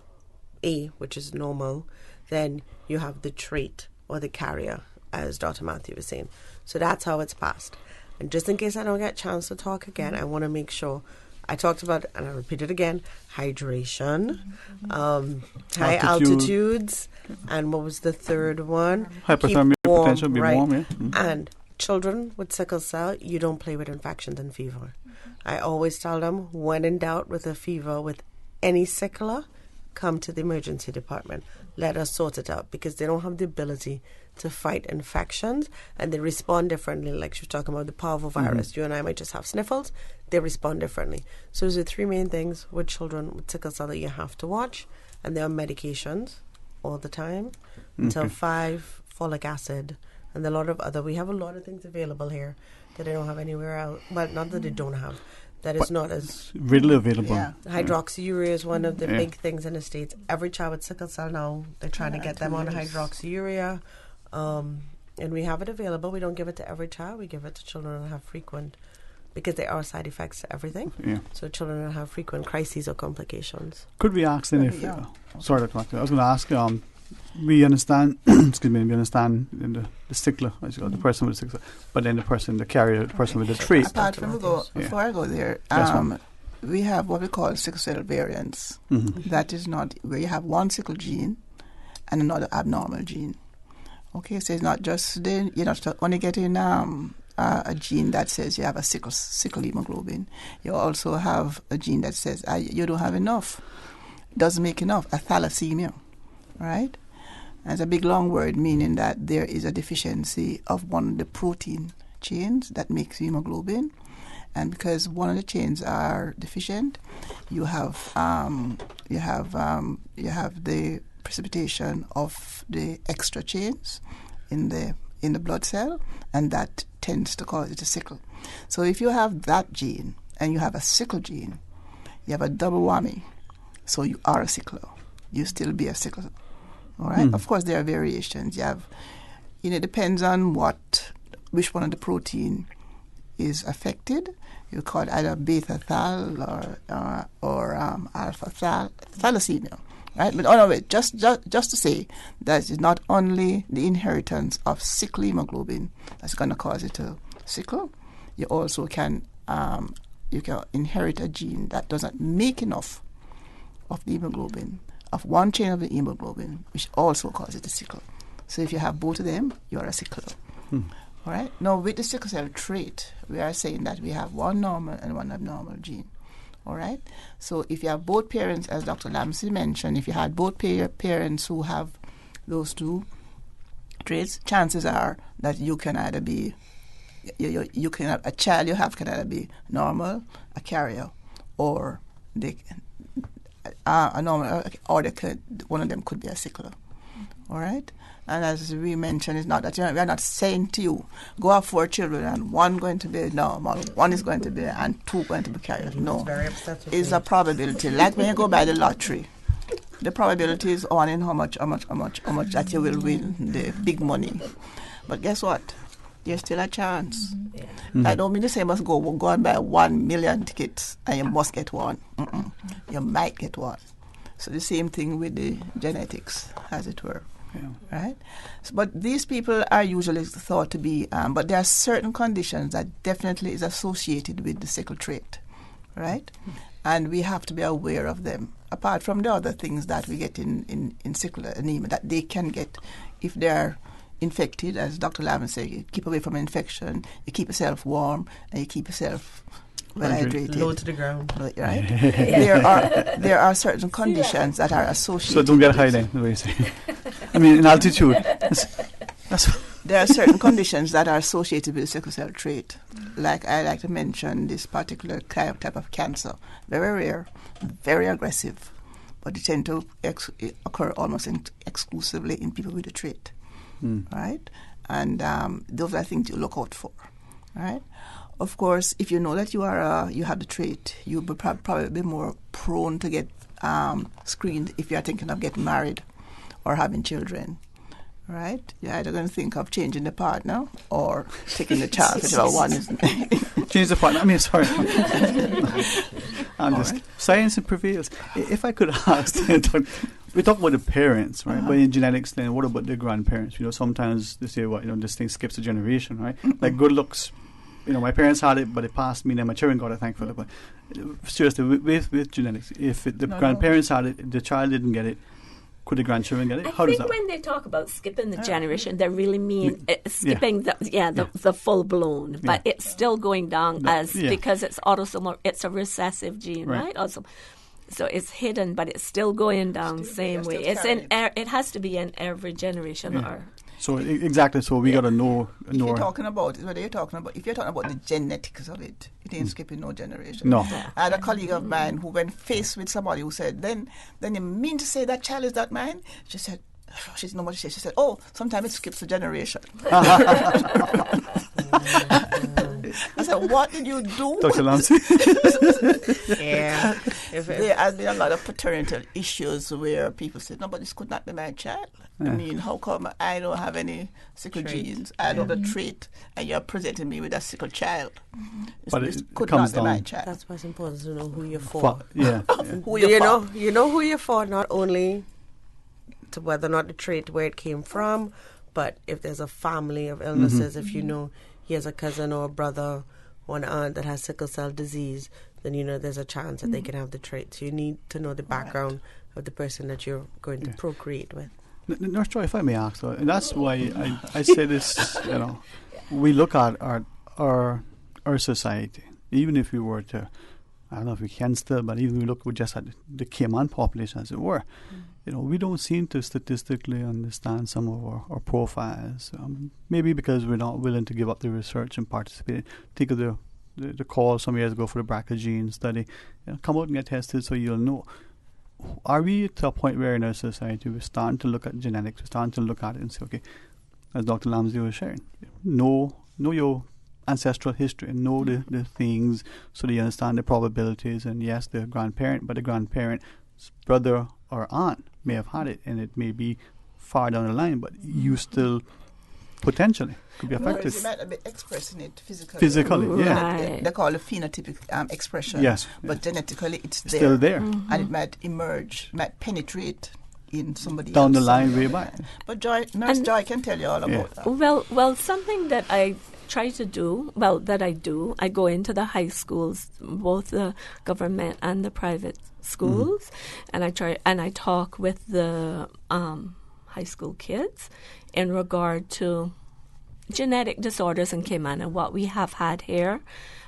H: A, which is normal, then you have the trait or the carrier, as Dr. Matthew was saying. So that's how it's passed. And just in case I don't get a chance to talk again, I want to make sure I talked about, and I repeat it again, hydration, high altitudes, and what was the third one?
F: Hypothermia, potential be
H: right.
F: warm, yeah.
H: And children with sickle cell, you don't play with infections and fever. I always tell them, when in doubt with a fever, with any sickler, come to the emergency department. Let us sort it out, because they don't have the ability to fight infections, and they respond differently. Like she was talking about the parvovirus. You and I might just have sniffles. They respond differently. So there's the 3 main things with children with sickle cell that you have to watch, and there are medications all the time. Until 5, folic acid, and a lot of other. We have a lot of things available here that they don't have anywhere else. Well, not that they don't have. That is not as
F: readily available.
H: Yeah. Hydroxyurea is one of the big things in the States. Every child with sickle cell now, they're trying to get them on hydroxyurea. And we have it available. We don't give it to every child. We give it to children that have frequent, because there are side effects to everything. Yeah. So children that have frequent crises or complications.
F: Could we ask then if... sorry, Dr. Matthew. I was going to ask... we understand, we understand the stickler, as you call it, the person with the stickler, but then the carrier, the person with the trait.
D: Apart from before I go there, we have what we call sickle cell variants. That is not where you have one sickle gene and another abnormal gene. Okay, so it's not just then you're not only getting a gene that says you have a sickle hemoglobin. You also have a gene that says you don't have enough. doesn't make enough, a thalassemia, right? And it's a big long word meaning that there is a deficiency of one of the protein chains that makes hemoglobin. And because one of the chains are deficient, you have the precipitation of the extra chains in the blood cell, and that tends to cause it to sickle. So if you have that gene and you have a sickle gene, you have a double whammy. So you are a sickler. You still be a sickler. All right. Of course, there are variations. You have, it depends on which one of the protein is affected. You call it either beta thal or alpha thalassemia, right? But anyway, just to say that it's not only the inheritance of sickle hemoglobin that's going to cause it to sickle. You also can inherit a gene that doesn't make enough of the hemoglobin, of one chain of the hemoglobin, which also causes it to sickle. So if you have both of them, you are a sickler. All right. Now, with the sickle cell trait, we are saying that we have one normal and one abnormal gene. All right. So if you have both parents, as Dr. Lamsey mentioned, if you had both parents who have those two traits, chances are that you can either be, you can have a child you have can either be normal, a carrier, or a normal, or one of them could be a sickler. All right. And as we mentioned, it's not that we are not saying to you, go have 4 children and one going to be normal, one is going to be, and 2 going to be carriers. No, it's a probability. Like when you go by the lottery, the probability is on in how much that you will win the big money. But guess what? There's still a chance. I don't mean to say you must go and buy 1 million tickets and you must get one. You might get one. So the same thing with the genetics, as it were. Yeah. Right? So, but these people are usually thought to be, but there are certain conditions that definitely is associated with the sickle trait, right? And we have to be aware of them, apart from the other things that we get in sickle anemia that they can get if they are infected, as Dr. Lavin said. You keep away from infection, you keep yourself warm, and you keep yourself well hydrated.
H: Low to the ground.
D: Right? There are certain conditions that are associated.
F: So don't get high then, the way you say. I mean, in altitude.
D: There are certain conditions that are associated with the sickle cell trait. Like I like to mention this particular type of cancer. Very rare, very aggressive, but they tend to occur almost exclusively in people with the trait. Right? And those are things you look out for. Right? Of course, if you know that you have the trait, you'll be probably be more prone to get screened if you are thinking of getting married or having children, right? You're either going to think of changing the partner or taking the child, whichever one is.
F: Change the partner. I mean, sorry. I'm just science prevails. If I could ask, we talk about the parents, right? But in genetics, then what about the grandparents? Sometimes they say, this thing skips a generation, right? Like good looks. My parents had it, but it passed me, and my children got it, thankfully. But seriously, with genetics, if the grandparents had it, the child didn't get it, could the grandchildren get it?
B: I think when they talk about skipping the generation, they really mean skipping the full blown, but it's still going down because it's autosomal. It's a recessive gene, right? Also, so it's hidden, but it's still going down same way. It's it has to be in every generation or.
F: So exactly. So we got to know.
D: If you're talking about the genetics of it, it ain't skipping no generation.
F: No.
D: I had a colleague of mine who, when faced with somebody who said, "Then you mean to say that child is not mine?" She said, "She didn't know what she said." She said, "Oh, sometimes it skips a generation." I said, "What did you do?"
F: Dr. Lamsey?
D: Yeah. There has been a lot of parental issues where people say, "No, but this could not be my child." I mean, how come I don't have any sickle genes? I don't have the trait, and you're presenting me with a sickle child.
F: But
D: it could not be my child.
H: That's why it's important to know who you're for.
D: Who you're for.
H: You know who you're for, not only to whether or not the trait, where it came from, but if there's a family of illnesses, if you know he has a cousin or a brother or an aunt that has sickle cell disease, then there's a chance that they can have the trait. So you need to know the background of the person that you're going to procreate with.
F: Nurse Joy, if I may ask, though, and that's why I say this, we look at our society, even if we were to, I don't know if we can still, but even we look just at the Cayman population, as it were, we don't seem to statistically understand some of our profiles. Maybe because we're not willing to give up the research and participate. Think of the call some years ago for the BRCA gene study. Come out and get tested so you'll know. Are we to a point where in our society we're starting to look at genetics, we're starting to look at it and say, okay, as Dr. Lamsley was sharing, know your ancestral history and know the things so that you understand the probabilities. And yes, the grandparent, but the grandparent's brother or aunt may have had it, and it may be far down the line, but you still potentially could be affected.
D: You might be expressing it physically.
F: Physically, yeah.
D: They call it phenotypic expression.
F: Yes.
D: But genetically, it's there.
F: Still there.
D: And it might emerge, might penetrate in somebody
F: down
D: else.
F: the line way back.
D: But Nurse Joy can tell you all about that.
B: Well, something that I try to do, I go into the high schools, both the government and the private schools, and I talk with the high school kids in regard to genetic disorders in Cayman and what we have had here.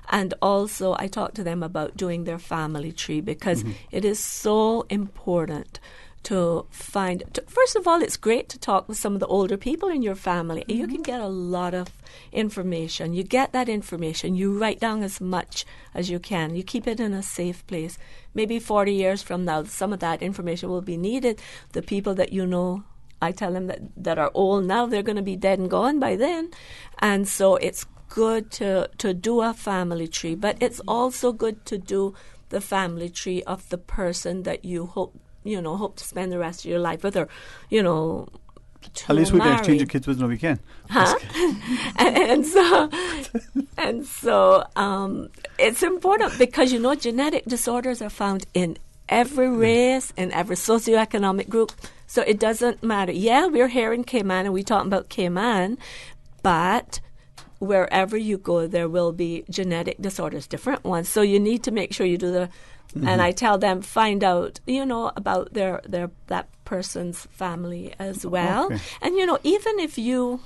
B: And also I talk to them about doing their family tree, because it is so important to find, first of all, it's great to talk with some of the older people in your family. You can get a lot of information. You get that information. You write down as much as you can. You keep it in a safe place. Maybe 40 years from now, some of that information will be needed. The people that you know, I tell them that are old now, they're going to be dead and gone by then. And so it's good to do a family tree, but it's also good to do the family tree of the person that you hope to spend the rest of your life with, or,
F: at least we can exchange your kids with no we can.
B: Huh? and so it's important because, genetic disorders are found in every race, in every socioeconomic group. So it doesn't matter. Yeah, we're here in Cayman and we talk about Cayman, but wherever you go, there will be genetic disorders, different ones. So you need to make sure you do the. And I tell them, find out, about that person's family as well. Okay. And even if you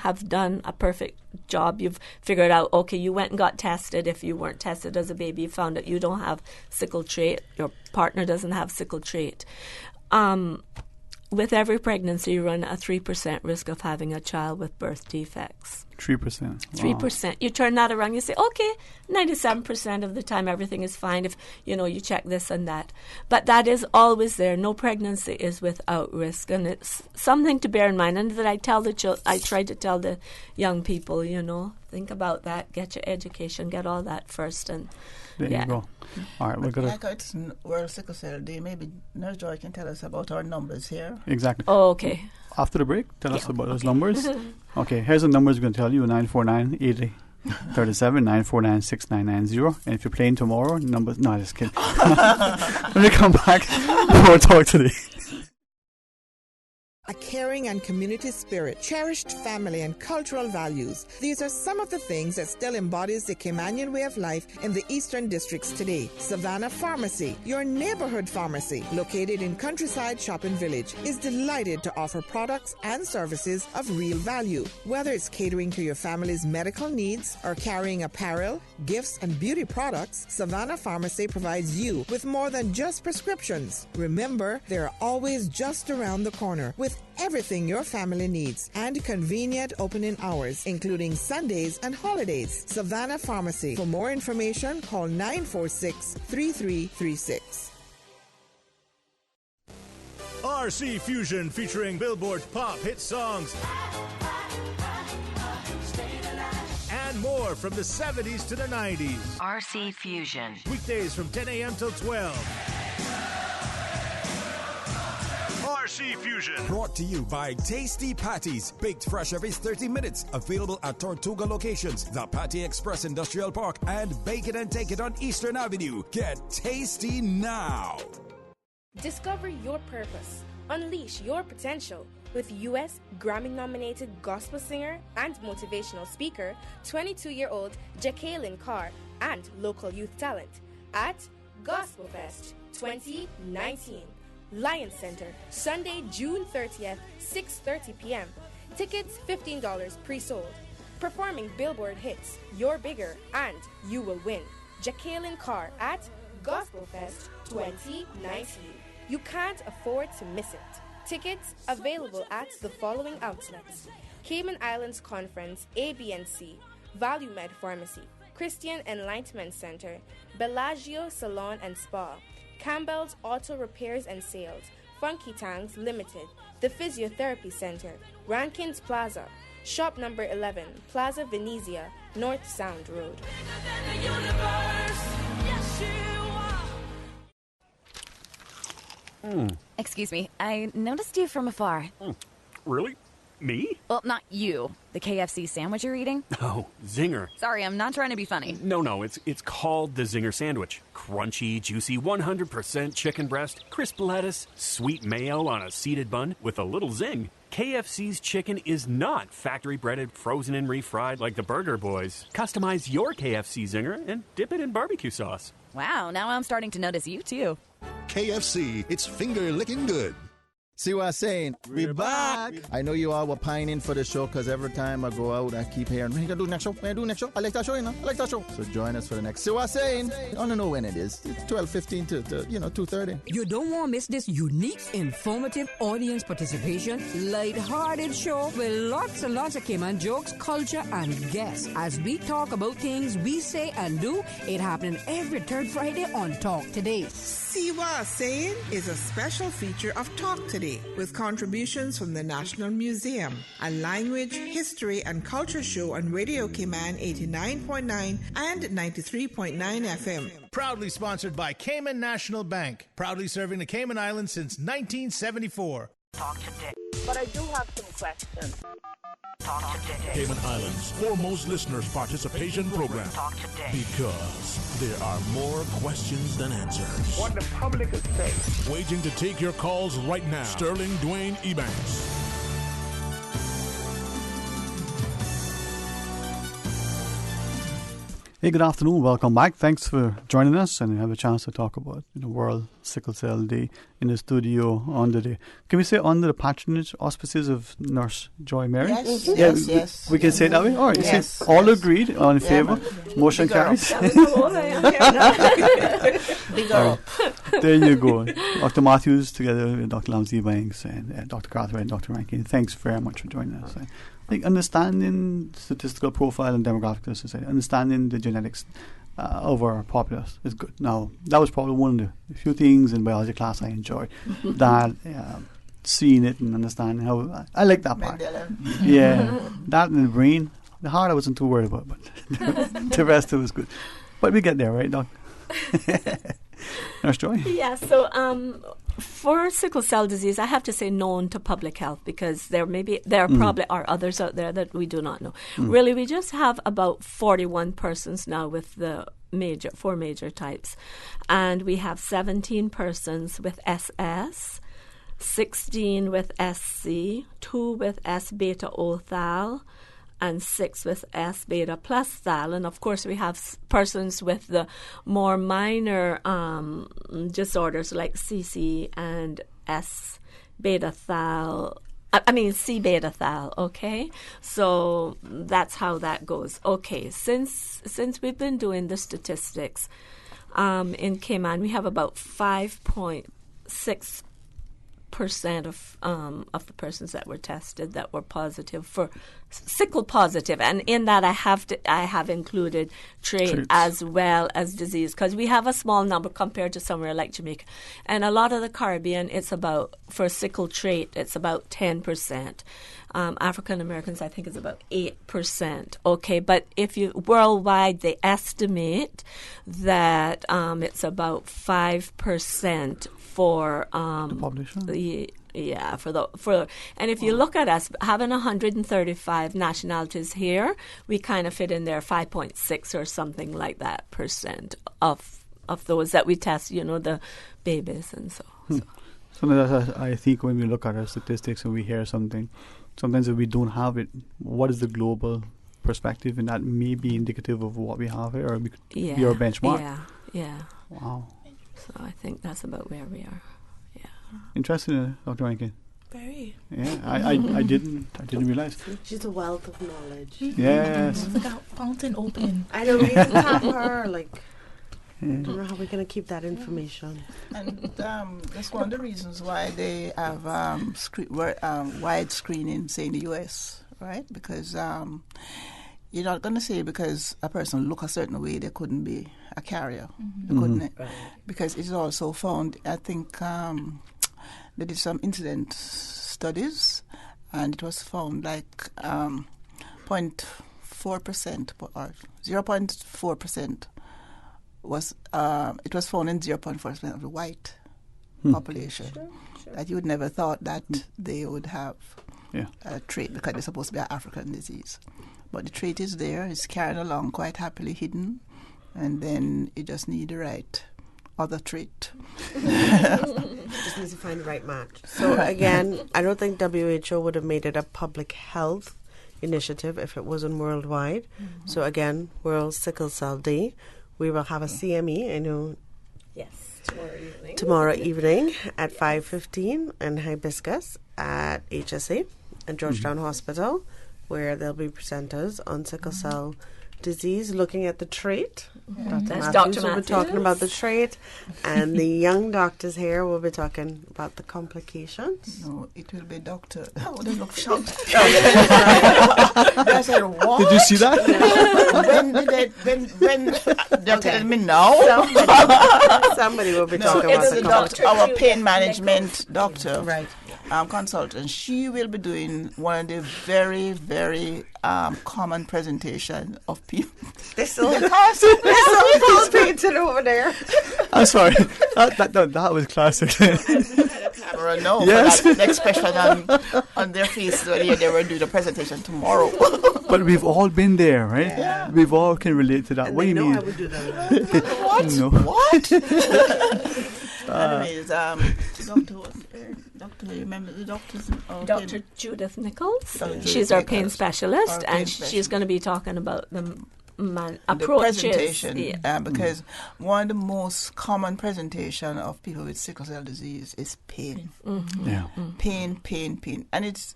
B: have done a perfect job, you've figured out, okay, you went and got tested. If you weren't tested as a baby, you found out you don't have sickle trait. Your partner doesn't have sickle trait. With every pregnancy, you run a 3% risk of having a child with birth defects.
F: 3%.
B: 3%. You turn that around, you say, okay, 97% of the time everything is fine if, you check this and that. But that is always there. No pregnancy is without risk. And it's something to bear in mind. And that I try to tell the young people, think about that, get your education, get all that first. And
F: there you go. All right, we're going to...
D: Like it's World Sickle Cell Day, maybe Nurse Joy can tell us about our numbers here.
F: Exactly.
B: Oh, okay.
F: After the break, tell us about those numbers. Okay, here's the numbers we're going to tell you: 949-8037, 949-6990. And if you're playing tomorrow, numbers... No, just kidding. When we come back, we'll talk today.
P: A caring and community spirit, cherished family and cultural values. These are some of the things that still embodies the Caymanian way of life in the Eastern Districts today. Savannah Pharmacy, your neighborhood pharmacy, located in Countryside Shopping Village, is delighted to offer products and services of real value. Whether it's catering to your family's medical needs or carrying apparel, gifts, and beauty products, Savannah Pharmacy provides you with more than just prescriptions. Remember, they're always just around the corner with everything your family needs and convenient opening hours, including Sundays and holidays. Savannah Pharmacy. For more information, call 946-3336.
R: RC Fusion featuring Billboard pop hit songs and more from the 70s to the 90s.
T: RC Fusion.
R: Weekdays from 10 a.m. till 12. RC Fusion.
X: Brought to you by Tasty Patties. Baked fresh every 30 minutes. Available at Tortuga locations, the Patty Express Industrial Park, and Bake It and Take It on Eastern Avenue. Get tasty now.
N: Discover your purpose. Unleash your potential with U.S. Grammy-nominated gospel singer and motivational speaker, 22-year-old Jacqueline Carr, and local youth talent at Gospel Fest 2019. Lion Center, Sunday, June 30th, 6:30 p.m. Tickets $15 pre-sold. Performing Billboard hits, You're Bigger and You Will Win. Jacqueline Carr at Gospel Fest 2019. You can't afford to miss it. Tickets available at the following outlets: Cayman Islands Conference, ABNC, ValueMed Pharmacy, Christian Enlightenment Center, Bellagio Salon and Spa, Campbell's Auto Repairs and Sales, Funky Tanks Limited, the Physiotherapy Center, Rankins Plaza, Shop number 11, Plaza Venezia, North Sound Road.
Q: Excuse me, I noticed you from afar.
S: Really? Me?
Q: Well, not you. The KFC sandwich you're eating?
S: Oh, Zinger.
Q: Sorry, I'm not trying to be funny.
S: No, it's called the Zinger Sandwich. Crunchy, juicy, 100% chicken breast, crisp lettuce, sweet mayo on a seeded bun with a little zing. KFC's chicken is not factory breaded, frozen and refried like the Burger Boys. Customize your KFC Zinger and dip it in barbecue sauce.
Q: Wow, now I'm starting to notice you too.
X: KFC, it's finger licking good.
T: See what I'm saying?
X: We're back.
T: I know you all were pining for the show because every time I go out, I keep hearing, when you going to do next show? When you do next show? I like that show, you know? I like that show. So join us for the next. See what I'm saying? I don't know when it is. It's 12:15 to 2:30.
U: You don't want to miss this unique, informative audience participation, light-hearted show with lots and lots of Cayman jokes, culture, and guests. As we talk about things we say and do, it happening every third Friday on Talk Today.
P: See what I'm saying is a special feature of Talk Today with contributions from the National Museum, a language, history, and culture show on Radio Cayman 89.9 and 93.9 FM.
R: Proudly sponsored by Cayman National Bank, proudly serving the Cayman Islands since 1974.
O: Talk Today. But I do have some questions. Talk Today.
A: Cayman Islands' foremost listeners participation program.
O: Talk Today.
A: Because there are more questions than answers.
O: What the public is saying.
A: Waiting to take your calls right now. Sterling Dwayne Ebanks.
F: Hey, good afternoon. Welcome back. Thanks for joining us and have a chance to talk about World Sickle Cell Day in the studio under the, can we say under the patronage, auspices of Nurse Joy Mary?
D: Yes,
F: yeah,
D: yes.
F: We can say it that way? All right.
D: Yes,
F: so all agreed, all in favor. Motion carries.
D: Big up.
F: There you go. Dr. Matthews together with Dr. Dwayne Ebanks and Dr. Cartwright and Dr. Rankin. Thanks very much for joining us. I think understanding statistical profile and demographic of society, understanding the genetics of our populace is good. Now, that was probably one of the few things in biology class I enjoyed. That seeing it and understanding how I like that part. Yeah, that in the brain. The heart I wasn't too worried about, but the rest of it was good. But we get there, right, Doc? Nurse Joy?
B: Yeah, so for sickle cell disease, I have to say known to public health because there probably are others out there that we do not know. Really, we just have about 41 persons now with the four major types. And we have 17 persons with SS, 16 with SC, 2 with S-beta-O thal, and 6 with S-beta plus thal. And of course, we have persons with the more minor disorders like CC and S-beta thal. C-beta thal, okay? So that's how that goes. Okay, since we've been doing the statistics, in Cayman, we have about 5.6% of the persons that were tested that were positive for sickle positive, and in that I have included trait as well as disease because we have a small number compared to somewhere like Jamaica, and a lot of the Caribbean for sickle trait it's about 10%. African Americans I think is about 8%. Okay, but if you worldwide they estimate that it's about 5% for
F: the population.
B: And if you look at us having 135 nationalities here, we kind of fit in there 5.6 or something like that percent of those that we test. The babies and so.
F: So that's, I think when we look at our statistics and we hear something, sometimes if we don't have it, what is the global perspective, and that may be indicative of what we have here, or be our benchmark.
B: Yeah.
F: Wow.
B: So I think that's about where we are.
F: Interesting, Dr. Rankin.
W: Very.
F: Yeah, I didn't realize.
H: She's a wealth of knowledge.
F: Yes.
W: It's like a fountain opening.
H: I know we can tap her don't know how we're going to keep that information.
D: And that's one of the reasons why they have wide screening, say, in the U.S., right? Because you're not going to say because a person look a certain way they couldn't be a carrier. They couldn't. Right. Because it's also found, I think they did some incident studies, and it was found like 0.4% or 0.4% was it was found in 0.4% of the white population. Sure. That you would never thought that they would have a trait because they're supposed to be an African disease. But the trait is there, it's carried along quite happily hidden, and then you just need the right other trait.
H: Just need to find the right match. So again, I don't think WHO would have made it a public health initiative if it wasn't worldwide. Mm-hmm. So again, World Sickle Cell Day. We will have a CME, I know.
B: Yes, tomorrow evening.
H: Tomorrow evening at 5:15 in Hibiscus at HSA and Georgetown Hospital, where there'll be presenters on sickle cell disease, looking at the trait.
B: That's
H: Dr. Matthews will be talking about the trait, and the young doctors here will be talking about the complications.
D: No, it will be Doctor. Oh, they look shocked.
F: I said, what? Did you see that?
D: When they're telling me now?
H: Somebody will be talking about the
D: doctor, our pain management doctor. Right. Consultant. She will be doing one of the very, very common presentation of people.
H: They're so painted over there.
F: I'm sorry. That was classic.
D: Camera, no. Yes. That expression on their face when they were doing the presentation tomorrow.
F: But we've all been there, right? Yeah. We've all can relate to that.
H: And
F: what do you mean?
H: I would do that.
D: What?
F: No.
D: What? Anyways, Doctor, you remember the doctor's
B: Dr. Judith Nichols. She's our pain specialist, and she's going to be talking about the approaches.
D: The presentation, because one of the most common presentation of people with sickle cell disease is pain.
B: Mm-hmm.
F: Yeah.
D: Pain, and it's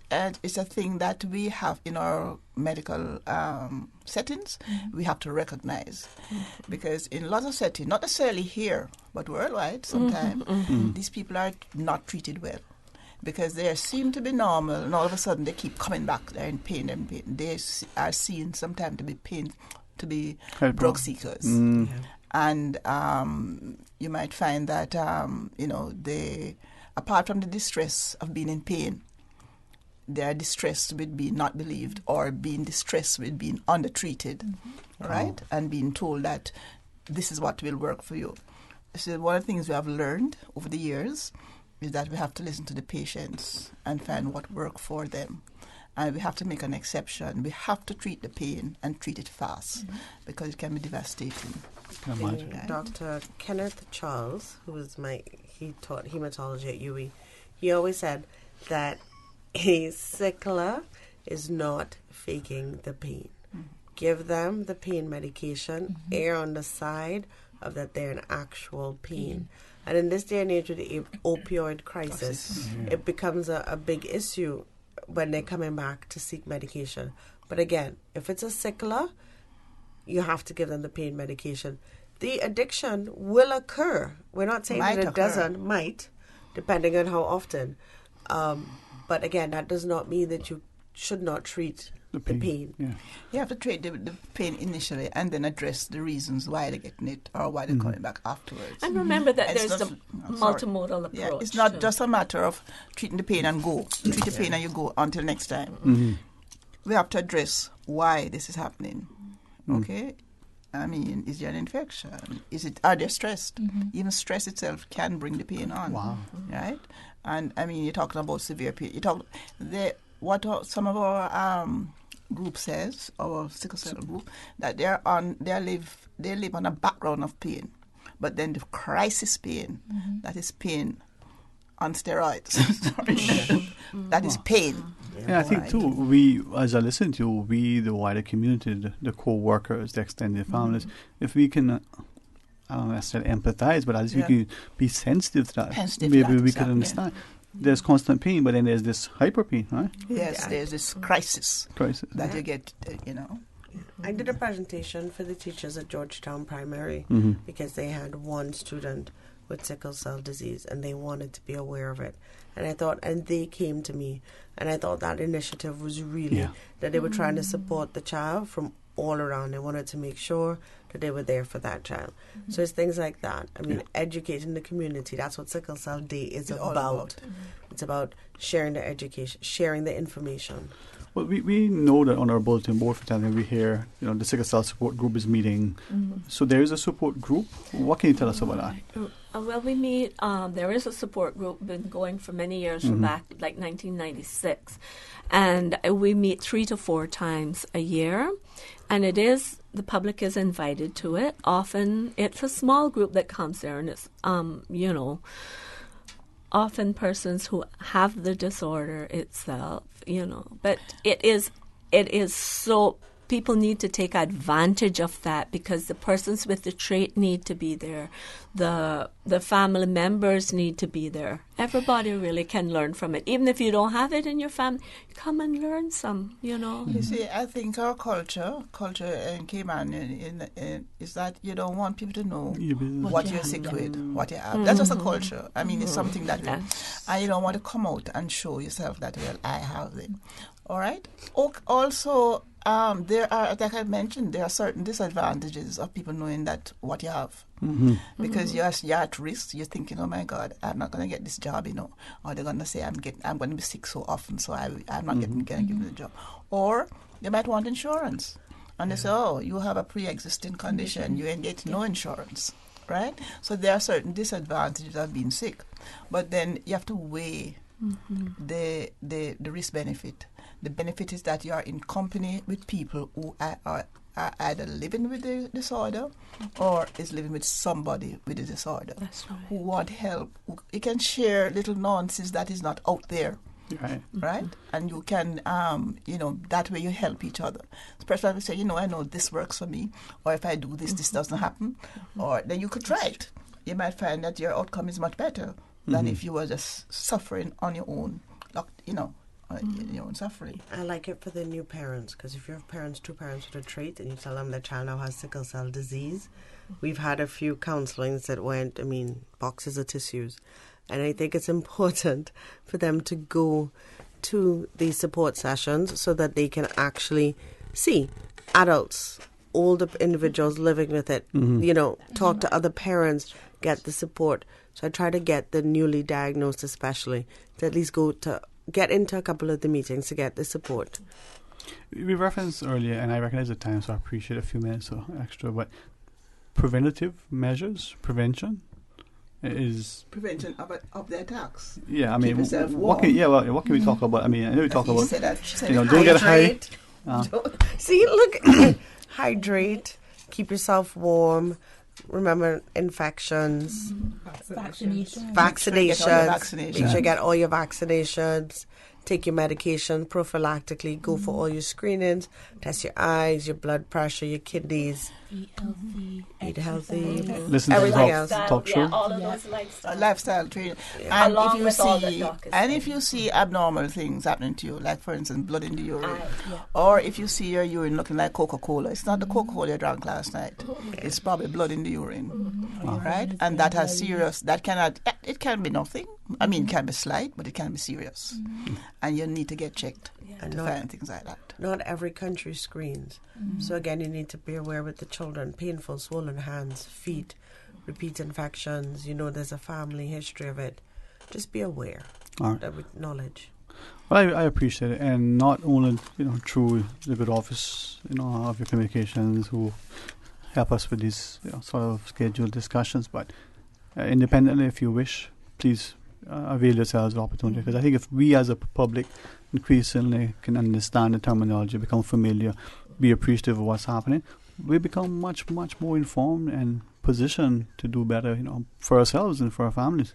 D: a thing that we have in our medical settings. We have to recognize, because in lots of settings, not necessarily here, but worldwide, sometimes these people are not treated well. Because they seem to be normal, and all of a sudden they keep coming back. They're in pain. They are seen sometimes to be drug seekers, and you might find that they, apart from the distress of being in pain, they are distressed with being not believed or being distressed with being undertreated, right? And being told that this is what will work for you. So one of the things we have learned over the years is that we have to listen to the patients and find what works for them. And we have to make an exception. We have to treat the pain and treat it fast, because it can be devastating.
H: Right. Dr. Kenneth Charles, he taught hematology at UE, he always said that a sickler is not faking the pain. Give them the pain medication, err on the side of that they're in actual pain. And in this day and age with the opioid crisis, it becomes a big issue when they're coming back to seek medication. But again, if it's a sickler, you have to give them the pain medication. The addiction will occur. We're not saying that it doesn't, might, depending on how often. But again, that does not mean that you should not treat the pain.
D: Yeah. You have to treat the pain initially and then address the reasons why they're getting it or why they're coming back afterwards.
B: And remember that there's the multimodal approach.
D: Yeah, it's not just a matter of treating the pain and go. Treat the pain and you go until next time. We have to address why this is happening. Okay? I mean, is there an infection? Are they stressed? Even stress itself can bring the pain on.
F: Wow.
D: Right? And I mean, you're talking about severe pain. What some of our group says, our sickle cell group, that they live on a background of pain, but then the crisis pain, that is pain on steroids. That is pain.
F: Yeah, I think too, we, as I listen to, the wider community, the co-workers, the extended families, if we can, I don't necessarily empathize, but at least we can be sensitive to that. Maybe we could understand. There's constant pain, but then there's this hyper pain, right?
D: Yes, there's this crisis that you get,
H: I did a presentation for the teachers at Georgetown Primary because they had one student with sickle cell disease and they wanted to be aware of it. And they came to me, and I thought that initiative was really that they were trying to support the child from all around. They wanted to make sure that they were there for that child. So it's things like that. I mean, educating the community, that's what Sickle Cell Day is about. It's about sharing the education, sharing the information.
F: Well, we know that on our bulletin board for telling we hear, the Sickle Cell Support Group is meeting. So there is a support group. What can you tell us about that?
B: Well, we meet, there is a support group, been going for many years, from back like 1996. And we meet 3 to 4 times a year. And the public is invited to it. Often it's a small group that comes there, and it's, often persons who have the disorder itself, but it is so, people need to take advantage of that because the persons with the trait need to be there. The family members need to be there. Everybody really can learn from it. Even if you don't have it in your family, come and learn some,
D: You see, I think our culture in Cayman is that you don't want people to know what you're sick with, what you have. That's just a culture. I mean, it's something that and you don't want to come out and show yourself that, well, I have it. All right? Also, there are, like I mentioned, there are certain disadvantages of people knowing that what you have. Because you're at risk. You're thinking, oh my God, I'm not going to get this job, or they're going to say I'm going to be sick so often, so I'm not going to give me the job. Or they might want insurance, and they say, oh, you have a pre-existing condition, you ain't getting no insurance, right? So there are certain disadvantages of being sick, but then you have to weigh the risk benefit. The benefit is that you are in company with people who are either living with the disorder or is living with somebody with the disorder who want help. You can share little nuances that is not out there. Right? And you can, that way you help each other. Especially if you say, I know this works for me, or if I do this, this doesn't happen, or then you could try it. You might find that your outcome is much better than if you were just suffering on your own, your own suffering.
H: I like it for the new parents, because if you have two parents with a trait, and you tell them their child now has sickle cell disease, we've had a few counselings that went, boxes of tissues. And I think it's important for them to go to these support sessions so that they can actually see adults, older individuals living with it, talk to other parents, get the support. So I try to get the newly diagnosed especially to at least get into a couple of the meetings to get the support.
F: We referenced earlier, and I recognize the time, so I appreciate a few minutes or extra, but preventative measures, prevention is...
D: Prevention of the attacks.
F: Yeah,
D: Keep yourself warm.
F: What can we talk about? I know we talk about,
H: don't
F: get high.
H: See, look, hydrate, keep yourself warm. Remember infections, vaccinations. Make sure you get all your vaccinations. Take your medication prophylactically. Go for all your screenings. Test your eyes, your blood pressure, your kidneys. Eat healthy.
F: Listen
H: everything
F: to
H: else.
F: Talk show.
B: All of those
D: lifestyle training.
B: Yeah.
D: And
B: Along with all the doctors.
D: And if you see abnormal things happening to you, like for instance blood in the urine, or if you see your urine looking like Coca-Cola, it's not the Coca-Cola you drank last night. It's probably blood in the urine, right? And that has serious. It can be nothing. It can be slight, but it can be serious, and you need to get checked to find things like that.
H: Not every country screens. So again, you need to be aware with the children. Painful, swollen hands, feet, repeat infections. There's a family history of it. Just be aware. With knowledge.
F: Well, I appreciate it, and not only through the good office of your communications who help us with these sort of scheduled discussions, but independently, if you wish, please avail yourselves of the opportunity, because I think if we as a public increasingly can understand the terminology, become familiar, be appreciative of what's happening, we become much, much more informed and positioned to do better, for ourselves and for our families.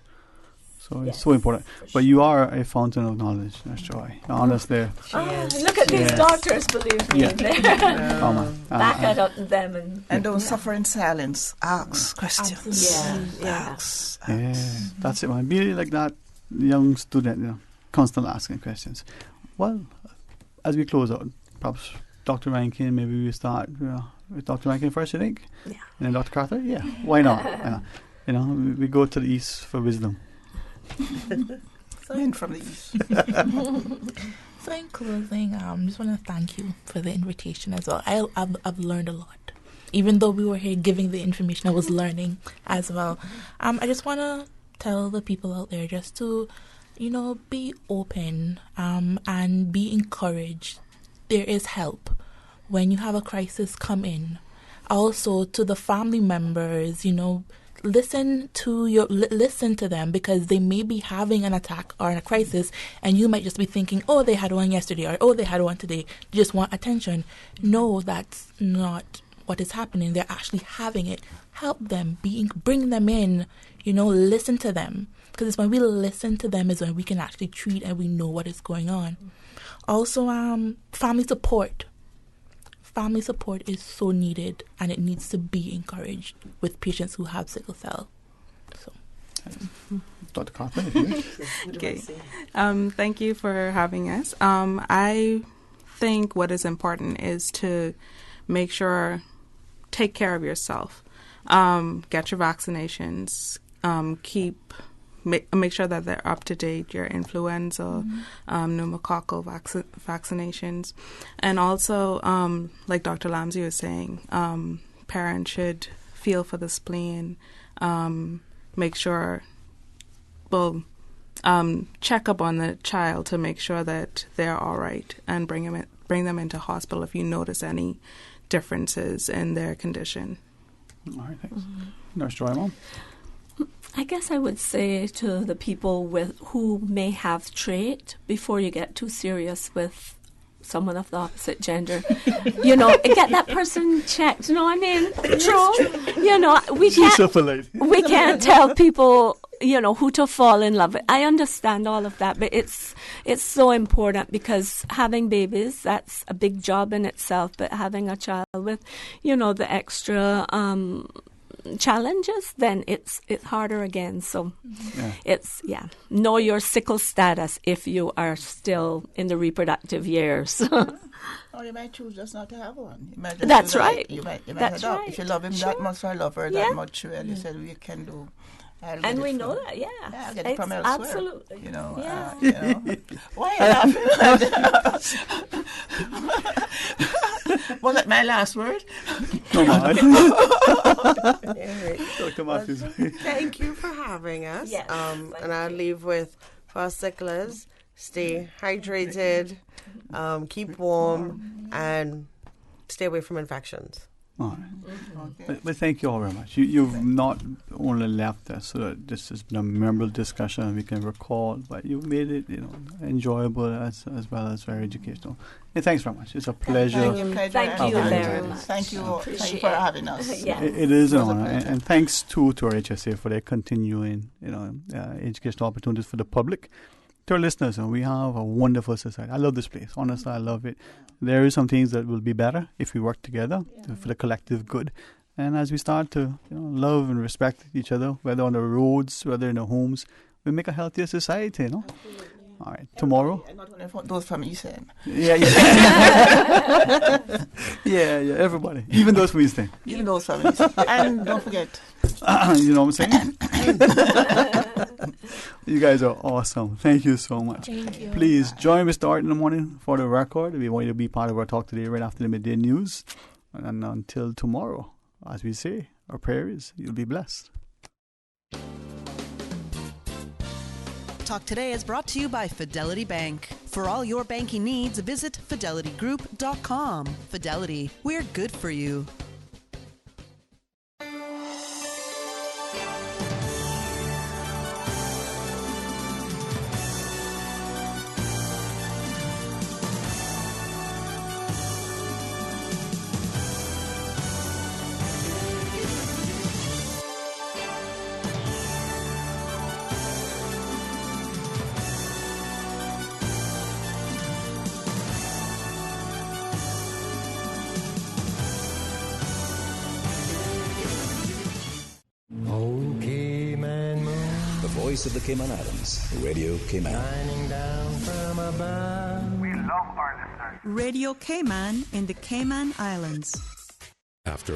F: So it's so important. But you are a fountain of knowledge, Nurse Joy. Honestly.
B: Look at these doctors, believe me. Back at up them
D: and don't suffer in silence. Ask questions.
B: Ask.
F: That's it, man. Be like that young student, constantly asking questions. Well, as we close out, perhaps Dr. Rankin, maybe we start with Dr. Rankin first, you think?
B: Yeah.
F: And then Dr. Carter? Yeah. Why not? We go to the East for wisdom.
D: Men from the East.
W: So in closing, I just want to thank you for the invitation as well. I've learned a lot. Even though we were here giving the information, I was learning as well. I just want to tell the people out there just to, be open and be encouraged. There is help. When you have a crisis, come in. Also, to the family members, listen to them, because they may be having an attack or a crisis, and you might just be thinking, oh, they had one yesterday, or oh, they had one today. They just want attention. No, that's not what is happening. They're actually having it. Help them, bring them in, listen to them, because it's when we listen to them is when we can actually treat and we know what is going on. Also, family support. Family support is so needed, and it needs to be encouraged with patients who have sickle cell. So,
F: Dr. Kaufman,
J: okay. Thank you for having us. I think what is important is to take care of yourself. Get your vaccinations. Make sure that they're up to date, your influenza, pneumococcal vaccinations. And also, like Dr. Lamsey was saying, parents should feel for the spleen, make sure, check up on the child to make sure that they're all right, and bring them into hospital if you notice any differences in their condition.
F: All right, thanks. Nurse Joy, Mom?
B: I guess I would say to the people who may have trait, before you get too serious with someone of the opposite gender, get that person checked. True. We can't tell people, who to fall in love with. I understand all of that, but it's so important, because having babies, that's a big job in itself, but having a child with, the extra challenges, then it's harder again. So know your sickle status if you are still in the reproductive years.
D: Or you might choose just not to have one. You might
B: That's right.
D: You might
B: That's
D: adopt.
B: right.
D: If you love him that much or love her that much, well, you said we can do.
B: And we know that, yeah.
D: I'll get it from elsewhere.
B: Absolutely.
D: Why are you laughing? Was that my last word?
F: No,
H: Thank you for having us.
B: Yes,
H: and I'll leave with, for sicklers, stay hydrated, keep warm, and stay away from infections.
F: All right. But thank you all very much. You've not only left us so that this has been a memorable discussion we can recall, but you've made it enjoyable as well as very educational. And thanks very much. It's a pleasure.
B: Thank you very much.
D: Thank you for having us.
B: Yes.
F: It is an honor, and thanks to our HSA for their continuing educational opportunities for the public. To our listeners, we have a wonderful society. I love this place. Honestly, I love it. There are some things that will be better if we work together for the collective good. And as we start to love and respect each other, whether on the roads, whether in our homes, we make a healthier society, All right, tomorrow.
D: And not only for those from East End.
F: Yeah. yeah, everybody. Even those from East End.
D: Even those from East End. And don't forget.
F: You know what I'm saying? You guys are awesome. Thank you so much.
W: Thank you.
F: Please join Mr. Art in the morning for the record. We want you to be part of our talk today right after the midday news. And until tomorrow, as we say, our prayer is you'll be blessed.
V: Talk Today is brought to you by Fidelity Bank. For all your banking needs, visit fidelitygroup.com. Fidelity, we're good for you.
C: Of the Cayman Islands, Radio Cayman.
G: Shining down from above. We love our listeners.
E: Radio Cayman in the Cayman Islands.
G: After